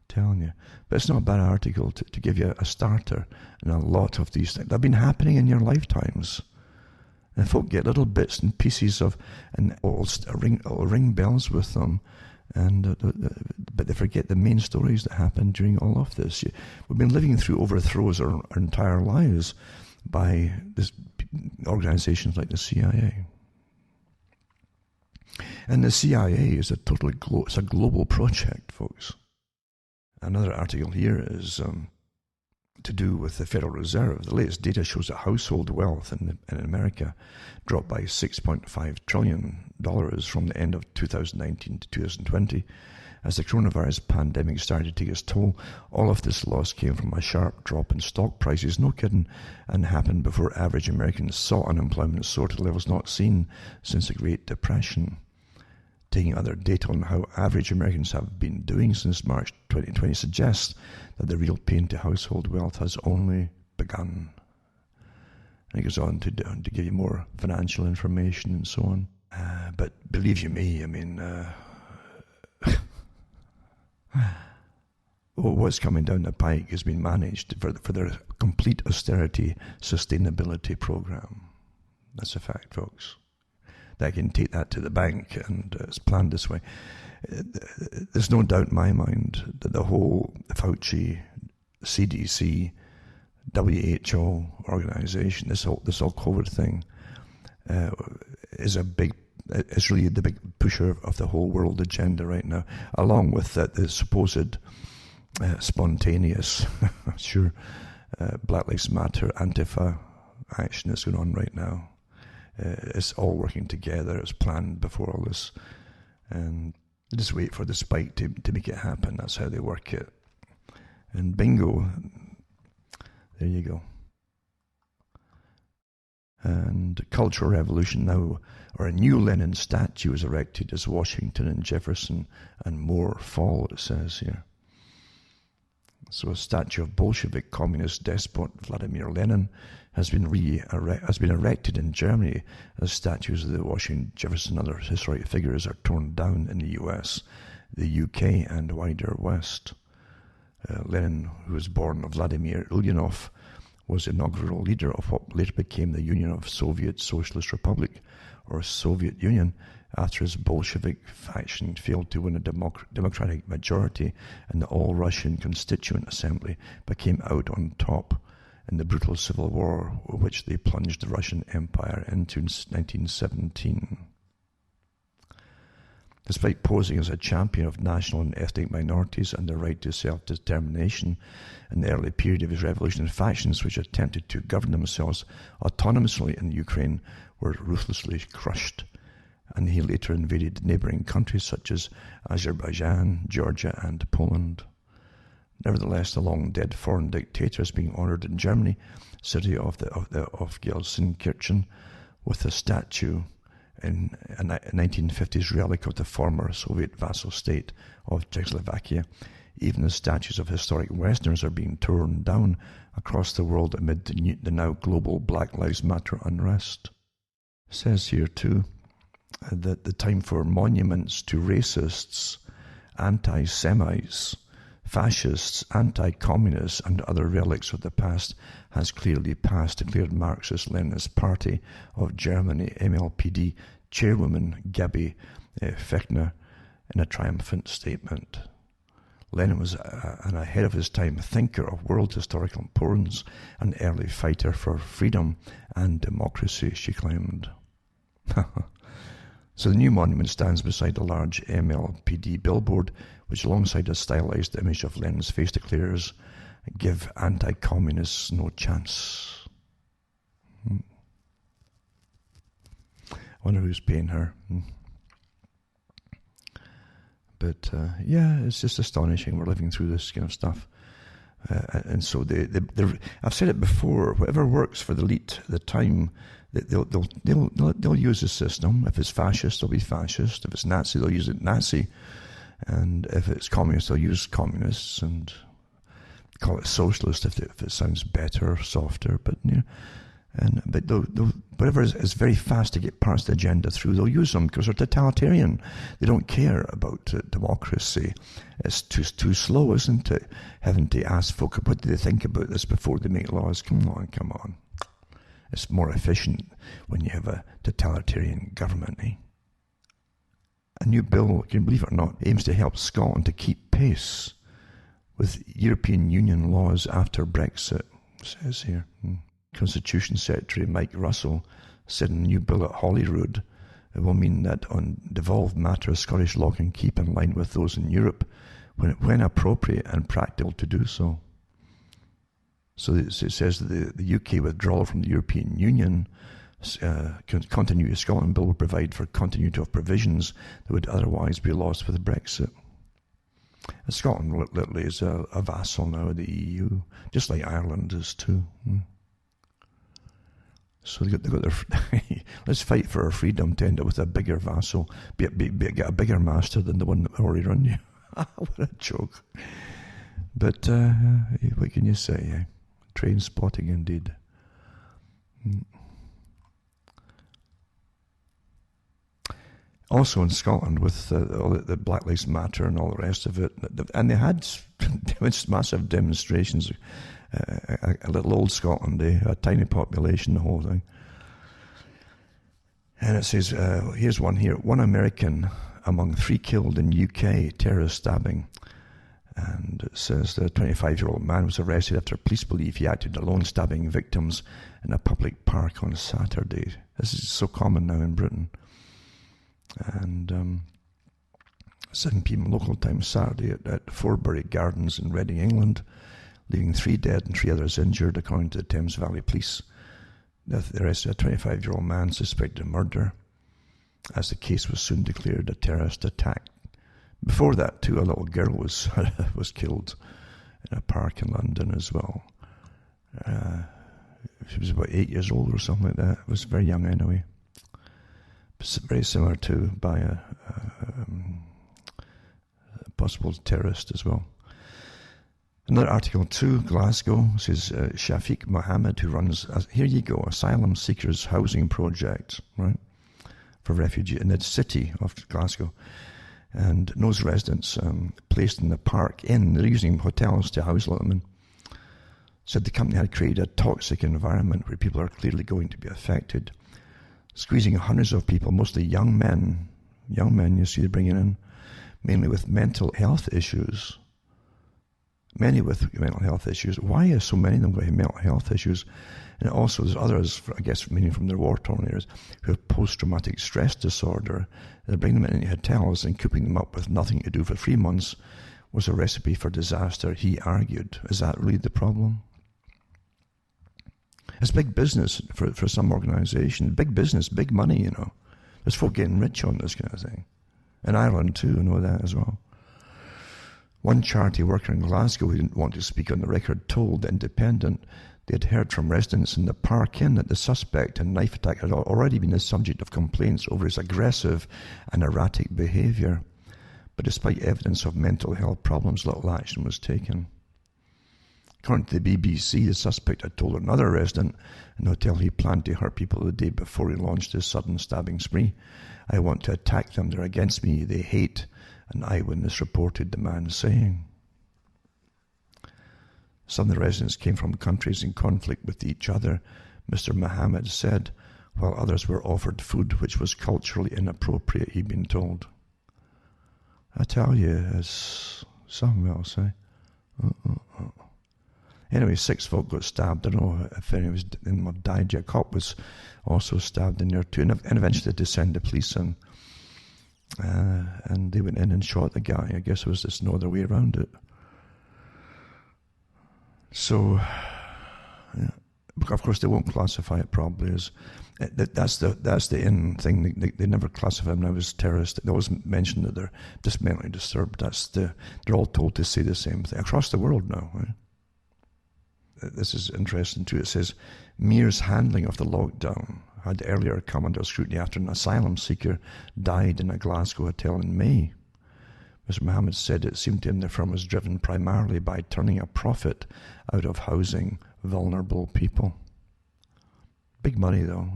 Telling you. But it's not a bad article to give you a starter, and a lot of these things. They've been happening in your lifetimes. And folk get little bits and pieces of, and it'll ring bells with them, but they forget the main stories that happened during all of this. We've been living through overthrows our entire lives by organizations like the CIA. And the CIA is it's a global project, folks. Another article here is to do with the Federal Reserve. The latest data shows that household wealth in America dropped by $6.5 trillion from the end of 2019 to 2020. As the coronavirus pandemic started to take its toll, all of this loss came from a sharp drop in stock prices, no kidding, and happened before average Americans saw unemployment soar to levels not seen since the Great Depression. Taking other data on how average Americans have been doing since March 2020 suggests that the real pain to household wealth has only begun. And it goes on to give you more financial information and so on. But believe you me, I mean, what's coming down the pike has been managed for their complete austerity sustainability program. That's a fact, folks. They can take that to the bank, and it's planned this way. There's no doubt in my mind that the whole Fauci, CDC, WHO organization, this whole COVID thing, is really the big pusher of the whole world agenda right now, along with the supposed spontaneous, Black Lives Matter, Antifa action that's going on right now. It's all working together. It's planned before all this, and just wait for the spike to make it happen. That's how they work it. And bingo, there you go. And Cultural Revolution now, or a new Lenin statue is erected as Washington and Jefferson and more fall, it says here. So a statue of Bolshevik communist despot Vladimir Lenin has been erected in Germany as statues of the Washington, Jefferson and other historic figures are torn down in the US, the UK and wider West. Lenin, who was born of Vladimir Ulyanov, was inaugural leader of what later became the Union of Soviet Socialist Republic, or Soviet Union, after his Bolshevik faction failed to win a democratic majority and the All-Russian Constituent Assembly became out on top in the brutal civil war which they plunged the Russian Empire into in 1917. Despite posing as a champion of national and ethnic minorities and their right to self-determination in the early period of his revolution, factions which attempted to govern themselves autonomously in Ukraine were ruthlessly crushed, and he later invaded neighbouring countries such as Azerbaijan, Georgia and Poland. Nevertheless, the long-dead foreign dictator is being honoured in Germany, city of Gelsenkirchen, with a statue in a 1950s relic of the former Soviet vassal state of Czechoslovakia. Even as statues of historic Westerners are being torn down across the world amid the now global Black Lives Matter unrest. It says here too that the time for monuments to racists, anti-Semites, fascists, anti-communists and other relics of the past has clearly passed, declared Marxist-Leninist Party of Germany MLPD chairwoman Gabi Fechner in a triumphant statement. Lenin was an ahead of his time thinker of world historical importance, an early fighter for freedom and democracy, she claimed. So the new monument stands beside a large MLPD billboard, which alongside a stylized image of Lenin's face declares, "Give anti-communists no chance." I wonder who's paying her. But yeah, it's just astonishing we're living through this kind of stuff. And so I've said it before. Whatever works for the elite at the time, they'll use the system. If it's fascist, they'll be fascist. If it's Nazi, they'll use it Nazi. And if it's communist, they'll use communists and call it socialist if it sounds better, softer. But whatever is very fast to get past the agenda through, they'll use them because they're totalitarian. They don't care about democracy. It's too slow, isn't it? Having to ask folk, what do they think about this before they make laws? Come on. It's more efficient when you have a totalitarian government, eh? A new bill, can you believe it or not, aims to help Scotland to keep pace with European Union laws after Brexit, it says here. Constitution Secretary Mike Russell said in a new bill at Holyrood, it will mean that on devolved matters, Scottish law can keep in line with those in Europe when appropriate and practical to do so. So it says that the UK withdrawal from the European Union, Continuity of Scotland Bill will provide for continuity of provisions that would otherwise be lost with Brexit. And Scotland literally is a vassal now of the EU, just like Ireland is too. So they got their let's fight for our freedom to end up with a bigger vassal, get a bigger master than the one that already run you. What a joke! But what can you say? Train spotting indeed. Also in Scotland, with all the Black Lives Matter and all the rest of it, and they had massive demonstrations. A little old Scotland, a tiny population, the whole thing. And it says, here's one here. One American among 3 killed in UK terrorist stabbing. And it says the 25-year-old man was arrested after police believe he acted alone, stabbing victims in a public park on Saturday. This is so common now in Britain. And 7 p.m. local time Saturday at Forbury Gardens in Reading, England, leaving 3 dead and 3 others injured, according to the Thames Valley Police. They arrested a 25-year-old man suspected of murder, as the case was soon declared a terrorist attack. Before that, too, a little girl was killed in a park in London as well. She was about 8 years old or something like that. Was very young anyway. Very similar to by a possible terrorist as well. Another article too, Glasgow, says Shafiq Mohammed, who runs, here you go, asylum seekers housing project, right, for refugees in the city of Glasgow, and those residents placed in the park they're using hotels to house them, said the company had created a toxic environment where people are clearly going to be affected, squeezing hundreds of people, mostly young men you see they're bringing in, mainly with mental health issues. Many with mental health issues. Why are so many of them going mental health issues? And also there's others, I guess, meaning from their war-torn areas, who have post-traumatic stress disorder. They bring them into hotels and cooping them up with nothing to do for 3 months was a recipe for disaster, he argued. Is that really the problem? It's big business for some organisation. Big business, big money, There's folk getting rich on this kind of thing. In Ireland too, I know that as well. One charity worker in Glasgow who didn't want to speak on the record told The Independent they had heard from residents in the Park Inn that the suspect in knife attack had already been the subject of complaints over his aggressive and erratic behaviour. But despite evidence of mental health problems, little action was taken. According to the BBC, the suspect had told another resident in the hotel he planned to hurt people the day before he launched his sudden stabbing spree. I want to attack them, they're against me, they hate, an eyewitness reported the man saying. Some of the residents came from countries in conflict with each other, Mr. Mohammed said, while others were offered food which was culturally inappropriate, he'd been told. I tell you, it's something else, eh? Anyway, 6 folk got stabbed. I don't know if any of them have died yet. A cop was also stabbed in there too, and eventually they sent the police in. And they went in and shot the guy. I guess it was just no other way around it. So, yeah. Of course, they won't classify it probably as that's the in thing. They never classify them now as terrorists. They always mention that they're just mentally disturbed. They're all told to say the same thing across the world now. Right? this is interesting too. It says, Mears' handling of the lockdown had earlier come under scrutiny after an asylum seeker died in a Glasgow hotel in May. Mr. Mohammed said it seemed to him the firm was driven primarily by turning a profit out of housing vulnerable people. Big money though,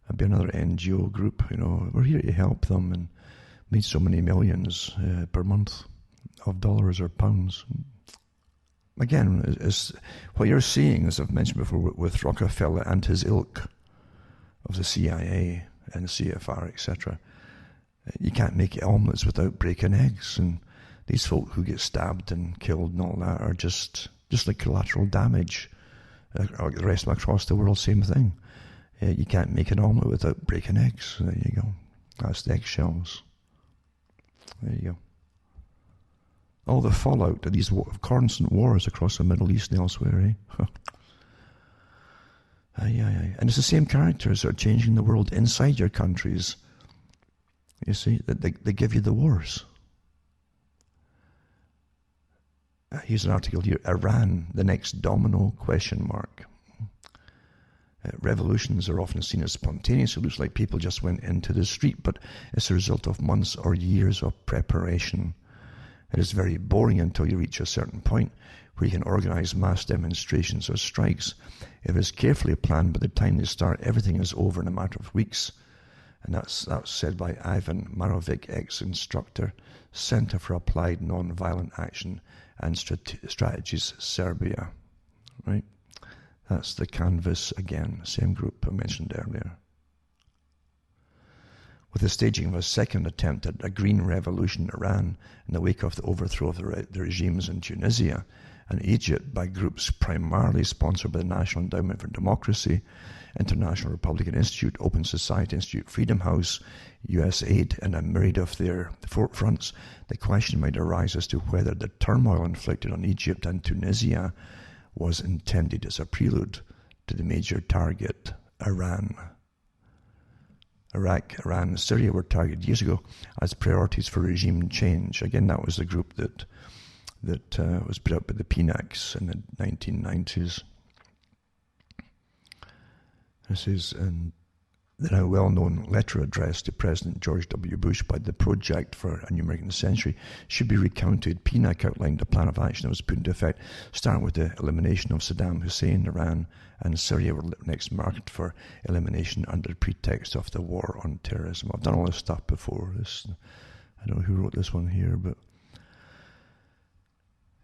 It'd be another NGO group, we're here to help them and made so many millions per month of dollars or pounds. Again, what you're seeing, as I've mentioned before, with Rockefeller and his ilk of the CIA and the CFR, etc., you can't make omelets without breaking eggs, and these folk who get stabbed and killed and all that are just like collateral damage. The rest of across the world, same thing. You can't make an omelette without breaking eggs. There you go. That's the eggshells. There you go. All the fallout of these constant wars across the Middle East and elsewhere, And it's the same characters that are changing the world inside your countries. You see, they give you the wars. Here's an article here. Iran, the next domino, ? Revolutions are often seen as spontaneous. It looks like people just went into the street, but it's a result of months or years of preparation. It is very boring until you reach a certain point where you can organize mass demonstrations or strikes. If it's carefully planned, by the time they start, everything is over in a matter of weeks. And that's said by Ivan Marovic, ex-instructor, Center for Applied Nonviolent Action and Strategies, Serbia. Right? That's the canvas again, same group I mentioned earlier. With the staging of a second attempt at a green revolution in Iran in the wake of the overthrow of the regimes in Tunisia and Egypt by groups primarily sponsored by the National Endowment for Democracy, International Republican Institute, Open Society Institute, Freedom House, USAID, and a myriad of their fronts, the question might arise as to whether the turmoil inflicted on Egypt and Tunisia was intended as a prelude to the major target, Iran. Iraq, Iran, and Syria were targeted years ago as priorities for regime change. Again, that was the group that was put up by the PNACs in the 1990s. This is the now well-known letter addressed to President George W. Bush by the Project for a New American Century should be recounted. PNAC outlined a plan of action that was put into effect, starting with the elimination of Saddam Hussein. Iran and Syria were next marked for elimination under the pretext of the war on terrorism. I've done all this stuff before. I don't know who wrote this one here, but...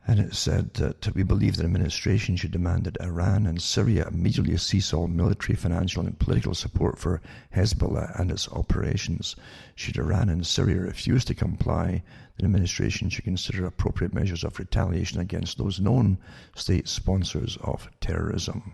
And it said that we believe the administration should demand that Iran and Syria immediately cease all military, financial, and political support for Hezbollah and its operations. Should Iran and Syria refuse to comply, the administration should consider appropriate measures of retaliation against those known state sponsors of terrorism.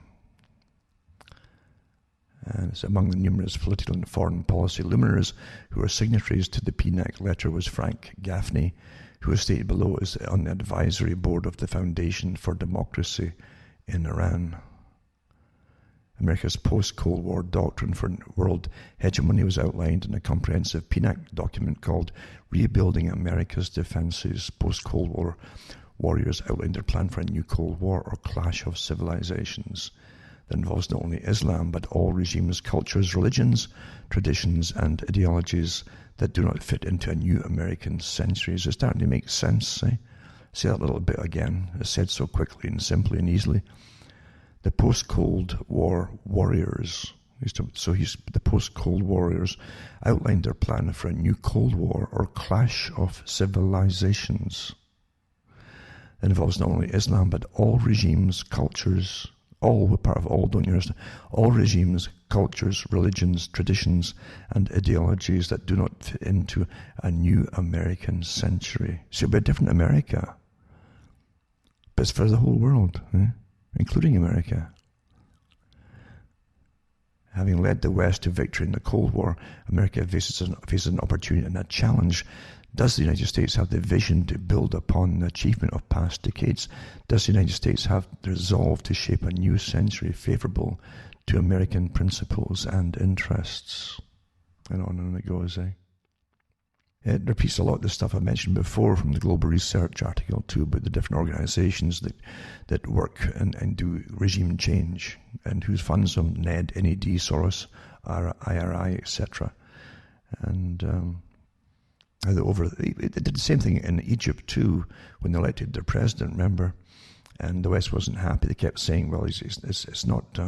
And it's among the numerous political and foreign policy luminaries who are signatories to the PNAC letter was Frank Gaffney, who is stated below is on the advisory board of the Foundation for Democracy in Iran. America's post-Cold War doctrine for world hegemony was outlined in a comprehensive PNAC document called Rebuilding America's Defenses. Post-Cold War warriors outlined their plan for a new Cold War or clash of civilizations that involves not only Islam but all regimes, cultures, religions, traditions, and ideologies that do not fit into a new American century. Is it starting to make sense? Say that little bit again. It's said so quickly and simply and easily. The post-Cold War warriors, the post-Cold warriors outlined their plan for a new Cold War or clash of civilizations that involves not only Islam but all regimes, cultures, all, we're part of all, don't you understand? All regimes, cultures, religions, traditions, and ideologies that do not fit into a new American century. So it'll be a different America. But it's for the whole world, including America. Having led the West to victory in the Cold War, America faces an opportunity and a challenge. Does the United States have the vision to build upon the achievement of past decades? Does the United States have the resolve to shape a new century favorable to American principles and interests? And on it goes, It repeats a lot of the stuff I mentioned before from the Global Research article too, about the different organizations that work and do regime change, and who funds them: NED, Soros, IRI, etc. And it did the same thing in Egypt too when they elected their president, remember? And the West wasn't happy. They kept saying, well, it's not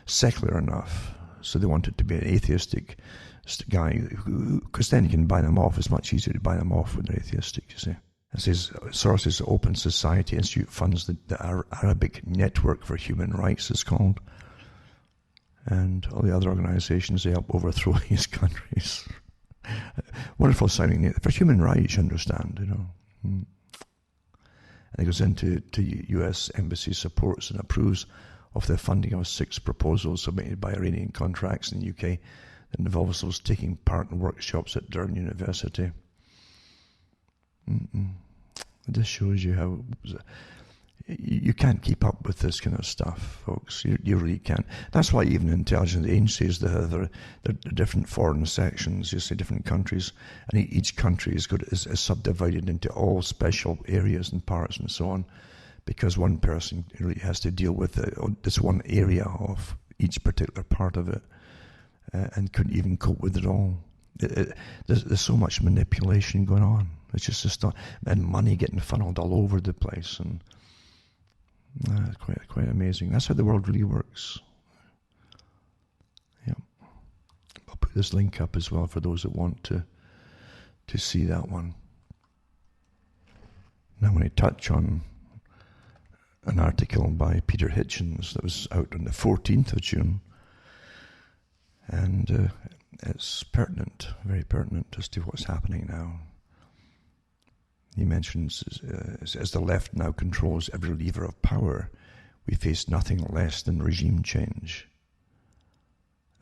secular enough. So they wanted to be an atheistic guy, because then you can buy them off. It's much easier to buy them off when they're atheistic, you see. It says Soros' Open Society Institute funds the Arabic Network for Human Rights, it's called. And all the other organizations, they help overthrow these countries. Wonderful sounding name. For human rights, you understand, you know. And it goes into U.S. Embassy supports and approves of the funding of 6 proposals submitted by Iranian contracts in the UK that involves those taking part in workshops at Durham University. It just shows you how you can't keep up with this kind of stuff, folks. You really can't. That's why even intelligence agencies, they're different foreign sections, you see, different countries, and each country is subdivided into all special areas and parts and so on, because one person really has to deal with this one area of each particular part of it, and couldn't even cope with it all. There's so much manipulation going on. It's just not, and money getting funneled all over the place, and quite amazing. That's how the world really works. Yeah, I'll put this link up as well for those that want to see that one. Now, I'm going to touch on an article by Peter Hitchens that was out on the 14th of June, and it's pertinent, very pertinent as to what's happening now. He mentions, as the left now controls every lever of power, we face nothing less than regime change.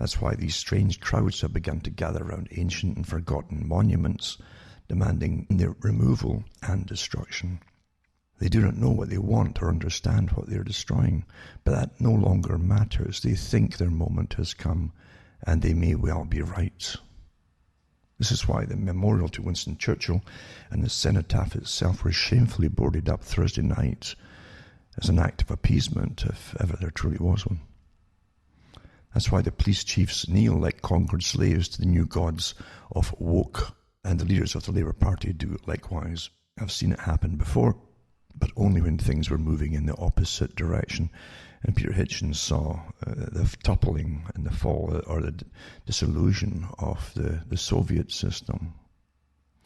That's why these strange crowds have begun to gather around ancient and forgotten monuments, demanding their removal and destruction. They do not know what they want or understand what they are destroying, but that no longer matters. They think their moment has come, and they may well be right. This is why the memorial to Winston Churchill and the cenotaph itself were shamefully boarded up Thursday night as an act of appeasement, if ever there truly was one. That's why the police chiefs kneel like conquered slaves to the new gods of woke, and the leaders of the Labour Party do likewise. I've seen it happen before, but only when things were moving in the opposite direction. And Peter Hitchens saw the toppling and the fall, or the dissolution of the Soviet system.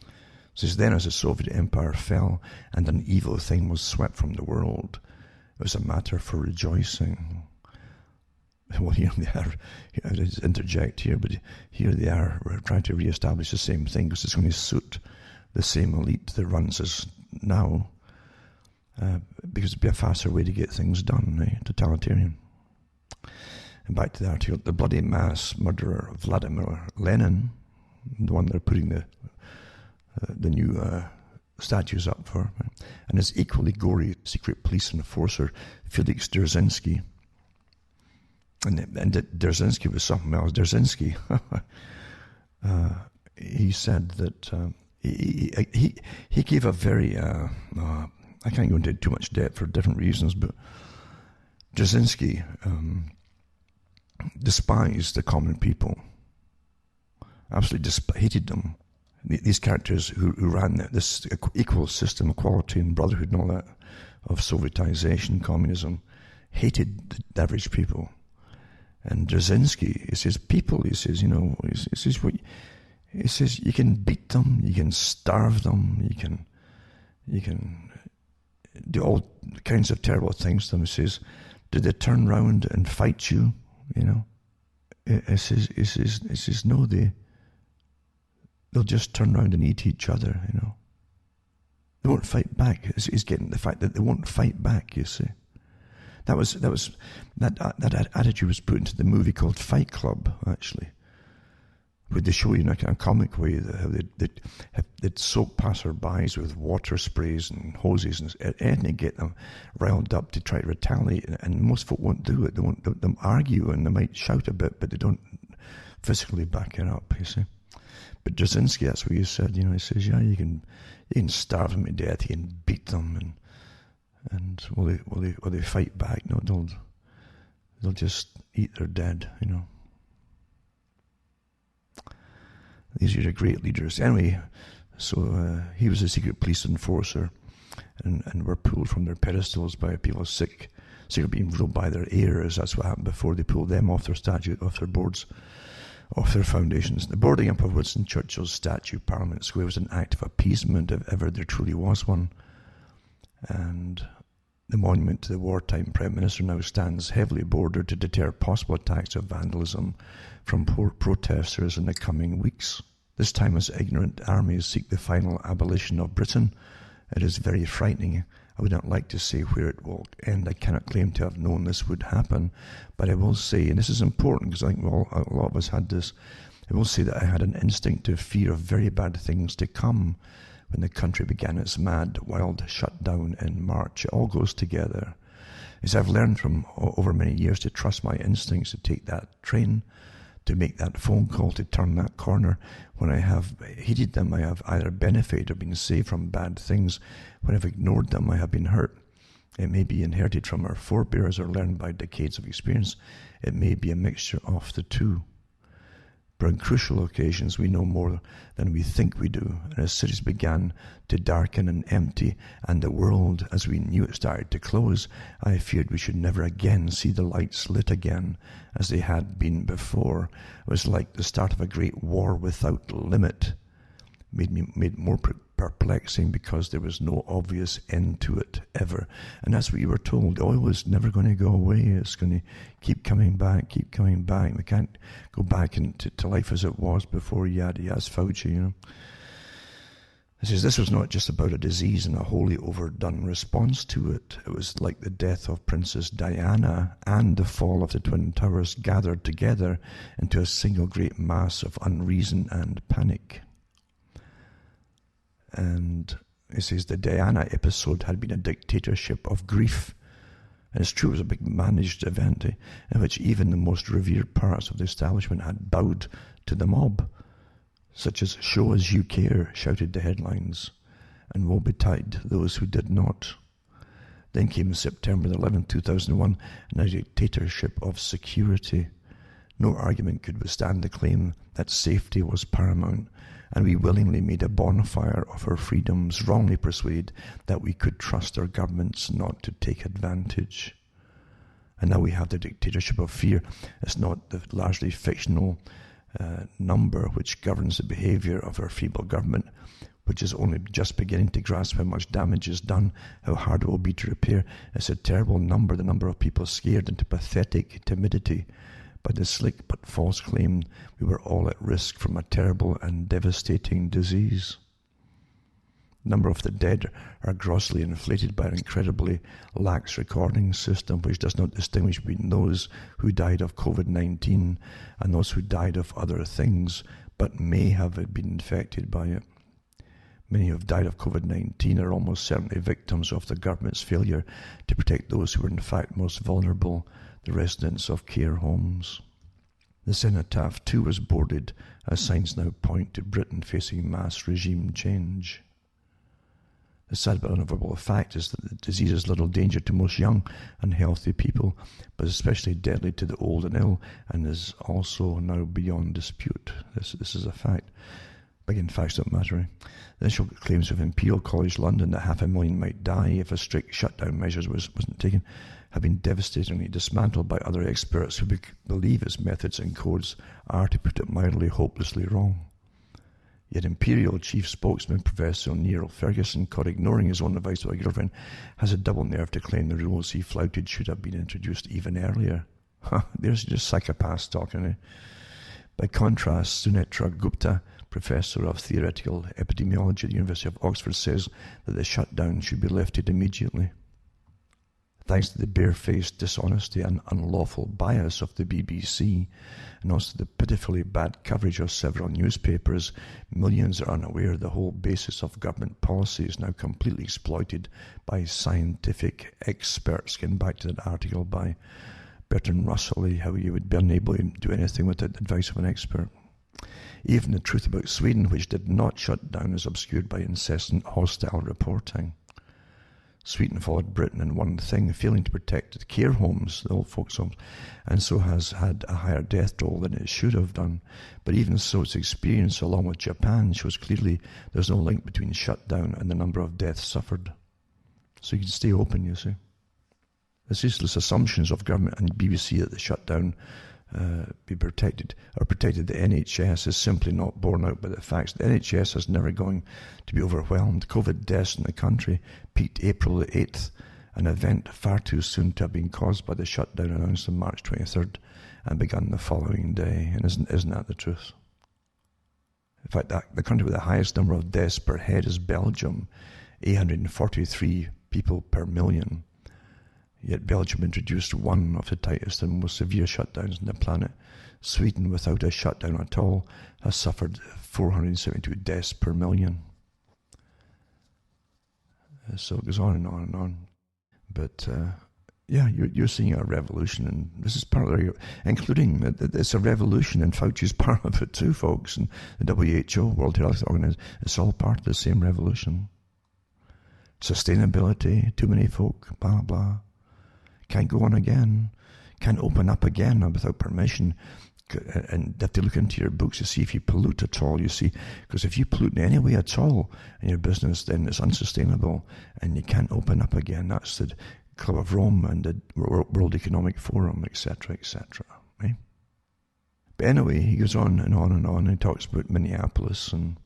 It says, then as the Soviet Empire fell and an evil thing was swept from the world, it was a matter for rejoicing. Well, here they are, I just interject here, but here they are, we're trying to re-establish the same thing, because it's going to suit the same elite that runs us now. Because it'd be a faster way to get things done, totalitarian. And back to the article, the bloody mass murderer of Vladimir Lenin, the one they're putting the new statues up for, and his equally gory secret police enforcer, Felix Dzerzhinsky. And Dzerzhinsky was something else. Dzerzhinsky, he said that he gave a very... I can't go into too much depth for different reasons, but Dzerzhinsky despised the common people, absolutely hated them. These characters who ran this equal system, equality and brotherhood and all that of Sovietization, communism, hated the average people. And Dzerzhinsky, he says, people, he says, he says you can beat them, you can starve them, you can do all kinds of terrible things to them. He says, did they turn round and fight you? He says, no, they'll just turn round and eat each other, They won't fight back. He's getting the fact that they won't fight back, you see. That attitude was put into the movie called Fight Club, actually, where they show you in a kind of comic way how they'd soak passers-bys with water sprays and hoses and anything to get them riled up to try to retaliate. And most folk won't do it. They'll argue and they might shout a bit, but they don't physically back it up, you see. But Jasinski, that's what he said. He says, yeah, you can starve them to death, you can beat them, and will they fight back? No, they'll just eat their dead. These are the great leaders. Anyway, so he was a secret police enforcer, and were pulled from their pedestals by people sick of being ruled by their heirs. That's what happened before they pulled them off their statue, off their boards, off their foundations. The boarding up of Winston Churchill's statue, Parliament Square, was an act of appeasement, if ever there truly was one. And the monument to the wartime Prime Minister now stands heavily bordered to deter possible attacks of vandalism from protesters in the coming weeks. This time as ignorant armies seek the final abolition of Britain, it is very frightening. I would not like to say where it will end. I cannot claim to have known this would happen, but I will say, and this is important because I think a lot of us had this, I will say that I had an instinctive fear of very bad things to come when the country began its mad, wild shutdown in March. It all goes together. As I've learned from over many years to trust my instincts, to take that train, to make that phone call, to turn that corner. When I have heeded them, I have either benefited or been saved from bad things. When I've ignored them, I have been hurt. It may be inherited from our forebears or learned by decades of experience. It may be a mixture of the two. But on crucial occasions, we know more than we think we do. And as cities began to darken and empty, and the world, as we knew it, started to close, I feared we should never again see the lights lit again, as they had been before. It was like the start of a great war without limit. Made more perplexing because there was no obvious end to it ever. And that's what you were told. Oil was never going to go away. It's going to keep coming back. We can't go back to life as it was before. Yada, yes, Fauci, It says this was not just about a disease and a wholly overdone response to it. It was like the death of Princess Diana and the fall of the Twin Towers gathered together into a single great mass of unreason and panic. And it says the Diana episode had been a dictatorship of grief. And it's true, it was a big managed event in which even the most revered parts of the establishment had bowed to the mob, such as "Show us you care," shouted the headlines, and woe betide those who did not. Then came September 11, 2001, and a dictatorship of security. No argument could withstand the claim that safety was paramount, and we willingly made a bonfire of our freedoms, wrongly persuaded that we could trust our governments not to take advantage. And now we have the dictatorship of fear. It's not the largely fictional number which governs the behaviour of our feeble government, which is only just beginning to grasp how much damage is done, how hard it will be to repair. It's a terrible number, the number of people scared into pathetic timidity by the slick but false claim we were all at risk from a terrible and devastating disease. The number of the dead are grossly inflated by an incredibly lax recording system which does not distinguish between those who died of COVID-19 and those who died of other things but may have been infected by it. Many who have died of COVID-19 are almost certainly victims of the government's failure to protect those who are in fact most vulnerable, the residents of care homes. The cenotaph too was boarded, as signs now point to Britain facing mass regime change. The sad but unavoidable fact is that the disease is little danger to most young and healthy people, but especially deadly to the old and ill, and is also now beyond dispute. This is a fact. Again, facts don't matter. The initial claims of Imperial College London that 500,000 might die if a strict shutdown measures wasn't taken have been devastatingly dismantled by other experts who believe its methods and codes are, to put it mildly, hopelessly wrong. Yet Imperial Chief Spokesman Professor Neil Ferguson, caught ignoring his own advice to a girlfriend, has a double nerve to claim the rules he flouted should have been introduced even earlier. There's just psychopaths talking. By contrast, Sunetra Gupta, Professor of Theoretical Epidemiology at the University of Oxford, says that the shutdown should be lifted immediately. Thanks to the barefaced dishonesty and unlawful bias of the BBC, and also the pitifully bad coverage of several newspapers, millions are unaware the whole basis of government policy is now completely exploited by scientific experts. Getting back to that article by Bertrand, how you would be unable to do anything without the advice of an expert. Even the truth about Sweden, which did not shut down, is obscured by incessant hostile reporting. Sweden followed Britain in one thing, failing to protect the care homes, the old folks' homes, and so has had a higher death toll than it should have done. But even so, its experience, along with Japan, shows clearly there's no link between shutdown and the number of deaths suffered. So you can stay open, you see. There's useless assumptions of government and BBC that the shutdown be protected or protected the NHS is simply not borne out by the facts. The NHS is never going to be overwhelmed. COVID deaths in the country peaked April the 8th, an event far too soon to have been caused by the shutdown announced on March 23rd and begun the following day. And isn't that the truth? In fact, the country with the highest number of deaths per head is Belgium, 843 people per million. Yet Belgium introduced one of the tightest and most severe shutdowns on the planet. Sweden, without a shutdown at all, has suffered 472 deaths per million. So it goes on and on and on. But yeah, you're seeing a revolution, and this is part of it, including it's a revolution, and Fauci's part of it too, folks, and the WHO, World Health Organization, it's all part of the same revolution. Sustainability, too many folk, blah, blah. Can't go on again, can't open up again without permission, and you have to look into your books to see if you pollute at all, you see, because if you pollute in any way at all in your business, then it's unsustainable, and you can't open up again. That's the Club of Rome and the World Economic Forum, etc., etc., right? But anyway, he goes on and on and on, and he talks about Minneapolis, and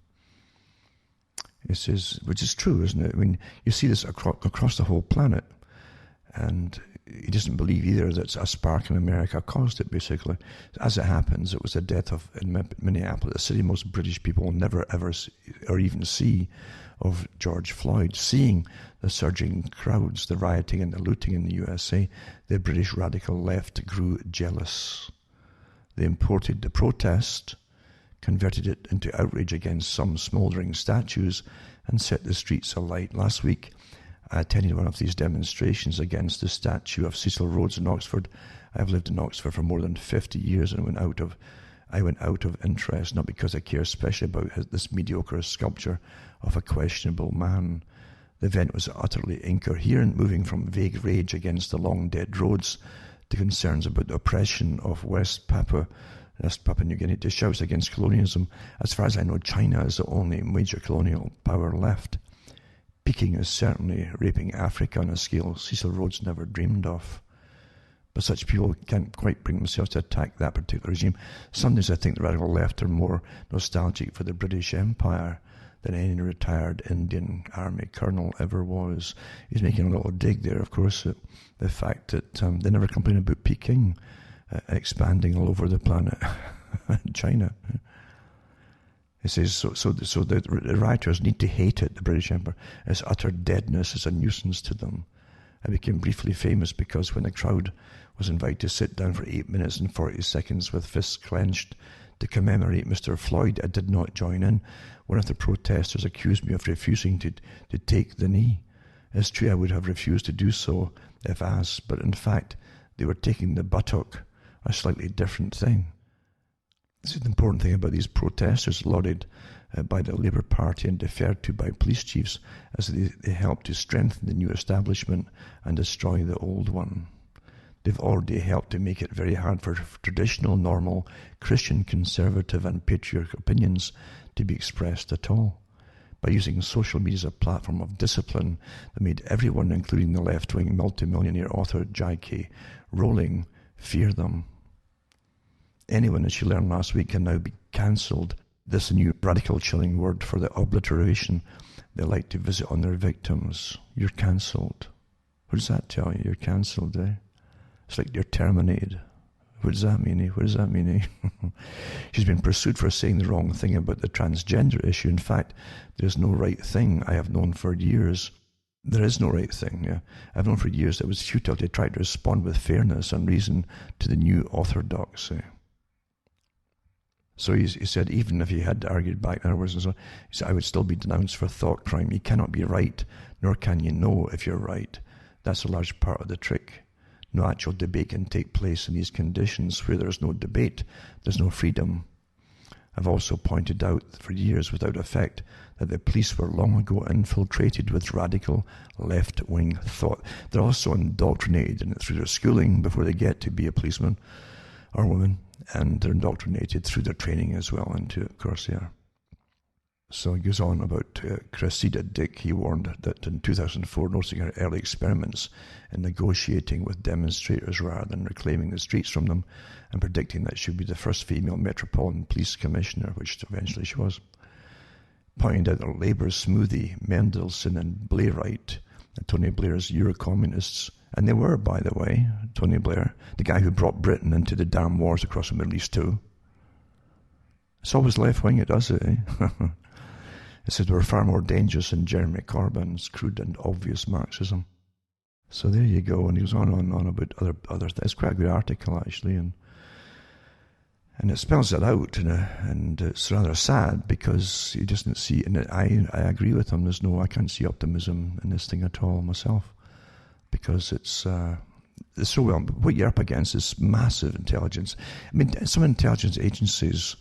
he says, which is true, isn't it? I mean, you see this across the whole planet, and he doesn't believe either that a spark in America caused it, basically. As it happens, it was the death in Minneapolis, the city most British people will never ever see, or even see, of George Floyd. Seeing the surging crowds, the rioting and the looting in the USA, the British radical left grew jealous. They imported the protest, converted it into outrage against some smouldering statues, and set the streets alight. Last week, I attended one of these demonstrations against the statue of Cecil Rhodes in Oxford. I've lived in Oxford for more than 50 years, and I went out of interest, not because I care especially about this mediocre sculpture of a questionable man. The event was utterly incoherent, moving from vague rage against the long dead roads to concerns about the oppression of West Papua New Guinea, to shouts against colonialism. As far as I know, China is the only major colonial power left. Peking is certainly raping Africa on a scale Cecil Rhodes never dreamed of. But such people can't quite bring themselves to attack that particular regime. Sometimes I think the radical left are more nostalgic for the British Empire than any retired Indian Army colonel ever was. He's making a little dig there, of course, at the fact that they never complain about Peking expanding all over the planet, China. He says, so the rioters need to hate it, the British Empire. Its utter deadness is a nuisance to them. I became briefly famous because when the crowd was invited to sit down for 8 minutes and 40 seconds with fists clenched to commemorate Mr. Floyd, I did not join in. One of the protesters accused me of refusing to take the knee. It's true I would have refused to do so if asked, but in fact, they were taking the buttock, a slightly different thing. This is the important thing about these protesters, lauded by the Labour Party and deferred to by police chiefs, as they help to strengthen the new establishment and destroy the old one. They've already helped to make it very hard for traditional, normal, Christian, conservative and patriotic opinions to be expressed at all. By using social media as a platform of discipline, they made everyone, including the left-wing multimillionaire author J.K. Rowling, fear them. Anyone, as she learned last week, can now be cancelled. This new radical chilling word for the obliteration they like to visit on their victims. You're cancelled. What does that tell you? You're cancelled, eh? It's like you're terminated. What does that mean, eh? What does that mean, eh? She's been pursued for saying the wrong thing about the transgender issue. In fact, there's no right thing. I have known for years. There is no right thing, yeah. I've known for years that it was futile to try to respond with fairness and reason to the new orthodoxy. So he said, even if he had argued back, in other words, he said, I would still be denounced for thought crime. You cannot be right, nor can you know if you're right. That's a large part of the trick. No actual debate can take place in these conditions. Where there's no debate, there's no freedom. have also pointed out for years without effect that the police were long ago infiltrated with radical left-wing thought. They're also indoctrinated through their schooling before they get to be a policeman or woman, and they're indoctrinated through their training as well into it, of course they are. So he goes on about Cressida Dick. He warned that in 2004, noticing her early experiments in negotiating with demonstrators rather than reclaiming the streets from them, and predicting that she would be the first female Metropolitan Police Commissioner, which eventually she was, pointing out that Labour's Smoothie, Mendelsohn and Blairite, and Tony Blair's Eurocommunists, and they were, by the way, Tony Blair, the guy who brought Britain into the damn wars across the Middle East too. It's always left-wing, it does it, eh? It said they were far more dangerous than Jeremy Corbyn's crude and obvious Marxism. So there you go, and he was on and on about other things. It's quite a good article, actually, and it spells it out, and it's rather sad because he doesn't see, and I agree with him, I can't see optimism in this thing at all myself, because it's so well, what you're up against is massive intelligence. I mean, some intelligence agencies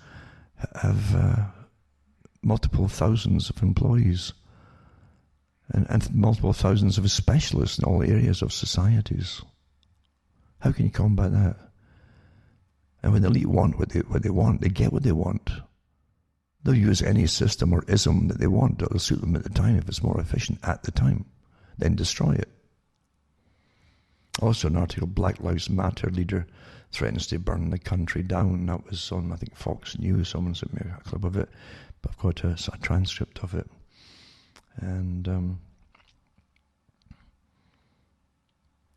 have multiple thousands of employees and multiple thousands of specialists in all areas of societies. How can you combat that? And when the elite want what they want, they get what they want. They'll use any system or ism that they want that'll suit them at the time if it's more efficient at the time, then destroy it. Also an article, Black Lives Matter leader threatens to burn the country down. That was on, I think, Fox News. Someone sent me a clip of it. But I've got a transcript of it. And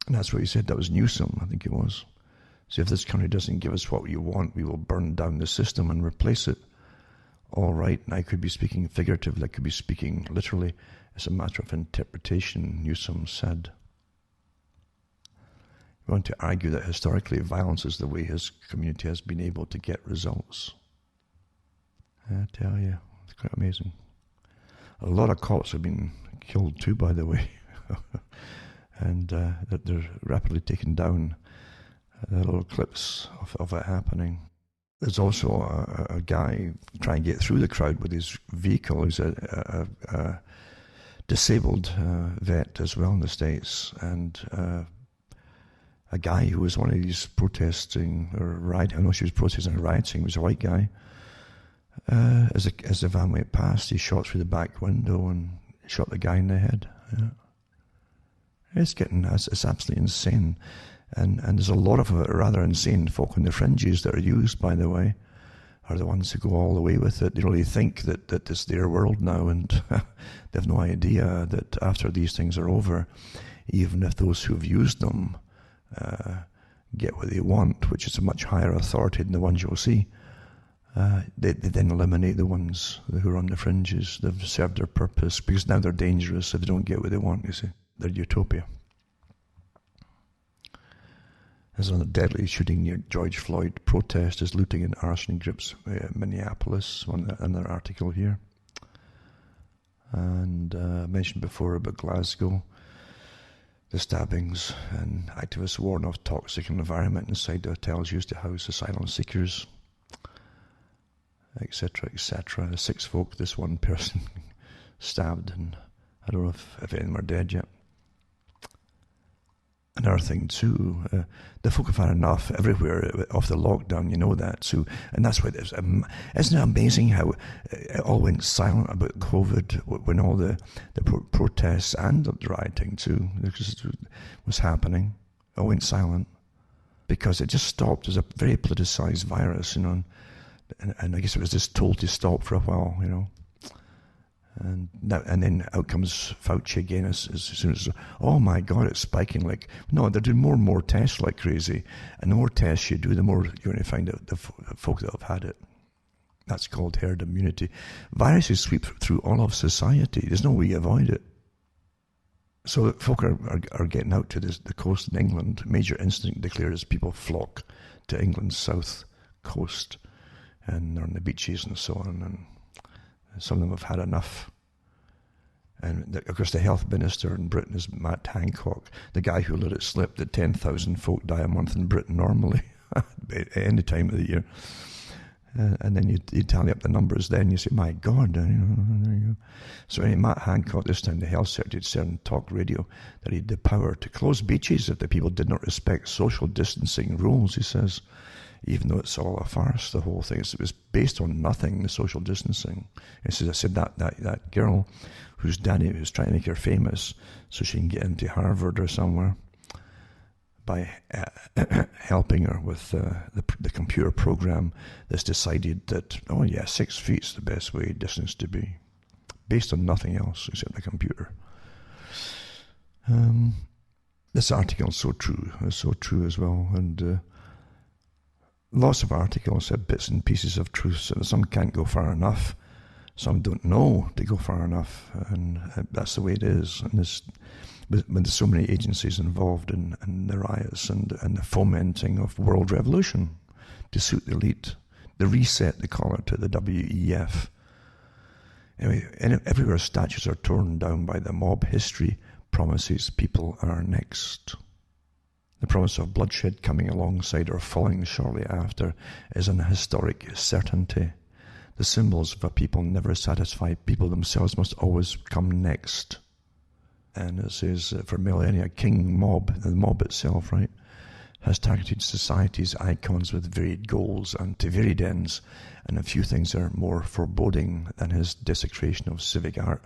that's what he said. That was Newsom, I think it was. So if this country doesn't give us what we want, we will burn down the system and replace it. All right, and I could be speaking figuratively, I could be speaking literally. It's a matter of interpretation, Newsom said. We want to argue that historically violence is the way his community has been able to get results. I tell you, it's quite amazing. A lot of cops have been killed too, by the way. And that they're rapidly taken down. Little clips of it happening. There's also a guy trying to get through the crowd with his vehicle. He's a disabled vet as well in the States. And a guy who was one of these protesting or rioting, I know she was protesting or rioting, he was a white guy. As the van went past, he shot through the back window and shot the guy in the head. Yeah. It's absolutely insane. And there's a lot of rather insane folk on the fringes that are used, by the way, are the ones who go all the way with it. They really think that it's their world now, and they have no idea that after these things are over, even if those who have used them get what they want, which is a much higher authority than the ones you'll see, they then eliminate the ones who are on the fringes. They've served their purpose, because now they're dangerous if they don't get what they want, you see. They're utopia. There's another deadly shooting near George Floyd protesters, looting and arson grips Minneapolis, another article here. And I mentioned before about Glasgow, the stabbings, and activists warn of toxic environment inside the hotels used to house asylum seekers, etc., etc. The 6 folk, this one person stabbed, and I don't know if any of them are dead yet. Another thing too, the folk have had enough everywhere of the lockdown, you know that. So, and that's why there's, isn't it amazing how it all went silent about COVID when all the protests and the rioting too was happening. It all went silent because it just stopped. It was a very politicized virus, you know, and I guess it was just told to stop for a while, you know. And then out comes Fauci again as soon as, oh my God, it's spiking. Like, no, they're doing more and more tests like crazy. And the more tests you do, the more you're going to find out the folk that have had it. That's called herd immunity. Viruses sweep through all of society. There's no way you avoid it. So folk are getting out to the coast in England. Major incident declared as people flock to England's south coast. And they're on the beaches and so on. And some of them have had enough. And of course the health minister in Britain is Matt Hancock, the guy who let it slip that 10,000 folk die a month in Britain normally at any time of the year. And then you tally up the numbers then, you say, my God, there you go. So anyway, Matt Hancock, this time the health secretary, said on talk radio that he had the power to close beaches if the people did not respect social distancing rules, he says, even though it's all a farce, the whole thing. It was based on nothing, the social distancing. He says, I said that girl whose daddy was trying to make her famous so she can get into Harvard or somewhere, by helping her with the computer program that's decided that, 6 feet is the best way distance to be, based on nothing else except the computer. This article is so true. It's so true as well. And lots of articles have bits and pieces of truth. So some can't go far enough. Some don't know to go far enough. And that's the way it is. And when there's so many agencies involved in the riots and the fomenting of world revolution to suit the elite, the reset, they call it, to the WEF. Anyway, everywhere statues are torn down by the mob, history promises people are next. The promise of bloodshed coming alongside or following shortly after is an historic certainty. The symbols of a people never satisfy. People themselves must always come next. And it says, for millennia, King Mob, the mob itself, right, has targeted society's icons with varied goals and to varied ends, and a few things are more foreboding than his desecration of civic art,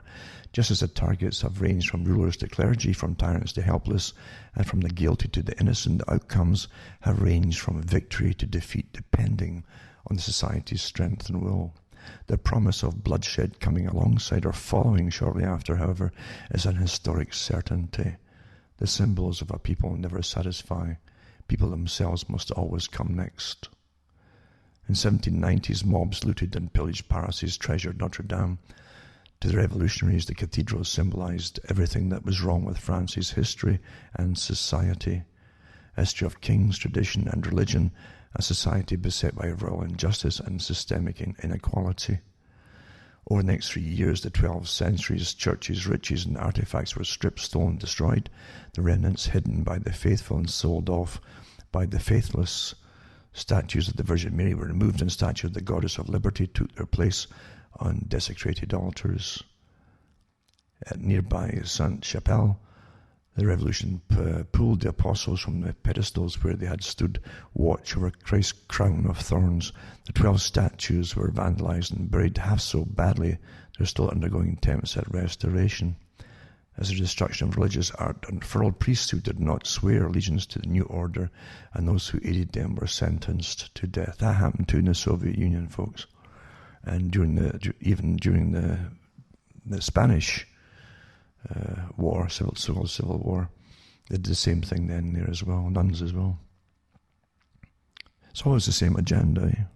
just as the targets have ranged from rulers to clergy, from tyrants to helpless, and from the guilty to the innocent. The outcomes have ranged from victory to defeat, depending on the society's strength and will. The promise of bloodshed coming alongside or following shortly after, however, is an historic certainty. The symbols of a people never satisfy. People themselves must always come next. In 1790s, mobs looted and pillaged Paris's treasured Notre Dame. To the revolutionaries, the cathedral symbolized everything that was wrong with France's history and society. A history of kings, tradition and religion, a society beset by royal injustice and systemic inequality. Over the next 3 years, the 12th century's churches, riches and artifacts were stripped, stolen, destroyed, the remnants hidden by the faithful and sold off by the faithless. Statues of the Virgin Mary were removed and statues of the Goddess of Liberty took their place on desecrated altars. At nearby Sainte-Chapelle, the revolution pulled the apostles from the pedestals where they had stood watch over Christ's crown of thorns. The 12 statues were vandalized and buried half so badly they're still undergoing attempts at restoration. As a destruction of religious art unfurled, priests who did not swear allegiance to the new order and those who aided them were sentenced to death. That happened too in the Soviet Union, folks. And even during the Spanish war, civil war, they did the same thing then there as well, nuns as well. It's always the same agenda.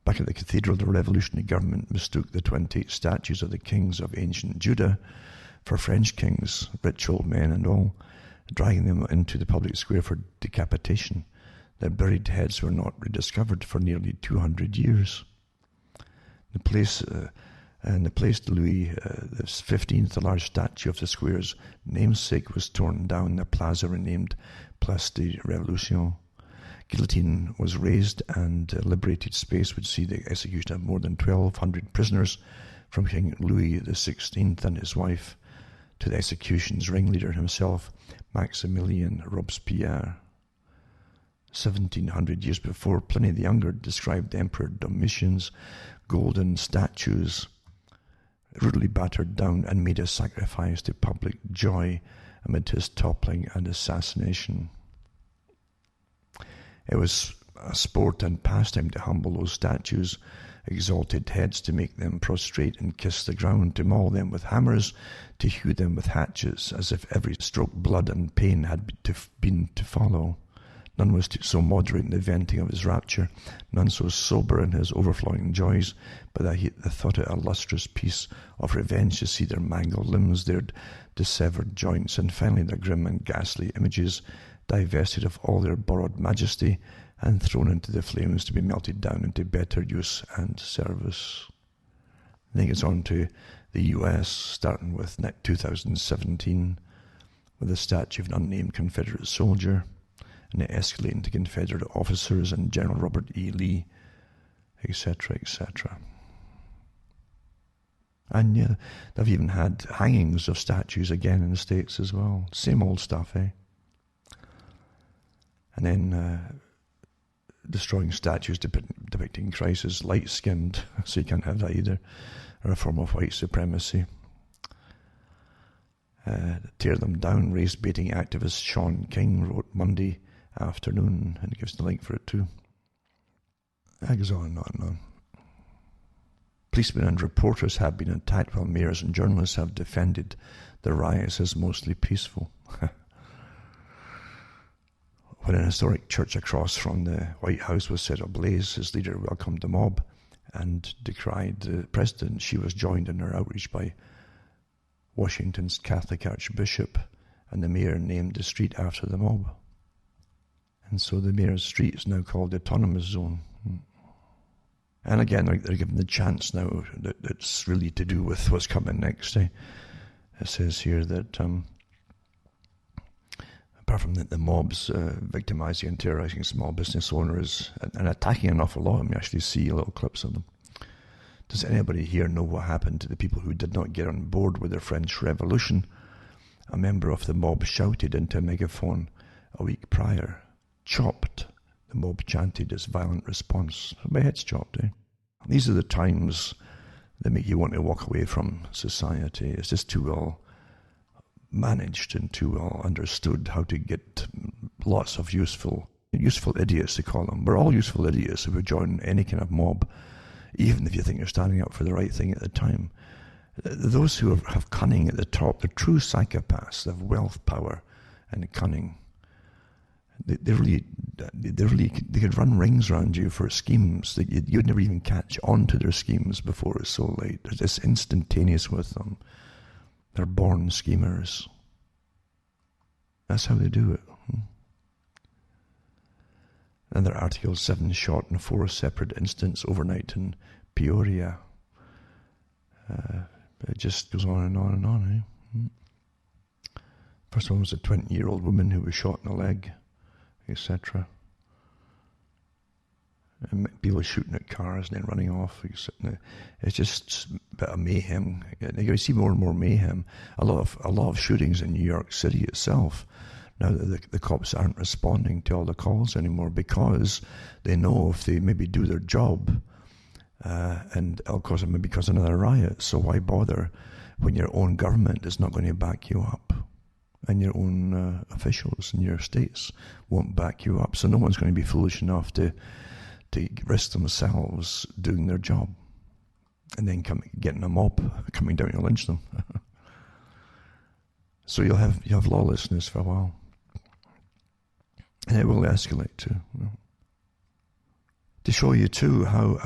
Back at the cathedral, the revolutionary government mistook the 28 statues of the kings of ancient Judah for French kings, rich old men and all, dragging them into the public square for decapitation. Their buried heads were not rediscovered for nearly 200 years. The place de Louis XV, the large statue of the square's namesake, was torn down. The plaza renamed Place de Révolution. Guillotine was raised, and liberated space would see the execution of more than 1,200 prisoners, from King Louis XVI and his wife to the execution's ringleader himself, Maximilien Robespierre. 1700 years before, Pliny the Younger described Emperor Domitian's golden statues rudely battered down and made a sacrifice to public joy amid his toppling and assassination. It was a sport and pastime to humble those statues, exalted heads, to make them prostrate and kiss the ground, to maul them with hammers, to hew them with hatchets, as if every stroke blood and pain had been to follow. None was so moderate in the venting of his rapture, none so sober in his overflowing joys, but that he thought it a lustrous piece of revenge to see their mangled limbs, their dissevered joints, and finally their grim and ghastly images divested of all their borrowed majesty and thrown into the flames to be melted down into better use and service. Then it gets on to the US, starting with 2017, with a statue of an unnamed Confederate soldier, and it escalating to Confederate officers and General Robert E. Lee, etc., etc. And yeah, they've even had hangings of statues again in the States as well. Same old stuff, eh? And then destroying statues depicting Christ as light-skinned, so you can't have that either, or a form of white supremacy. Tear them down, race-baiting activist Sean King wrote Monday afternoon, and it gives the link for it too. That goes on and on and on. Policemen and reporters have been attacked while mayors and journalists have defended the riots as mostly peaceful. When an historic church across from the White House was set ablaze, his leader welcomed the mob and decried the president. She was joined in her outreach by Washington's Catholic Archbishop, and the mayor named the street after the mob. And so the mayor's street is now called the Autonomous Zone. And again, they're given the chance now that's really to do with what's coming next. It says here that apart from the mobs victimizing and terrorizing small business owners and attacking an awful lot of them, you actually see little clips of them. Does anybody here know what happened to the people who did not get on board with the French Revolution? A member of the mob shouted into a megaphone a week prior. Chopped, the mob chanted as violent response. My head's chopped, eh? These are the times that make you want to walk away from society. It's just too well managed and too well understood how to get lots of useful idiots, to call them. We're all useful idiots if we join any kind of mob, even if you think you're standing up for the right thing at the time. Those who have cunning at the top, the true psychopaths, they have wealth, power, and cunning. They could run rings around you for schemes that you'd never even catch on to their schemes before it's so late. It's instantaneous with them. They're born schemers. That's how they do it. Another article, 7 shot in 4 separate incidents overnight in Peoria. It just goes on and on and on. First one was a 20-year-old woman who was shot in the leg, etc. And people shooting at cars and then running off. It's just a bit of mayhem. You see more and more mayhem. A lot of shootings in New York City itself. Now the cops aren't responding to all the calls anymore because they know if they maybe do their job, and it'll maybe cause another riot. So why bother when your own government is not going to back you up? And your own officials in your states won't back you up. So no one's going to be foolish enough to risk themselves doing their job and then getting a mob coming down to lynch them. So you'll have lawlessness for a while. And it will escalate too. To show you too how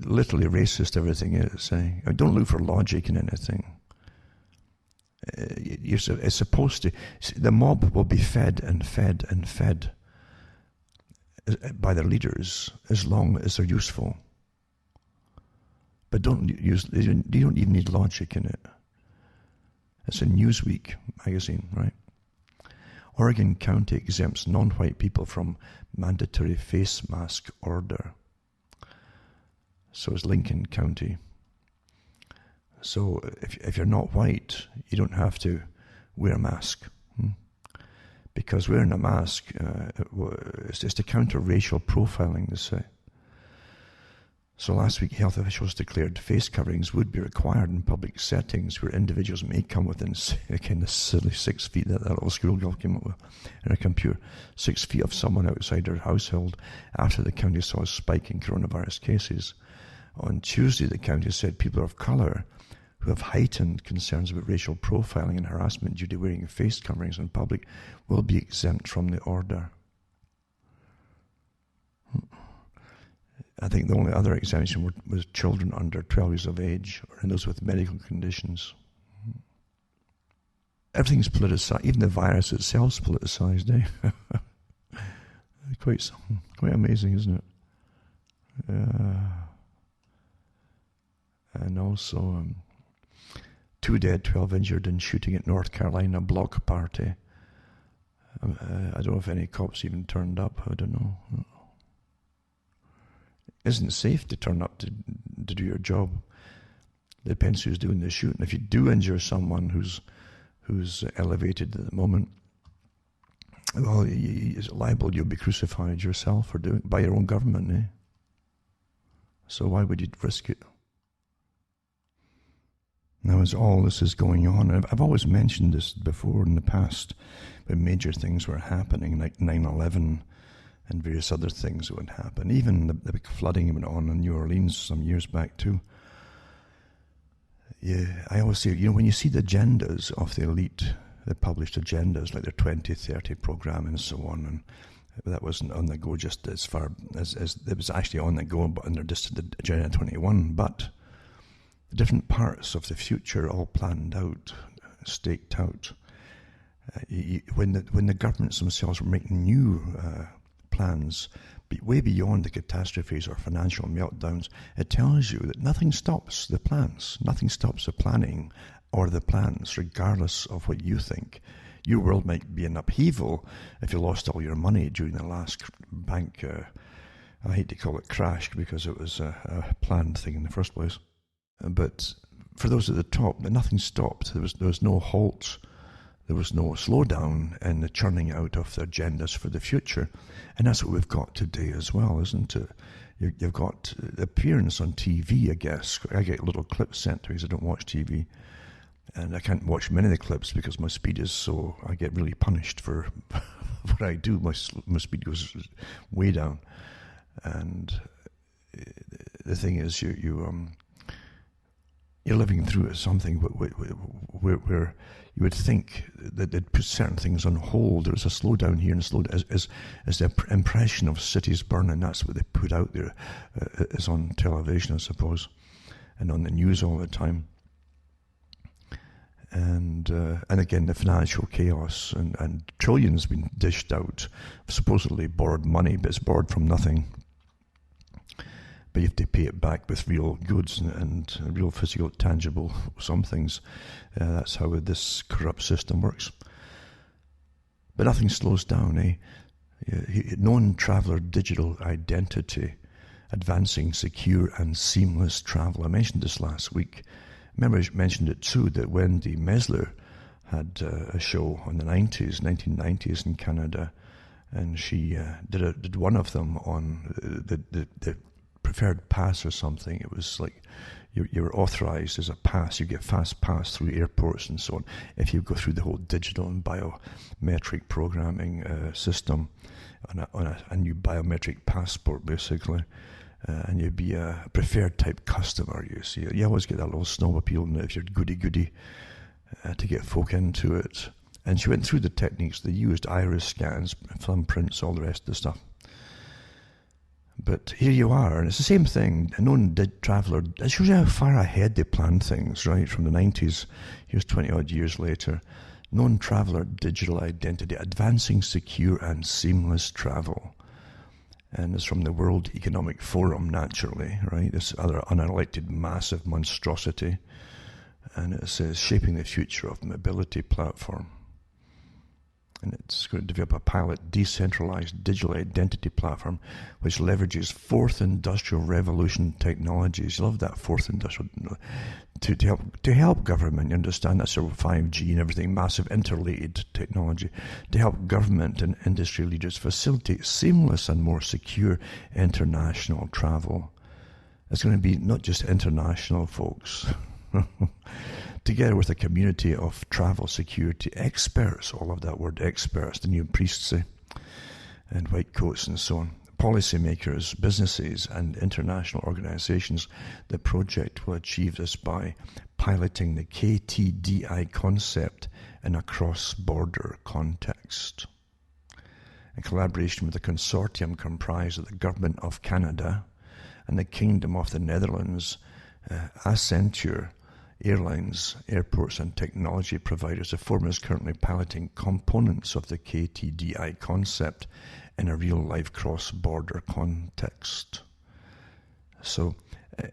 literally racist everything is. Don't look for logic in anything. It's supposed to. The mob will be fed and fed and fed by their leaders as long as they're useful. But you don't even need logic in it. It's a Newsweek magazine, right? Oregon County exempts non-white people from mandatory face mask order. So is Lincoln County. So if you're not white, you don't have to wear a mask. Because wearing a mask is just to counter racial profiling, they say. So last week, health officials declared face coverings would be required in public settings where individuals may come within kind of silly 6 feet that little schoolgirl came up with in her computer, 6 feet of someone outside her household after the county saw a spike in coronavirus cases. On Tuesday, the county said people of colour who have heightened concerns about racial profiling and harassment due to wearing face coverings in public will be exempt from the order. I think the only other exemption was children under 12 years of age or those with medical conditions. Everything's politicized. Even the virus itself is politicized, eh? Quite amazing, isn't it? And also, 2 dead, 12 injured in shooting at North Carolina block party. I don't know if any cops even turned up. I don't know. isn't safe to turn up to do your job. It depends who's doing the shooting. If you do injure someone who's elevated at the moment, well, it's liable you'll be crucified yourself by your own government, eh? So why would you risk it? Now, as all this is going on, and I've always mentioned this before in the past, when major things were happening, like 9/11 and various other things that would happen, even the big flooding that went on in New Orleans some years back too. Yeah, I always say, when you see the agendas of the elite, the published agendas, like their 2030 program and so on, and that wasn't on the go just as far as it was actually on the go, but under just the Agenda 21, but the different parts of the future all planned out, staked out. When the governments themselves were making new plans, way beyond the catastrophes or financial meltdowns, it tells you that nothing stops the plans, nothing stops the planning or the plans, regardless of what you think. Your world might be in upheaval if you lost all your money during the last bank, I hate to call it crash because it was a planned thing in the first place. But for those at the top, nothing stopped. There was no halt. There was no slowdown in the churning out of the agendas for the future. And that's what we've got today as well, isn't it? You've got the appearance on TV, I guess. I get little clips sent to me because I don't watch TV. And I can't watch many of the clips because my speed is so... I get really punished for what I do. My speed goes way down. And the thing is, you're living through something where you would think that they'd put certain things on hold. There was a slowdown here and a slowdown. As the impression of cities burning, that's what they put out there. Is on television, I suppose, and on the news all the time. And again, the financial chaos and trillions been dished out, supposedly borrowed money, but it's borrowed from nothing. But you have to pay it back with real goods and real physical, tangible somethings. That's how this corrupt system works. But nothing slows down, eh? Non-traveler digital identity, advancing secure and seamless travel. I mentioned this last week. Remember, I mentioned it too, that Wendy Mesler had a show in the 1990s in Canada, and she did one of them on the preferred pass or something. It was like you're authorized as a pass. You get fast pass through airports and so on if you go through the whole digital and biometric programming system on a new biometric passport, basically. And you'd be a preferred type customer, you see. You always get that little snob appeal if you're goody-goody to get folk into it. And she went through the techniques. They used iris scans, thumbprints, all the rest of the stuff. But here you are, and it's the same thing. A known traveller, it shows you how far ahead they planned things, right? From the 90s, here's 20-odd years later. Known traveller digital identity, advancing secure and seamless travel. And it's from the World Economic Forum, naturally, right? This other unelected massive monstrosity. And it says, shaping the future of mobility platform. And it's going to develop a pilot decentralized digital identity platform which leverages fourth industrial revolution technologies. You love that fourth industrial to help government. You understand that's sort of 5G and everything, massive interrelated technology, to help government and industry leaders facilitate seamless and more secure international travel. It's going to be not just international, folks. Together with a community of travel security experts, all of that word experts, the new priests say, and white coats and so on, policymakers, businesses and international organizations. The project will achieve this by piloting the KTDI concept in a cross-border context. In collaboration with a consortium comprised of the Government of Canada and the Kingdom of the Netherlands, Accenture, airlines, airports and technology providers, the former is currently piloting components of the KTDI concept in a real-life cross-border context. So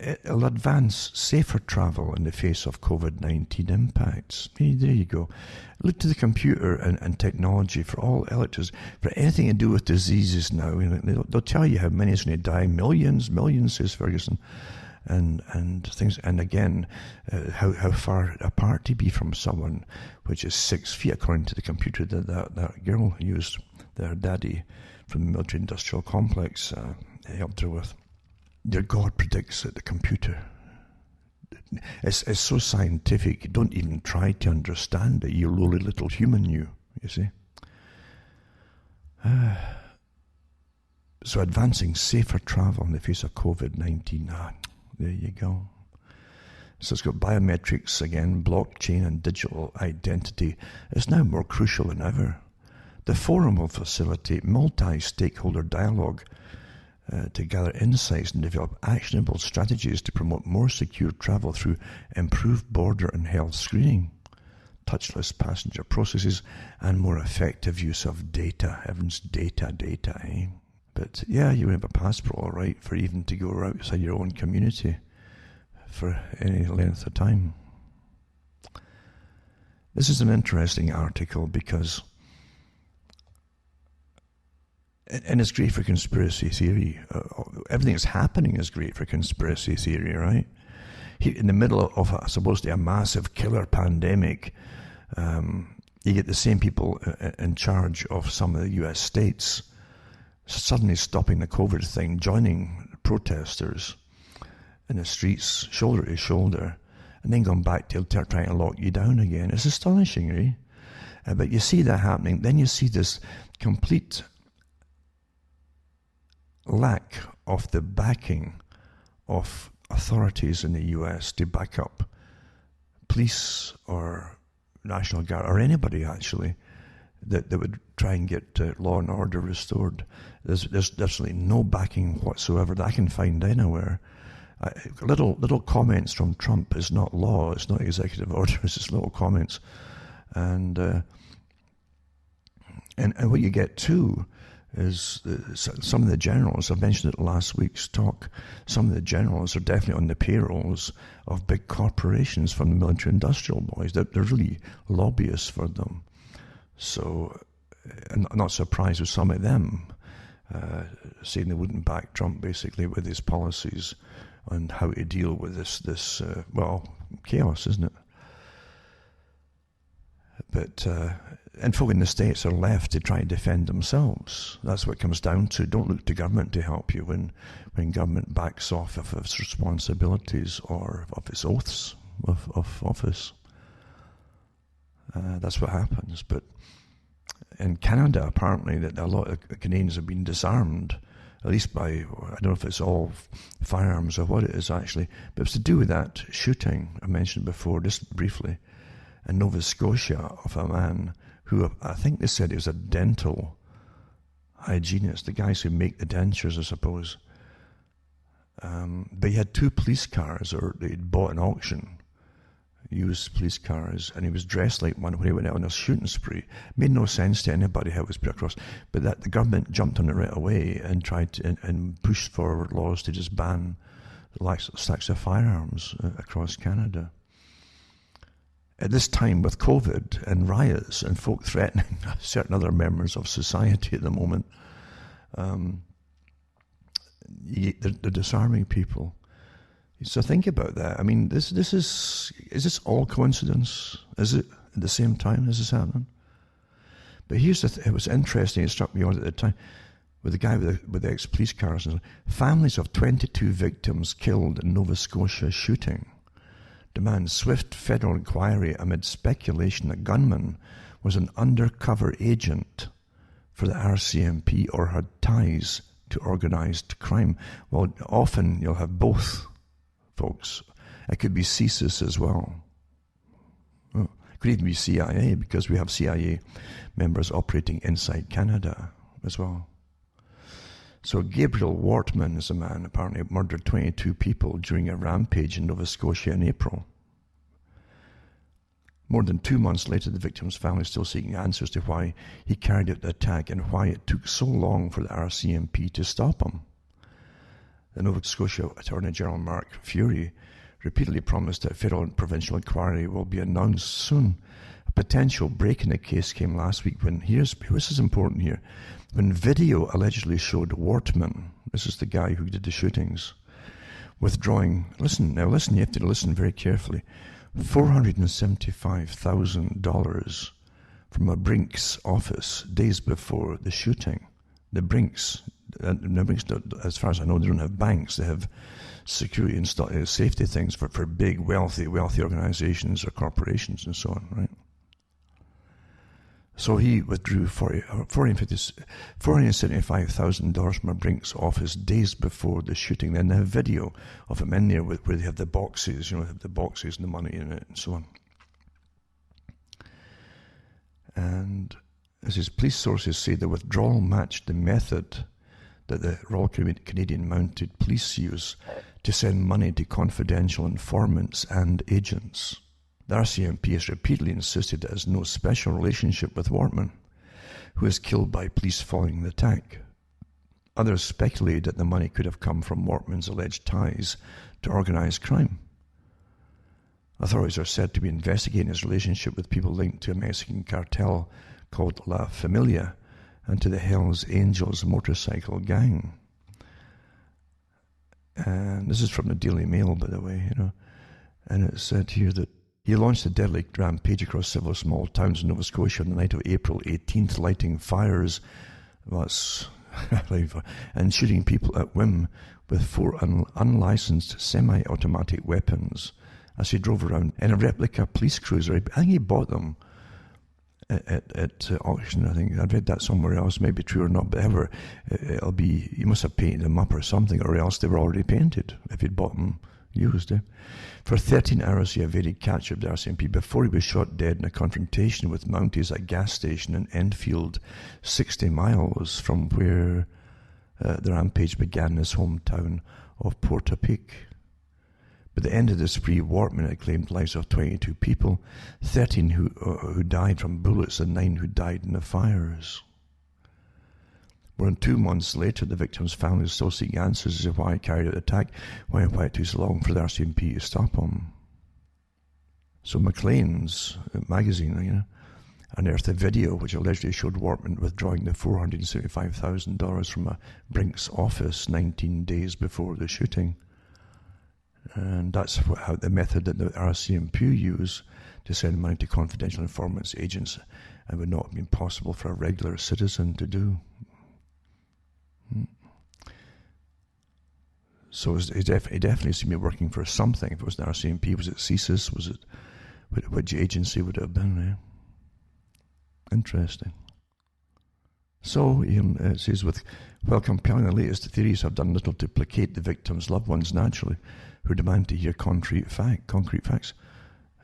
It'll advance safer travel in the face of COVID-19 impacts. Hey, there you go. Look to the computer and technology for all electors, for anything to do with diseases now. You know, they'll tell you how many is going to die. Millions, says Ferguson. And things, and again, how far apart to be from someone, which is 6 feet, according to the computer that girl used, their daddy from the military-industrial complex helped her with. Your God predicts that the computer. It's so scientific, you don't even try to understand it, you lowly little human, you see. So advancing safer travel in the face of COVID-19. There you go. So it's got biometrics again, blockchain and digital identity. It's now more crucial than ever. The forum will facilitate multi-stakeholder dialogue to gather insights and develop actionable strategies to promote more secure travel through improved border and health screening, touchless passenger processes, and more effective use of data. Everyone's data, eh? But yeah, you have a passport, all right, for even to go outside your own community for any length of time. This is an interesting article because, and it's great for conspiracy theory. Everything that's happening is great for conspiracy theory, right? In the middle of supposedly a massive killer pandemic, you get the same people in charge of some of the US states suddenly stopping the COVID thing, joining protesters in the streets, shoulder to shoulder, and then going back to trying to lock you down again. It's astonishing, really. But you see that happening. Then you see this complete lack of the backing of authorities in the US to back up police or National Guard, or anybody actually, that would try and get law and order restored. There's absolutely no backing whatsoever that I can find anywhere. Little comments from Trump is not law, it's not executive orders, it's little comments. And what you get too is some of the generals, I mentioned it last week's talk, some of the generals are definitely on the payrolls of big corporations from the military-industrial boys. They're really lobbyists for them. So I'm not surprised with some of them saying they wouldn't back Trump basically with his policies on how to deal with this chaos, isn't it? But and folk in the States are left to try and defend themselves. That's what it comes down to. Don't look to government to help you when government backs off of its responsibilities or of its oaths of office. That's what happens. But in Canada, apparently, that a lot of Canadians have been disarmed, at least by, I don't know if it's all firearms or what it is actually, but it's to do with that shooting I mentioned before, just briefly, in Nova Scotia, of a man who, I think they said he was a dental hygienist, the guys who make the dentures, I suppose. But he had 2 police cars, or they'd bought an auction, used police cars, and he was dressed like one when he went out on a shooting spree. It made no sense to anybody how it was put across, but that the government jumped on it right away and tried to, and pushed forward laws to just ban the stacks of firearms across Canada. At this time with COVID and riots and folk threatening certain other members of society at the moment, they're disarming people. So think about that. I mean, is this all coincidence? Is it at the same time as this happening? But here's it was interesting, it struck me out at the time, with the guy with the ex-police cars. Families of 22 victims killed in Nova Scotia shooting demand swift federal inquiry amid speculation that gunman was an undercover agent for the RCMP or had ties to organised crime. Well, often you'll have both, folks. It could be CSIS as well. It could even be CIA, because we have CIA members operating inside Canada as well. So Gabriel Wortman is a man apparently murdered 22 people during a rampage in Nova Scotia in April. More than 2 months later, the victim's family is still seeking answers to why he carried out the attack and why it took so long for the RCMP to stop him. The Nova Scotia Attorney General Mark Furey repeatedly promised that a federal and provincial inquiry will be announced soon. A potential break in the case came last week when, this is important here, when video allegedly showed Wortman, this is the guy who did the shootings, withdrawing, listen, you have to listen very carefully, $475,000 from a Brinks office days before the shooting. The Brinks, as far as I know, they don't have banks. They have security and safety things for big, wealthy organizations or corporations and so on, right? So he withdrew $475,000 from a Brinks office days before the shooting. Then they have video of him in there where they have the boxes, they have the boxes and the money in it and so on. And as his police sources say, the withdrawal matched the method that the Royal Canadian Mounted Police use to send money to confidential informants and agents. The RCMP has repeatedly insisted it has no special relationship with Wortman, who was killed by police following the attack. Others speculated that the money could have come from Wortman's alleged ties to organised crime. Authorities are said to be investigating his relationship with people linked to a Mexican cartel called La Familia and to the Hells Angels motorcycle gang. And this is from the Daily Mail, by the way, and it said here that he launched a deadly rampage across several small towns in Nova Scotia on the night of April 18th, lighting fires and shooting people at whim with 4 unlicensed semi-automatic weapons as he drove around in a replica police cruiser. I think he bought them at auction. I think I'd read that somewhere else, maybe true or not, but ever it'll be, you must have painted them up or something, or else they were already painted if he'd bought them used. For 13 hours he evaded capture of the RCMP before he was shot dead in a confrontation with Mounties at a gas station in Enfield, 60 miles from where the rampage began in his hometown of Portapique. By the end of the spree, Wortman had claimed lives of 22 people, 13 who died from bullets and 9 who died in the fires. More than 2 months later, the victims' families still seek answers as to why he carried out the attack, why it took so long for the RCMP to stop him. So Maclean's magazine, unearthed a video which allegedly showed Wortman withdrawing the $475,000 from a Brinks office 19 days before the shooting. And that's how the method that the RCMP use to send money to confidential informants, agents, and would not have been possible for a regular citizen to do. So it definitely seemed to be working for something. If it was the RCMP, was it CSIS? Was it which agency would it have been? Interesting. So it says, while compelling, the latest theories have done little to placate the victims' loved ones naturally, who demand to hear concrete facts,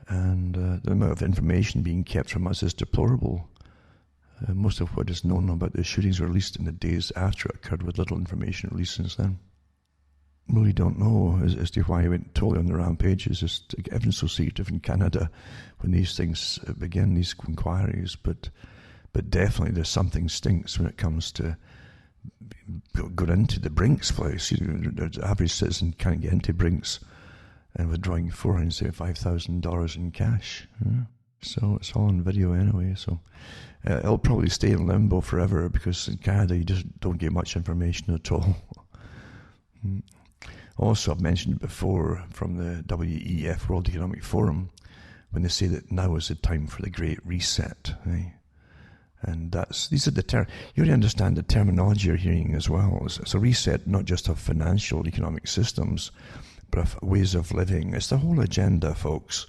and the amount of information being kept from us is deplorable. Most of what is known about the shootings were released in the days after it occurred, with little information released since then. Really don't know as to why he went totally on the rampage. It's just everything's so secretive in Canada when these things begin, these inquiries, but definitely there's something stinks when it comes to going into the Brinks place. The average citizen can't get into Brinks and withdrawing $475,000 in cash. So it's all on video anyway. So it'll probably stay in limbo forever, because in Canada you just don't get much information at all. Also, I've mentioned before from the WEF, World Economic Forum, when they say that now is the time for the Great Reset. And these are the terms. You already understand the terminology you're hearing as well. It's a reset not just of financial economic systems, but of ways of living. It's the whole agenda, folks,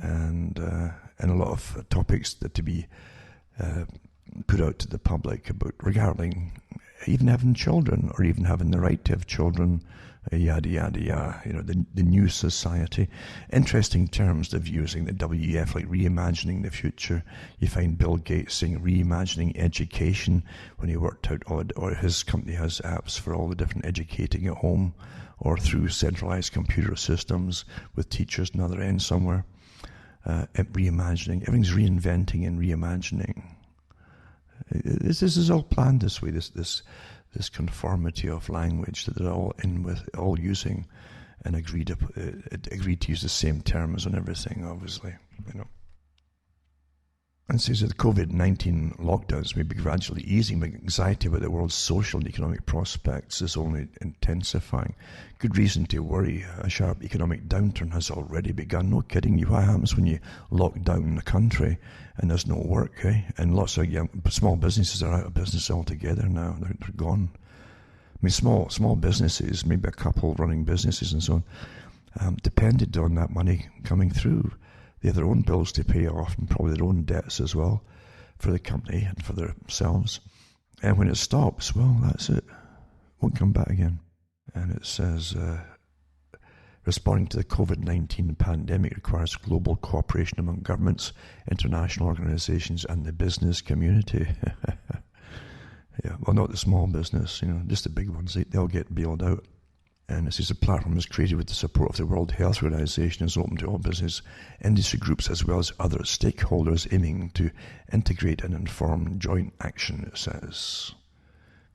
and a lot of topics that to be put out to the public about regarding even having children, or even having the right to have children, yada yada yada. The new society. Interesting terms they're using, the WEF, like reimagining the future. You find Bill Gates saying reimagining education when he worked out or his company has apps for all the different educating at home or through centralized computer systems with teachers on the other end somewhere. Reimagining, everything's reinventing and reimagining. This is all planned this way. This this conformity of language that they're all in with, all using, and agreed to use the same terms on everything, obviously, you know. And says that the COVID-19 lockdowns may be gradually easing, but anxiety about the world's social and economic prospects is only intensifying. Good reason to worry. A sharp economic downturn has already begun. No kidding you. What happens when you lock down the country and there's no work, eh? And lots of small businesses are out of business altogether now. They're gone. I mean, small businesses, maybe a couple running businesses and so on, depended on that money coming through. They have their own bills to pay off and probably their own debts as well for the company and for themselves. And when it stops, well, that's it. Won't come back again. And it says, responding to the COVID-19 pandemic requires global cooperation among governments, international organizations, and the business community. Yeah, well, not the small business, just the big ones. They'll get bailed out. And it says the platform was created with the support of the World Health Organization and is open to all business industry groups as well as other stakeholders aiming to integrate and inform joint action, it says,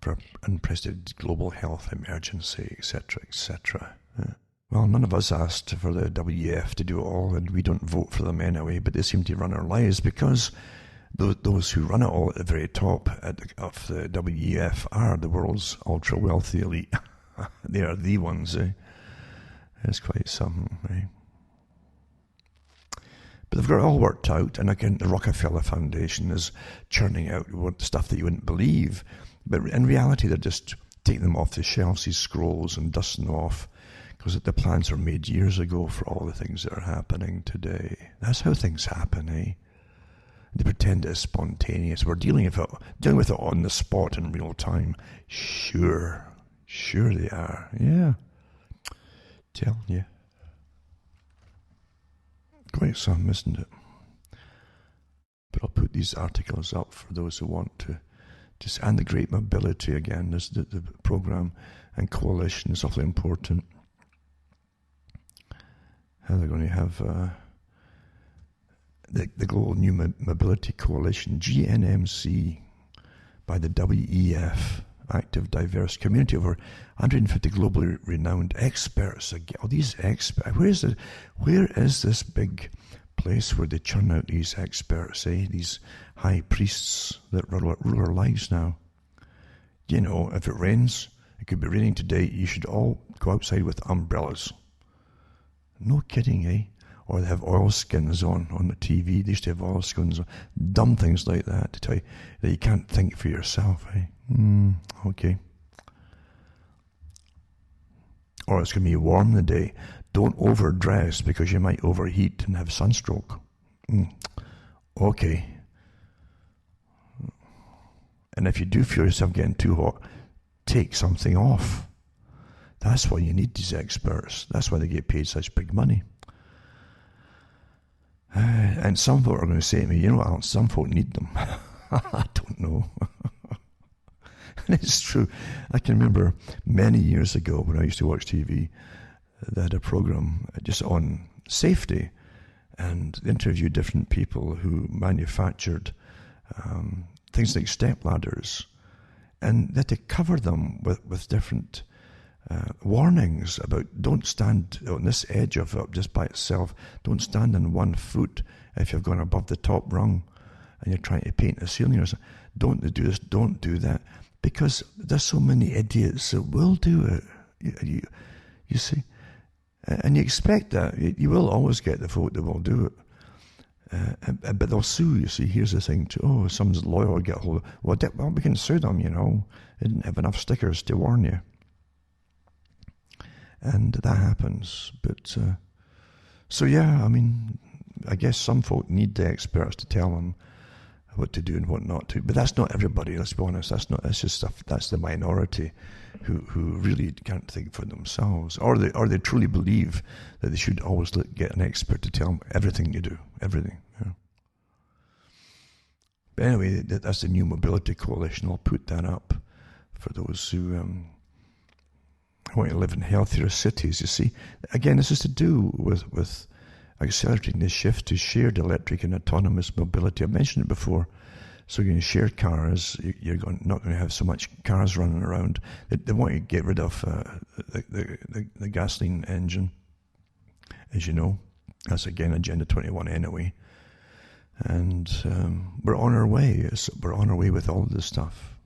for unprecedented global health emergency, etc., etc. Yeah. Well, none of us asked for the WEF to do it all, and we don't vote for them anyway, but they seem to run our lives because those who run it all at the very top of the WEF are the world's ultra-wealthy elite. They are the ones, eh? It's quite something, eh? But they've got it all worked out, and again, the Rockefeller Foundation is churning out stuff that you wouldn't believe. But in reality, they're just taking them off the shelves, these scrolls, and dusting them off, because the plans were made years ago for all the things that are happening today. That's how things happen, eh? They pretend it's spontaneous. We're dealing with it on the spot in real time. Sure they are, yeah. Tell you. Quite some, isn't it? But I'll put these articles up for those who want to. And the great mobility again, the program and coalition is awfully important. How they're going to have the Global New Mobility Coalition, GNMC, by the WEF. Active, diverse community, over 150 globally renowned experts. All these experts. Where is this big place where they churn out these experts, these high priests that rule our lives now? If it rains, it could be raining today, you should all go outside with umbrellas. No kidding, eh? Or they have oilskins on the TV. They used to have oilskins on. Dumb things like that to tell you that you can't think for yourself, eh? Okay. Or it's going to be warm the day. Don't overdress because you might overheat and have sunstroke. Okay. And if you do feel yourself getting too hot, take something off. That's why you need these experts. That's why they get paid such big money. And some folk are going to say to me, Alan, some folk need them. I don't know. And it's true. I can remember many years ago when I used to watch TV, they had a program just on safety, and they interviewed different people who manufactured things like step ladders, and they had to cover them with different warnings about don't stand on this edge of it just by itself. Don't stand on 1 foot if you've gone above the top rung and you're trying to paint a ceiling or something. Don't do this, don't do that. Because there's so many idiots that will do it. You see? And you expect that. You will always get the folk that will do it. But they'll sue, you see. Here's the thing, too. Oh, someone's lawyer will get hold of it. Well, we can sue them, They didn't have enough stickers to warn you. And that happens. But, so yeah, I guess some folk need the experts to tell them what to do and what not to. But that's not everybody, let's be honest. That's just stuff, that's the minority who really can't think for themselves. Or they truly believe that they should always get an expert to tell them everything you do. Everything. Yeah. But anyway, that's the New Mobility Coalition. I'll put that up for those who want to live in healthier cities, you see. Again, this is to do with accelerating the shift to shared electric and autonomous mobility. I mentioned it before. So you're going to share cars. You're not going to have so much cars running around. They want to get rid of the gasoline engine, as you know. That's again Agenda 21 anyway. And we're on our way. We're on our way with all this stuff.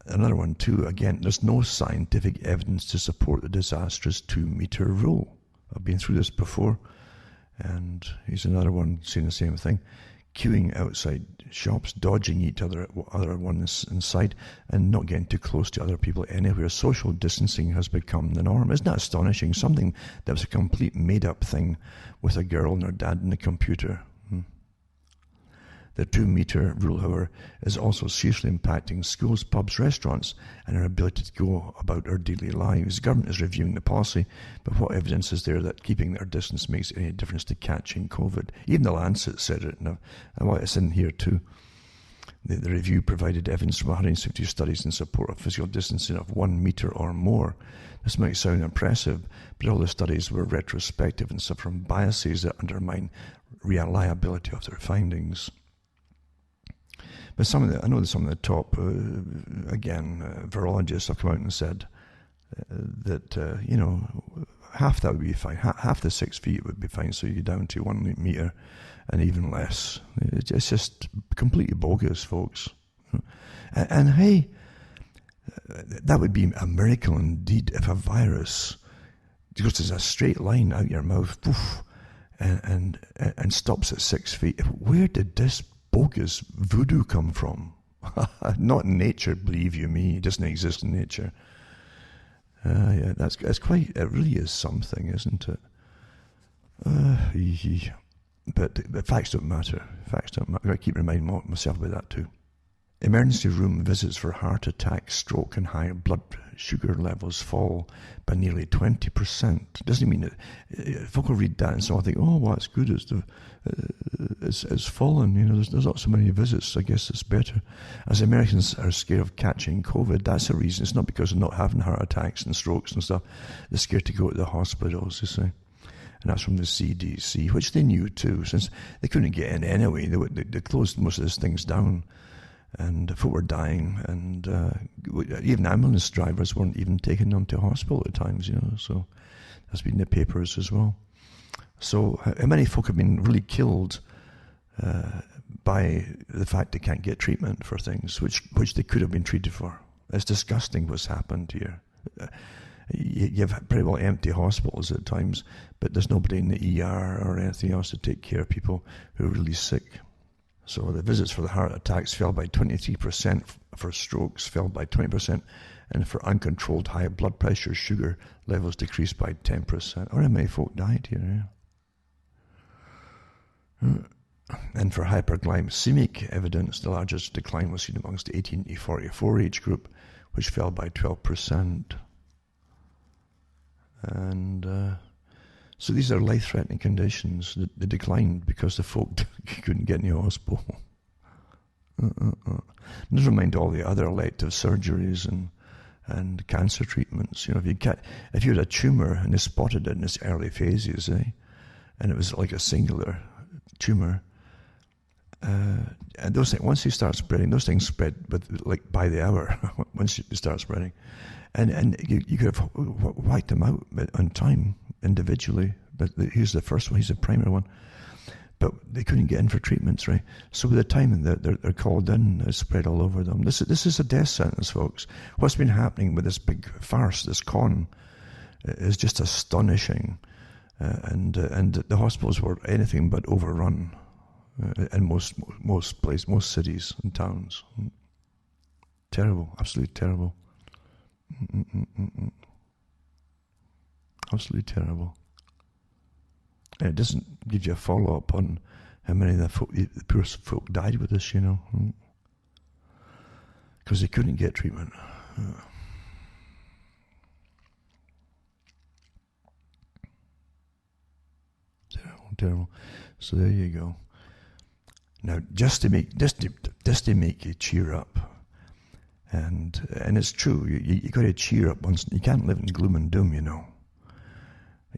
Another one too, again, there's no scientific evidence to support the disastrous 2-meter rule. I've been through this before, and here's another one saying the same thing. Queuing outside shops, dodging each other ones inside, and not getting too close to other people anywhere. Social distancing has become the norm. Isn't that astonishing? Something that was a complete made-up thing with a girl and her dad in the computer. The 2-meter rule, however, is also seriously impacting schools, pubs, restaurants, and our ability to go about our daily lives. The government is reviewing the policy, but what evidence is there that keeping their distance makes any difference to catching COVID? Even the Lancet said it. Now, it's in here too. The review provided evidence from 160 studies in support of physical distancing of 1 meter or more. This might sound impressive, but all the studies were retrospective and suffer from biases that undermine reliability of their findings. But I know that some of the top, virologists have come out and said that, half that would be fine. Half the 6 feet would be fine, so you're down to 1 meter and even less. It's just completely bogus, folks. And hey, that would be a miracle indeed if a virus goes as a straight line out your mouth, poof, and stops at 6 feet. Where did this bogus voodoo come from? Not in nature, believe you me. It doesn't exist in nature. Yeah, that's quite. It really is something, isn't it? But facts don't matter. Facts don't matter. I've got to keep reminding myself about that too. Emergency room visits for heart attack, stroke, and high blood sugar levels fall by nearly 20%. Doesn't mean that folk will read that and so I think, oh, well, it's good. It's fallen. There's not so many visits. I guess it's better. As Americans are scared of catching COVID, that's a reason. It's not because they're not having heart attacks and strokes and stuff. They're scared to go to the hospitals, you see. And that's from the CDC, which they knew too, since they couldn't get in anyway. They closed most of these things down. And folk were dying, and even ambulance drivers weren't even taking them to hospital at times, so that's been in the papers as well. So many folk have been really killed by the fact they can't get treatment for things which they could have been treated for. It's disgusting what's happened here. You have pretty well empty hospitals at times, but there's nobody in the ER or anything else to take care of people who are really sick. So the visits for the heart attacks fell by 23%, for strokes fell by 20%, and for uncontrolled high blood pressure, sugar levels decreased by 10%. How many folk died here? Yeah? And for hyperglycemic evidence, the largest decline was seen amongst the 18 to 44 age group, which fell by 12%. And so these are life-threatening conditions that they declined because the folk couldn't get in the hospital. Never mind all the other elective surgeries and cancer treatments. If you had a tumour and they spotted it in its early phases, and it was like a singular tumour, and those things, once they start spreading, those things spread by the hour. Once they start spreading, and you could have wiped them out on time. Individually, but here's the first one, he's the primary one, but they couldn't get in for treatments, right? So by the time they're called in, it's spread all over them. This is a death sentence, folks. What's been happening with this big farce, this con, is just astonishing, and the hospitals were anything but overrun in most places, most cities and towns. Terrible, absolutely terrible. Absolutely terrible. And it doesn't give you a follow-up on how many of the poor folk died with this, because they couldn't get treatment. Terrible. So there you go. Now, just to make you cheer up, and it's true, you got to cheer up. Once you can't live in gloom and doom,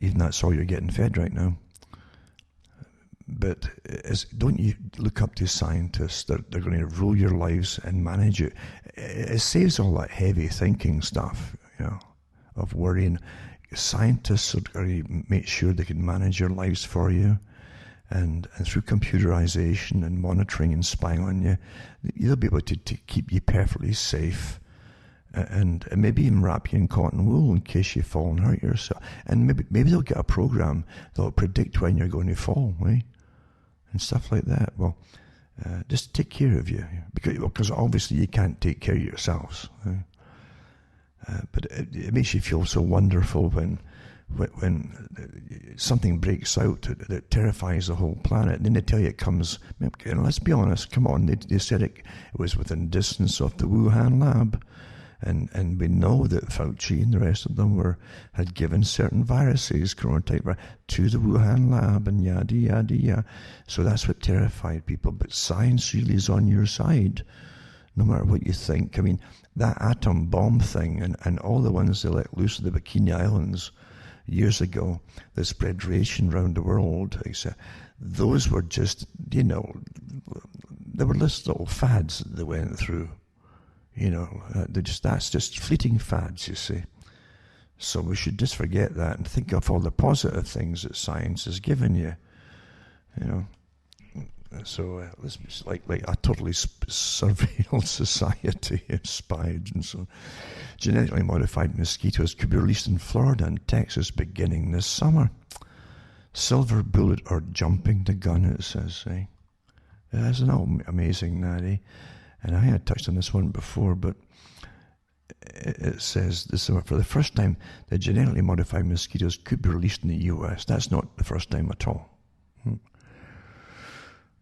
Even that's all you're getting fed right now. But don't you look up to scientists? They're going to rule your lives and manage it. It saves all that heavy thinking stuff, of worrying. Scientists are going to make sure they can manage your lives for you. And through computerization and monitoring and spying on you, they'll be able to keep you perfectly safe. And maybe even wrap you in cotton wool in case you fall and hurt yourself. And maybe they'll get a program that'll predict when you're going to fall, right? And stuff like that. Well, just take care of you, because obviously you can't take care of yourselves. Right? But it makes you feel so wonderful when something breaks out that terrifies the whole planet. And then they tell you it comes, and let's be honest, come on, they said it was within distance of the Wuhan lab. And we know that Fauci and the rest of them had given certain viruses, coronatype, to the Wuhan lab and yada, yada, yada. So that's what terrified people. But science really is on your side, no matter what you think. I mean, that atom bomb thing and all the ones they let loose at the Bikini Islands years ago that spread radiation around the world, those were just, they were just little fads that they went through. That's just fleeting fads, you see. So we should just forget that and think of all the positive things that science has given you. So let's be like a totally surveilled society, spied and so on. Genetically modified mosquitoes could be released in Florida and Texas beginning this summer. Silver bullet or jumping the gun, it says. Isn't that amazing, Natty? And I had touched on this one before, but it says this for the first time that genetically modified mosquitoes could be released in the U.S. That's not the first time at all.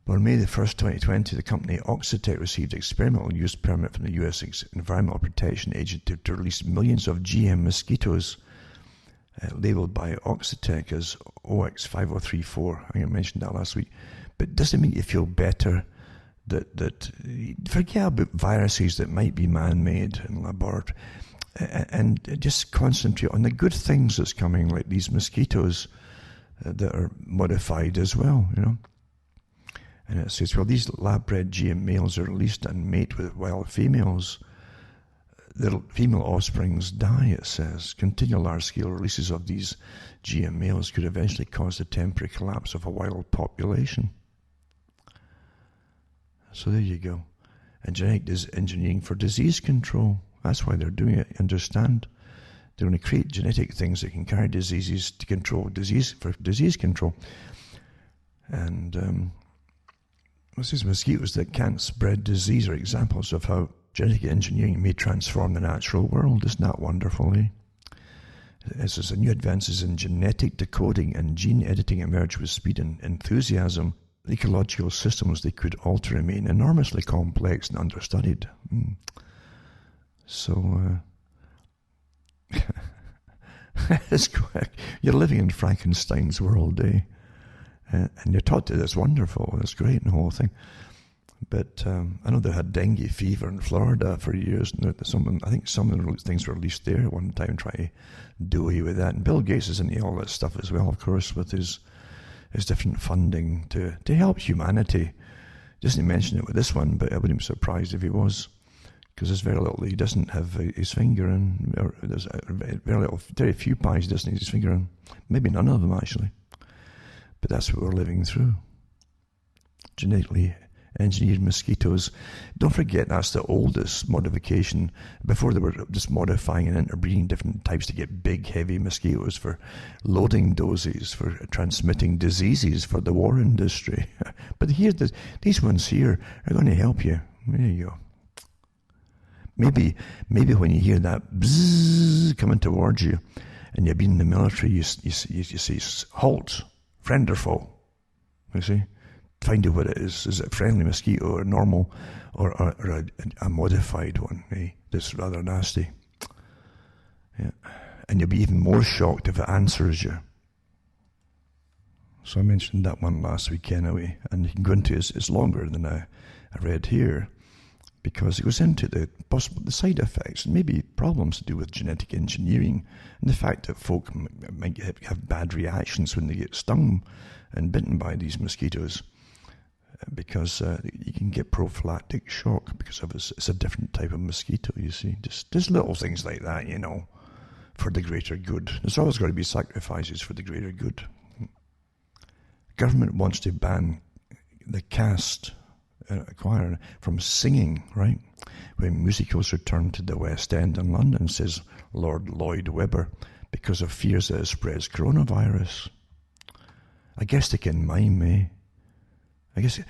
But on May the 1st, 2020, the company Oxitec received experimental use permit from the U.S. Environmental Protection Agency to release millions of GM mosquitoes labeled by Oxitec as OX5034. I think I mentioned that last week. But does it make you feel better that forget about viruses that might be man-made in laboratory and just concentrate on the good things that's coming, like these mosquitoes that are modified as well, And it says, well, these lab-bred GM males are released and mate with wild females. The female offsprings die, it says. Continual large-scale releases of these GM males could eventually cause the temporary collapse of a wild population. So there you go. And genetic engineering for disease control. That's why they're doing it. Understand? They're going to create genetic things that can carry diseases to control disease, for disease control. And these mosquitoes that can't spread disease are examples of how genetic engineering may transform the natural world. Isn't that wonderful, eh? It says, new advances in genetic decoding and gene editing emerge with speed and enthusiasm. The ecological systems they could alter remain enormously complex and understudied. So, it's correct. You're living in Frankenstein's world, eh? And you're taught that it's wonderful, it's great and the whole thing. But I know they had dengue fever in Florida for years. And I think some of the things were released there at one time, trying to do away with that. And Bill Gates is into all that stuff as well, of course, with his different funding to help humanity. Doesn't mention it with this one, but I wouldn't be surprised if he was, because there's very little he doesn't have his finger in, or there's very few pies he doesn't have his finger in. Maybe none of them, actually. But that's what we're living through. Genetically engineered mosquitoes. Don't forget, that's the oldest modification. Before they were just modifying and interbreeding different types to get big, heavy mosquitoes for loading doses, for transmitting diseases for the war industry. But here, these ones here are going to help you. There you go. Maybe when you hear that bzzz coming towards you, and you've been in the military, you say, halt, friend or foe. You see? Find out what it is. Is it a friendly mosquito or normal or a modified one, eh? That's rather nasty. Yeah. And you'll be even more shocked if it answers you. So I mentioned that one last week anyway, and you can go into it. It's longer than I read here, because it goes into the side effects and maybe problems to do with genetic engineering and the fact that folk might have bad reactions when they get stung and bitten by these mosquitoes, because you can get prophylactic shock because of it's a different type of mosquito, you see. Just little things like that, for the greater good. There's always got to be sacrifices for the greater good. Government wants to ban the cast choir from singing, right? When musicals return to the West End in London, says Lord Lloyd Webber, because of fears that it spreads coronavirus. I guess they can mime, eh? I guess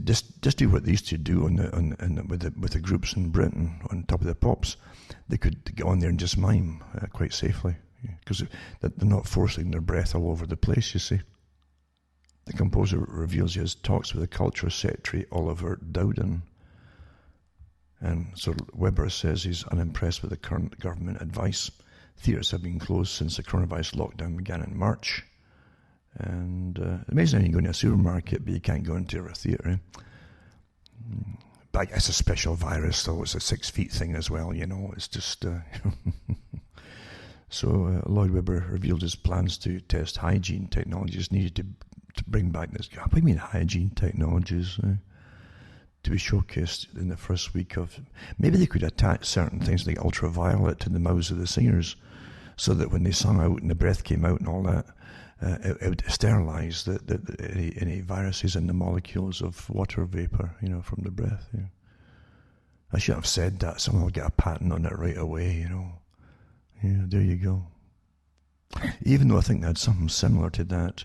just do what they used to do with the groups in Britain on Top of the Pops. They could get on there and just mime quite safely, because they're not forcing their breath all over the place, you see. The composer reveals he has talks with the Culture Secretary Oliver Dowden. And so Webber says he's unimpressed with the current government advice. Theatres have been closed since the coronavirus lockdown began in March. And amazing how you go into a supermarket, but you can't go into a theatre. Eh? But I guess a special virus, though. It's a 6 feet thing as well, It's just... So Lloyd Webber revealed his plans to test hygiene technologies needed to bring back this... What do you mean hygiene technologies? To be showcased in the first week of... Maybe they could attach certain things like ultraviolet to the mouths of the singers, so that when they sung out and the breath came out and all that, it would sterilise any viruses in the molecules of water vapour, from the breath. I should have said that. Someone will get a patent on it right away, Yeah, there you go. Even though I think they had something similar to that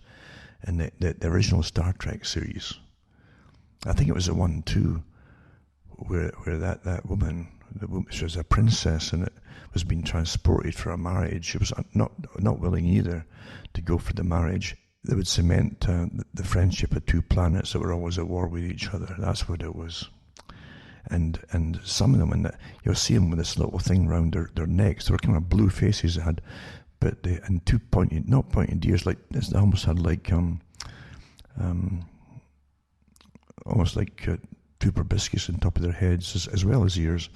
in the original Star Trek series. I think it was the one too, where that woman, she was a princess, and it was being transported for a marriage. She was not willing either to go for the marriage. They would cement the friendship of two planets that were always at war with each other. That's what it was. And some of them, you'll see them with this little thing around their necks. They were kind of blue faces they had, and two not pointed ears, like they almost had like almost like two proboscis on top of their heads as well as ears,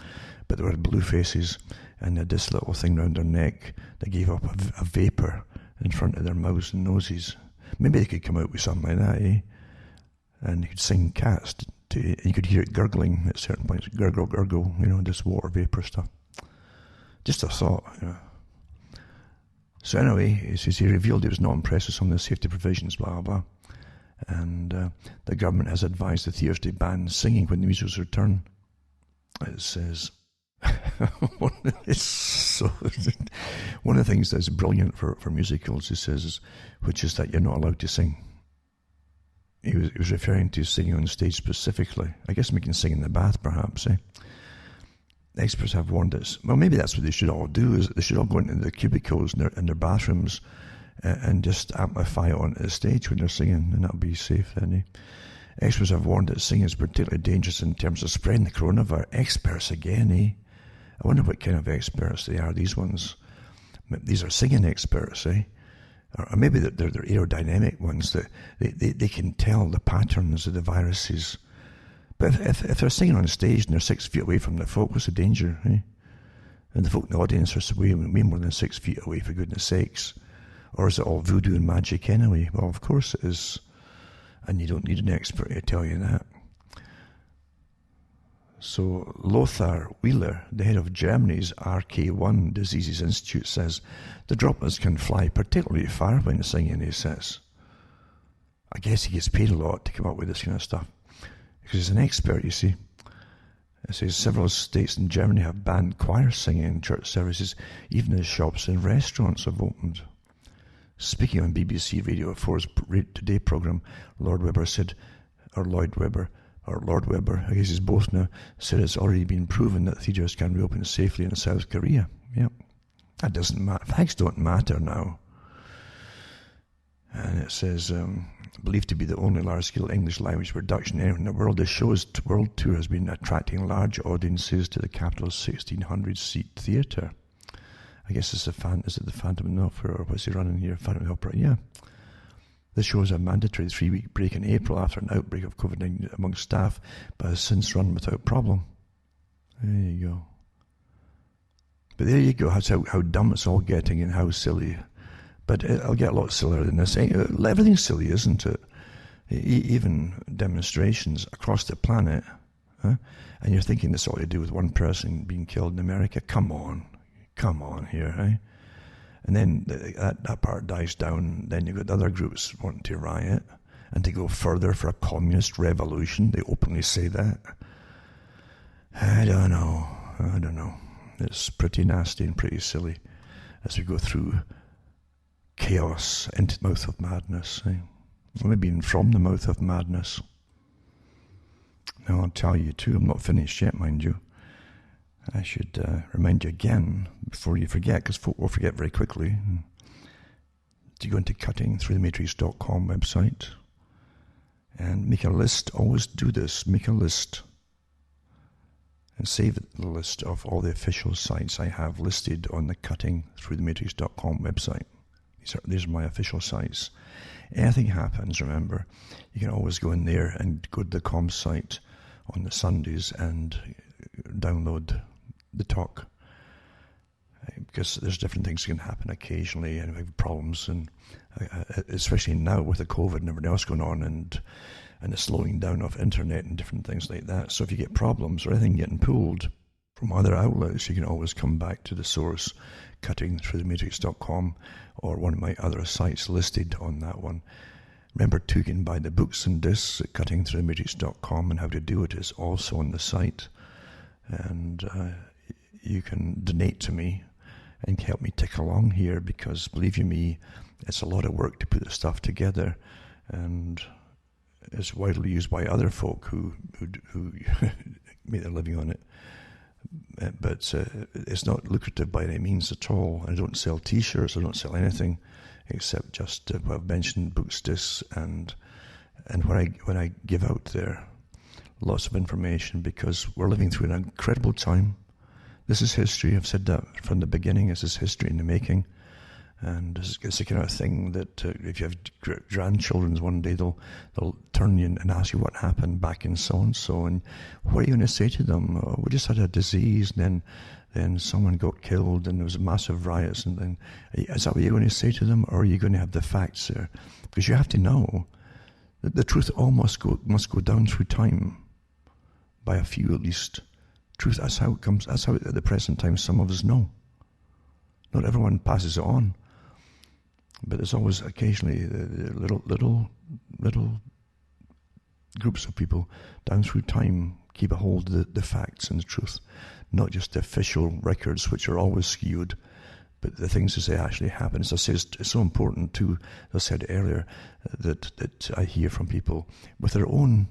but they were blue faces, and they had this little thing around their neck that gave up a vapour in front of their mouths and noses. Maybe they could come out with something like that, eh? And you could sing cats and you could hear it gurgling at certain points, gurgle, gurgle, this water vapour stuff. Just a thought, So anyway, he revealed he was not impressed with some of the safety provisions, blah, blah, blah. And the government has advised the theatres to ban singing when the musicals return. It says, one of the things that's brilliant for musicals, he says, which is that you're not allowed to sing. He was referring to singing on stage specifically. I guess we can sing in the bath, perhaps, eh? Experts have warned us. Well, maybe that's what they should all do, is they should all go into the cubicles in their bathrooms and just amplify it onto the stage when they're singing, and that'll be safe then, eh? Experts have warned that singing is particularly dangerous in terms of spreading the coronavirus. Experts again, eh? I wonder what kind of experts they are, these ones. These are singing experts, eh? Or maybe they're aerodynamic ones, that they can tell the patterns of the viruses. But if they're singing on stage and they're 6 feet away from the folk, what's the danger, eh? And the folk in the audience are way more than 6 feet away, for goodness sakes. Or is it all voodoo and magic anyway? Well, of course it is. And you don't need an expert to tell you that. So Lothar Wieler, the head of Germany's RK1 Diseases Institute, says the droplets can fly particularly far when singing, he says. I guess he gets paid a lot to come up with this kind of stuff, because he's an expert, you see. It says several states in Germany have banned choir singing in church services, even as shops and restaurants have opened. Speaking on BBC Radio 4's Today programme, Lord Webber, I guess he's both now, said it's already been proven that theatres can reopen safely in South Korea. Yep. That doesn't matter. Facts don't matter now. And it says, believed to be the only large-scale English language production anywhere in the world, the show's world tour has been attracting large audiences to the capital's 1,600-seat theatre. I guess is it the Phantom of the Opera, or what's he running here? Phantom of the Opera, yeah. The show is a mandatory 3-week break in April after an outbreak of COVID-19 among staff, but has since run without problem. There you go. But there you go. That's how dumb it's all getting and how silly. But it'll get a lot sillier than this. Everything's silly, isn't it? Even demonstrations across the planet. Huh? And you're thinking this all to do with one person being killed in America? Come on here, eh? And then that part dies down. Then you've got other groups wanting to riot and to go further for a communist revolution. They openly say that. I don't know. It's pretty nasty and pretty silly as we go through chaos into the mouth of madness. Eh? Or maybe even from the mouth of madness. Now I'll tell you too, I'm not finished yet, mind you. I should remind you again, before you forget, because folk will forget very quickly, to go into cuttingthroughthematrix.com website and make a list. Always do this, make a list. And save the list of all the official sites I have listed on the cuttingthroughthematrix.com website. These are my official sites. Anything happens, remember, you can always go in there and go to the com site on the Sundays and download the talk. Because there's different things that can happen occasionally and we have problems, and especially now with the COVID and everything else going on and the slowing down of internet and different things like that. So if you get problems or anything getting pulled from other outlets, you can always come back to the source, cuttingthroughthematrix.com, or one of my other sites listed on that one. Remember too, you can buy the books and discs at cuttingthroughthematrix.com, and how to do it is also on the site. And you can donate to me and help me tick along here, because believe you me, it's a lot of work to put the stuff together, and it's widely used by other folk who make their living on it. But it's not lucrative by any means at all. I don't sell T-shirts. I don't sell anything except just what I've mentioned, books, discs, and when I give out there lots of information, because we're living through an incredible time. This is history. I've said that from the beginning. This is history in the making. And it's the kind of thing that if you have grandchildren one day, they'll turn you and ask you what happened back in so-and-so. And what are you going to say to them? Oh, we just had a disease, and then someone got killed, and there was massive riots. And then, is that what you're going to say to them? Or are you going to have the facts there? Because you have to know that the truth all must go down through time, by a few at least. Truth, that's how it comes. That's how at the present time some of us know. Not everyone passes it on. But there's always occasionally the little groups of people down through time keep a hold of the facts and the truth, not just the official records, which are always skewed, but the things as they actually happen. As I say, it's so important too, as I said earlier, that I hear from people with their own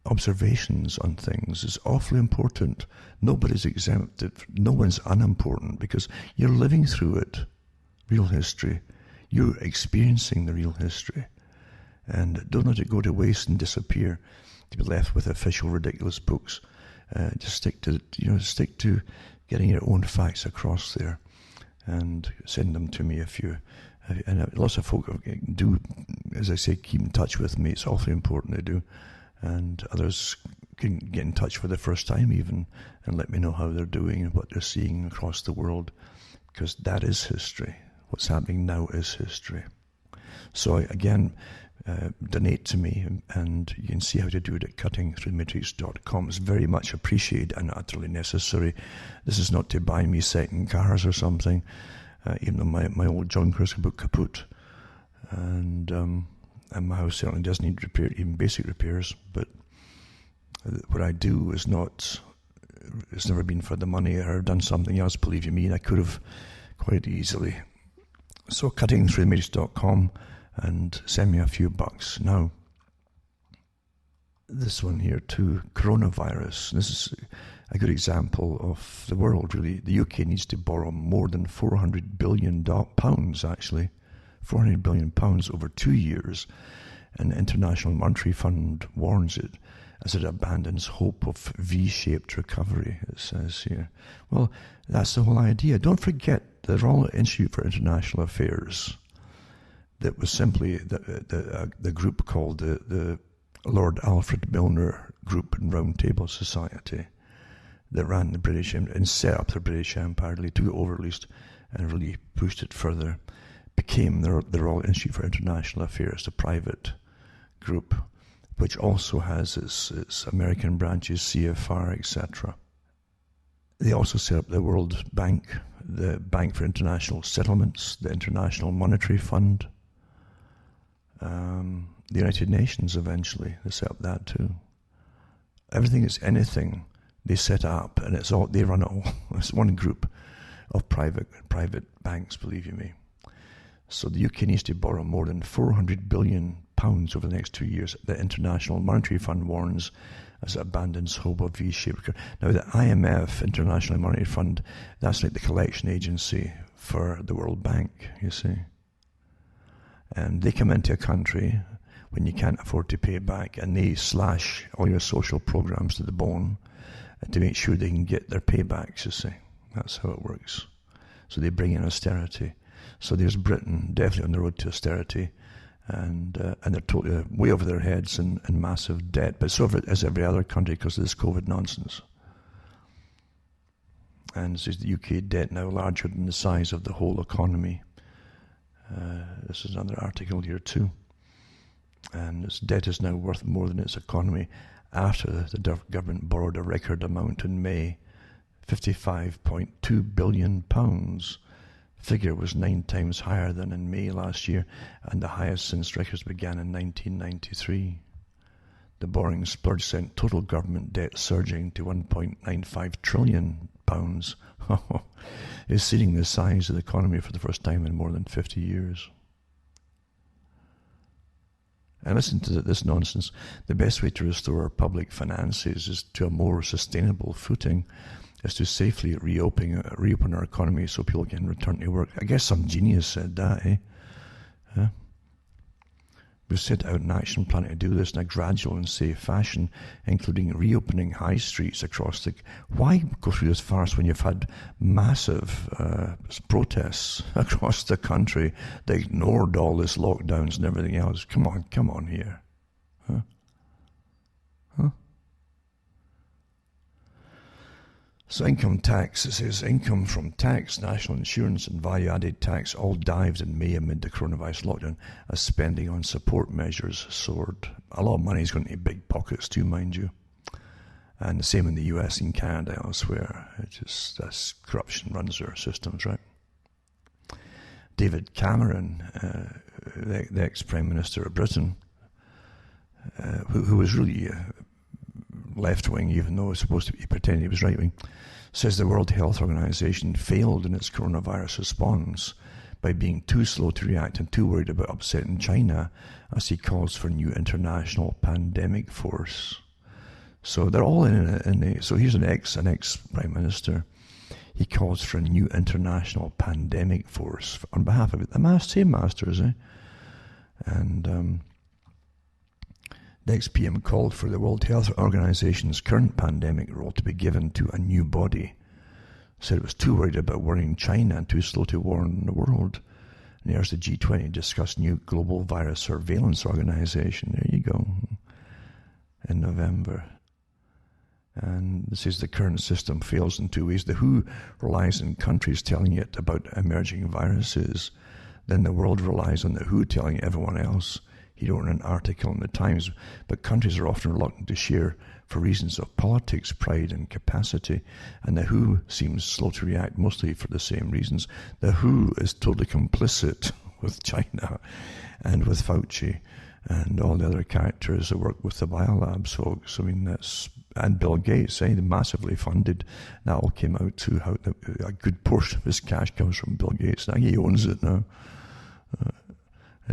observations on things. Is awfully important. Nobody's exempted. No one's unimportant, because you're living through it. Real history. You're experiencing the real history. And don't let it go to waste and disappear to be left with official ridiculous books. Just stick to getting your own facts across there, and send them to me if you. And lots of folk do, as I say, keep in touch with me. It's awfully important they do. And others can get in touch for the first time even and let me know how they're doing and what they're seeing across the world, because that is history. What's happening now is history. So again, donate to me, and you can see how to do it at cuttingthroughthematrix.com. It's very much appreciated and utterly necessary. This is not to buy me second cars or something, even though my old junkers are about kaput. And my house certainly does need repair, even basic repairs. But what I do is not, it's never been for the money or done something else, believe you me, and I could have quite easily. So cuttingthroughthematrix.com, and send me a few bucks. Now, this one here too, coronavirus. This is a good example of the world, really. The UK needs to borrow more than £400 billion, actually. £400 billion over 2 years. And the International Monetary Fund warns it as it abandons hope of V-shaped recovery, it says here. Well, that's the whole idea. Don't forget the Royal Institute for International Affairs, that was simply the group called the Lord Alfred Milner Group and Round Table Society that ran the British and set up the British Empire, really took it over at least and really pushed it further, became the Royal Institute for International Affairs, the private group, which also has its American branches, CFR, etc. They also set up the World Bank, the Bank for International Settlements, the International Monetary Fund, the United Nations eventually. They set up that too. Everything is anything they set up, and they run it all. It's one group of private banks, believe you me. So the UK needs to borrow more than £400 billion over the next 2 years. The International Monetary Fund warns as it abandons hope of V-shaped. Now the IMF, International Monetary Fund, that's like the collection agency for the World Bank, you see. And they come into a country when you can't afford to pay back, and they slash all your social programs to the bone to make sure they can get their paybacks, you see. That's how it works. So they bring in austerity. So there's Britain definitely on the road to austerity, and they're totally way over their heads in massive debt. But so is every other country because of this COVID nonsense. And this is the UK debt now larger than the size of the whole economy. This is another article here too. And its debt is now worth more than its economy after the government borrowed a record amount in May, £55.2 billion. Figure was 9 times higher than in May last year, and the highest since records began in 1993. The borrowing splurge sent total government debt surging to £1.95 trillion, exceeding the size of the economy for the first time in more than 50 years. And listen to this nonsense. The best way to restore our public finances is to a more sustainable footing, is to safely reopen our economy so people can return to work. I guess some genius said that, eh? Yeah. We've set out an action plan to do this in a gradual and safe fashion, including reopening high streets across the... Why go through this farce when you've had massive protests across the country that ignored all this lockdowns and everything else? Come on here. Huh? So income tax, it says income from tax, national insurance and value-added tax all dived in May amid the coronavirus lockdown as spending on support measures soared. A lot of money is going to big pockets too, mind you. And the same in the US and Canada, elsewhere. It's just that's corruption runs their systems, right? David Cameron, the ex-Prime Minister of Britain, who was really... left-wing, even though it's supposed to be pretending he was right-wing, says the World Health Organization failed in its coronavirus response by being too slow to react and too worried about upsetting China, as he calls for a new international pandemic force. So they're all so here's an ex-Prime Minister. He calls for a new international pandemic force on behalf of the same masters, eh? And the ex-PM called for the World Health Organization's current pandemic role to be given to a new body. Said it was too worried about worrying China and too slow to warn the world. And here's the G20 to discuss new global virus surveillance organization. There you go. In November. And this is the current system fails in 2 ways. The WHO relies on countries telling it about emerging viruses. Then the world relies on the WHO telling everyone else. He wrote an article in the Times, but countries are often reluctant to share for reasons of politics, pride and capacity, and the WHO seems slow to react mostly for the same reasons. The WHO is totally complicit with China and with Fauci and all the other characters that work with the biolabs folks. I mean, and Bill Gates, they massively funded. That all came out to how a good portion of his cash comes from Bill Gates. Now he owns it now.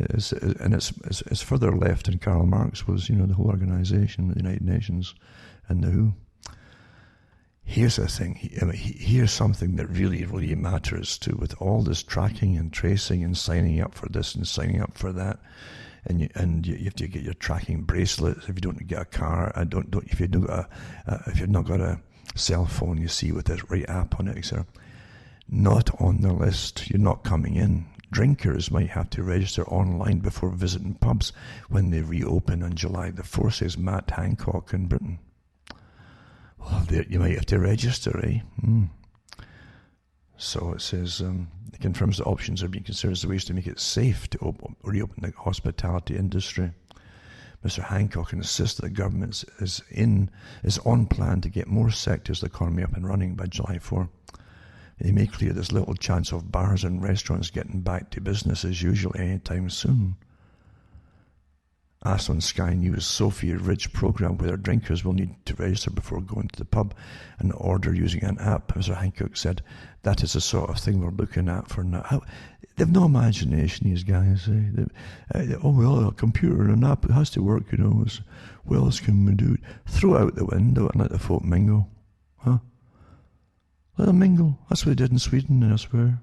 It's further left than Karl Marx was, the whole organization, the United Nations and the WHO. Here's the thing, here's something that really, really matters too, with all this tracking and tracing and signing up for this and signing up for that. And you have to get your tracking bracelets if you don't get a car. If you've not got a cell phone, you see with this right app on it, etc. Not on the list. You're not coming in. drinkers might have to register online before visiting pubs when they reopen on July the 4th, says Matt Hancock in Britain. Well, there, you might have to register, eh? So it says, it confirms that options are being considered as ways to make it safe to reopen the hospitality industry. Mr. Hancock insists that the government is on plan to get more sectors of the economy up and running by July 4. He made clear there's little chance of bars and restaurants getting back to business as usual anytime soon. Asked on Sky News' Sophie Ridge program whether drinkers will need to register before going to the pub and order using an app, Mr. Hancock said, that is the sort of thing we're looking at for now. They've no imagination, these guys. Oh, well, a computer and an app, it has to work, you know. What else can we do? Throw it out the window and let the folk mingle. Huh? Let them mingle. That's what they did in Sweden, I swear.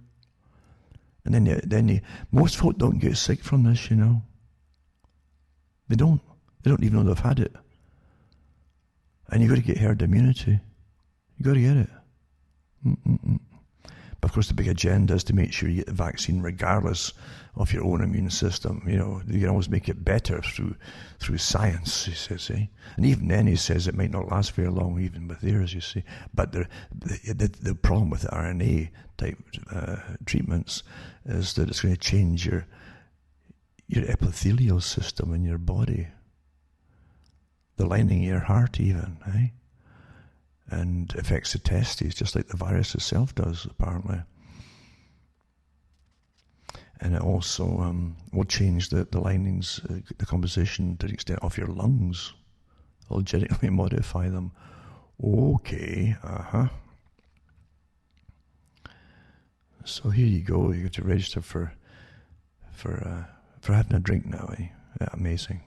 And then most folk don't get sick from this, you know. They don't. They don't even know they've had it. And you've got to get herd immunity. You've got to get it. But of course, the big agenda is to make sure you get the vaccine regardless of your own immune system. You know, you can always make it better through science, he says. And even then, he says it might not last very long, even with theirs, you see. But the problem with the RNA type treatments is that it's going to change your epithelial system in your body, the lining of your heart even, and affects the testes, just like the virus itself does, apparently. And it also will change the linings, the composition to the extent of your lungs. It'll genetically modify them. Okay, So here you go. You have to register for having a drink now, Yeah, amazing.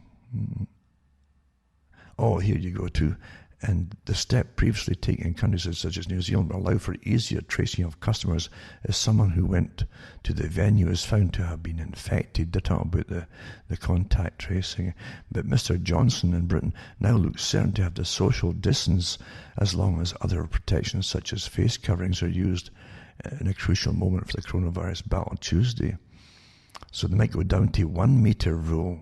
Oh, here you go too. And the step previously taken in countries such as New Zealand will allow for easier tracing of customers if someone who went to the venue is found to have been infected. They're talking about the contact tracing. But Mr. Johnson in Britain now looks certain to have the social distance as long as other protections such as face coverings are used in a crucial moment for the coronavirus battle Tuesday. So they might go down to 1 meter rule.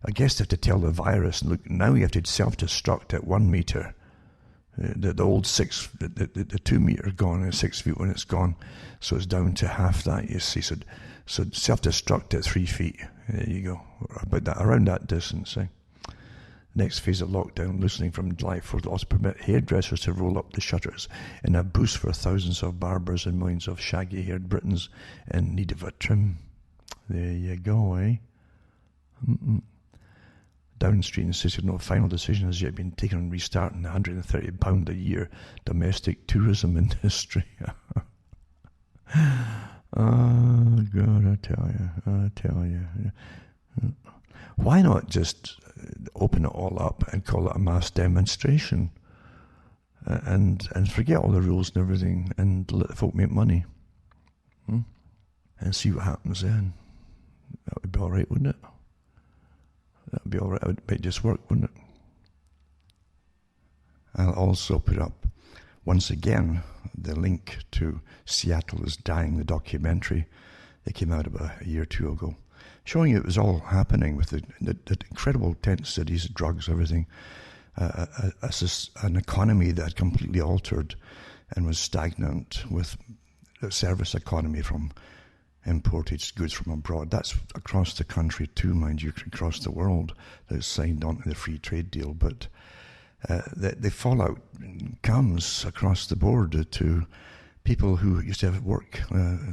I guess they have to tell the virus, look, now you have to self-destruct at 1 meter. The old 2 meter gone, and 6 feet when it's gone. So it's down to half that, you see. So self-destruct at 3 feet. There you go. About that, around that distance. Next phase of lockdown, loosening from July 4th, will also permit hairdressers to roll up the shutters in a boost for thousands of barbers and millions of shaggy-haired Britons in need of a trim. There you go, Downing Street insisted no final decision has yet been taken on restarting the £130 a year domestic tourism industry. Oh, God, I tell you. Why not just open it all up and call it a mass demonstration and forget all the rules and everything and let the folk make money? And see what happens then. That would be all right, wouldn't it? That would be all right. It might just work, wouldn't it? I'll also put up, once again, the link to Seattle is Dying, the documentary that came out about a year or two ago, showing you it was all happening with the incredible tent cities, drugs, everything, an economy that had completely altered and was stagnant, with a service economy from imported goods from abroad. That's across the country too, mind you, across the world that's signed on to the free trade deal. But the fallout comes across the board to people who used to have work,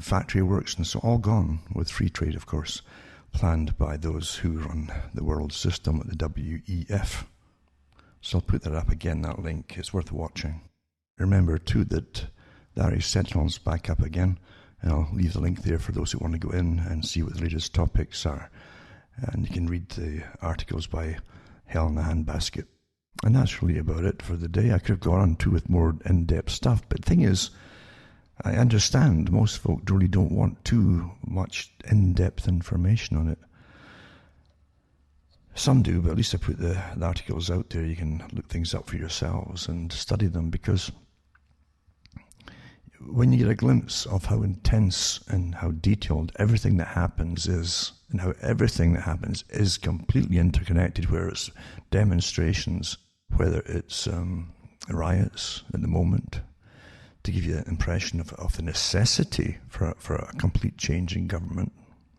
factory works, and so all gone with free trade, of course, planned by those who run the world system at the WEF. So I'll put that up again, that link. It's worth watching. Remember too that the Irish Sentinel's back up again. And I'll leave the link there for those who want to go in and see what the latest topics are. And you can read the articles by Hell in a Handbasket. And that's really about it for the day. I could have gone on too with more in-depth stuff. But the thing is, I understand most folk really don't want too much in-depth information on it. Some do, but at least I put the articles out there. You can look things up for yourselves and study them, because when you get a glimpse of how intense and how detailed everything that happens is, and how everything that happens is completely interconnected, whether it's demonstrations, whether it's riots at the moment, to give you that impression of the necessity for a complete change in government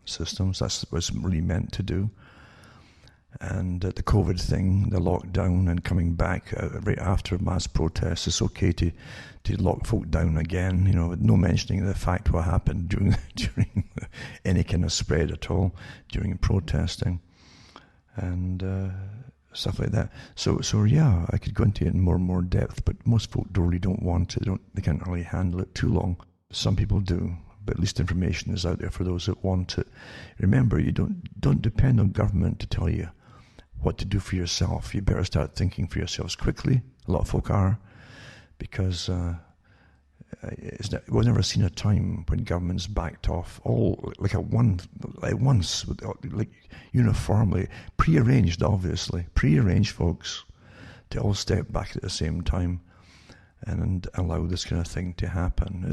systems. That's what it's really meant to do. And the COVID thing, the lockdown, and coming back right after mass protests, it's okay to lock folk down again, you know, with no mentioning of the fact what happened during any kind of spread at all during protesting and stuff like that. So yeah, I could go into it in more and more depth, but most folk really don't want it. They can't really handle it too long. Some people do, but at least information is out there for those that want it. Remember, you don't depend on government to tell you what to do for yourself. You better start thinking for yourselves quickly. A lot of folk are, because we've never seen a time when governments backed off all once, uniformly, prearranged, obviously, folks, to all step back at the same time and allow this kind of thing to happen.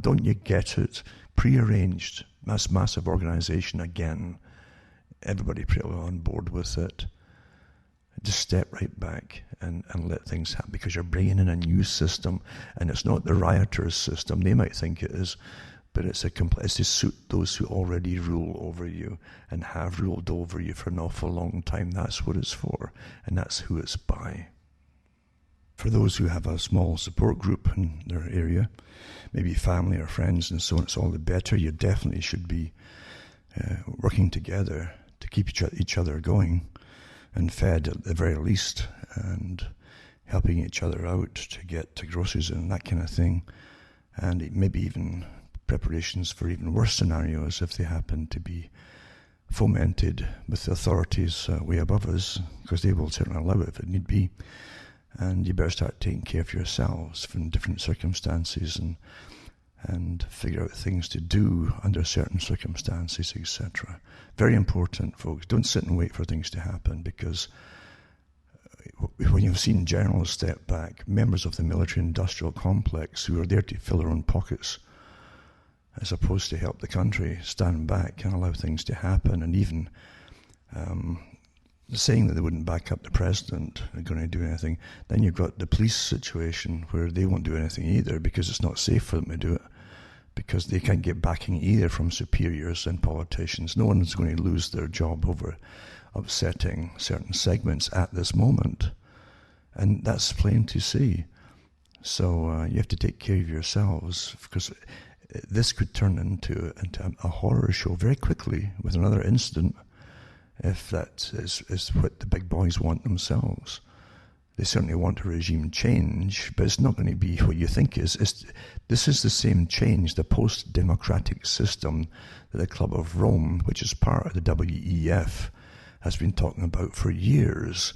Don't you get it? Prearranged, massive organisation again. Everybody pretty well on board with it. Just step right back and let things happen, because you're bringing in a new system, and it's not the rioters' system. They might think it is, but it's to suit those who already rule over you and have ruled over you for an awful long time. That's what it's for, and that's who it's by. For those who have a small support group in their area, maybe family or friends and so on, it's all the better. You definitely should be working together to keep each other going and fed at the very least, and helping each other out to get to groceries and that kind of thing, and maybe even preparations for even worse scenarios if they happen to be fomented with the authorities way above us, because they will certainly allow it if it need be. And you better start taking care of yourselves from different circumstances and figure out things to do under certain circumstances, etc. Very important, folks. Don't sit and wait for things to happen, because when you've seen generals step back, members of the military-industrial complex who are there to fill their own pockets, as opposed to help the country, stand back and allow things to happen, and even saying that they wouldn't back up the president or going to do anything, then you've got the police situation where they won't do anything either, because it's not safe for them to do it, because they can't get backing either from superiors and politicians. No one's going to lose their job over upsetting certain segments at this moment, and that's plain to see. So you have to take care of yourselves, because this could turn into a horror show very quickly with another incident, if that is what the big boys want themselves. They certainly want a regime change, but it's not going to be what you think is. This is the same change, the post-democratic system that the Club of Rome, which is part of the WEF, has been talking about for years.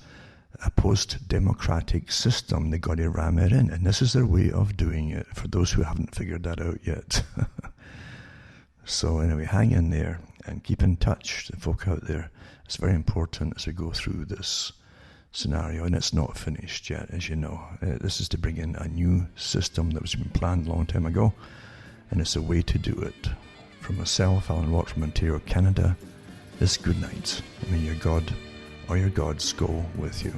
A post-democratic system, they got to ram it in, and this is their way of doing it, for those who haven't figured that out yet. So anyway, hang in there and keep in touch, the folk out there. It's very important as we go through this scenario, and it's not finished yet, as you know. This is to bring in a new system that was been planned a long time ago, and it's a way to do it. From myself, Alan Watt from Ontario, Canada, this good night. May your God or your gods go with you.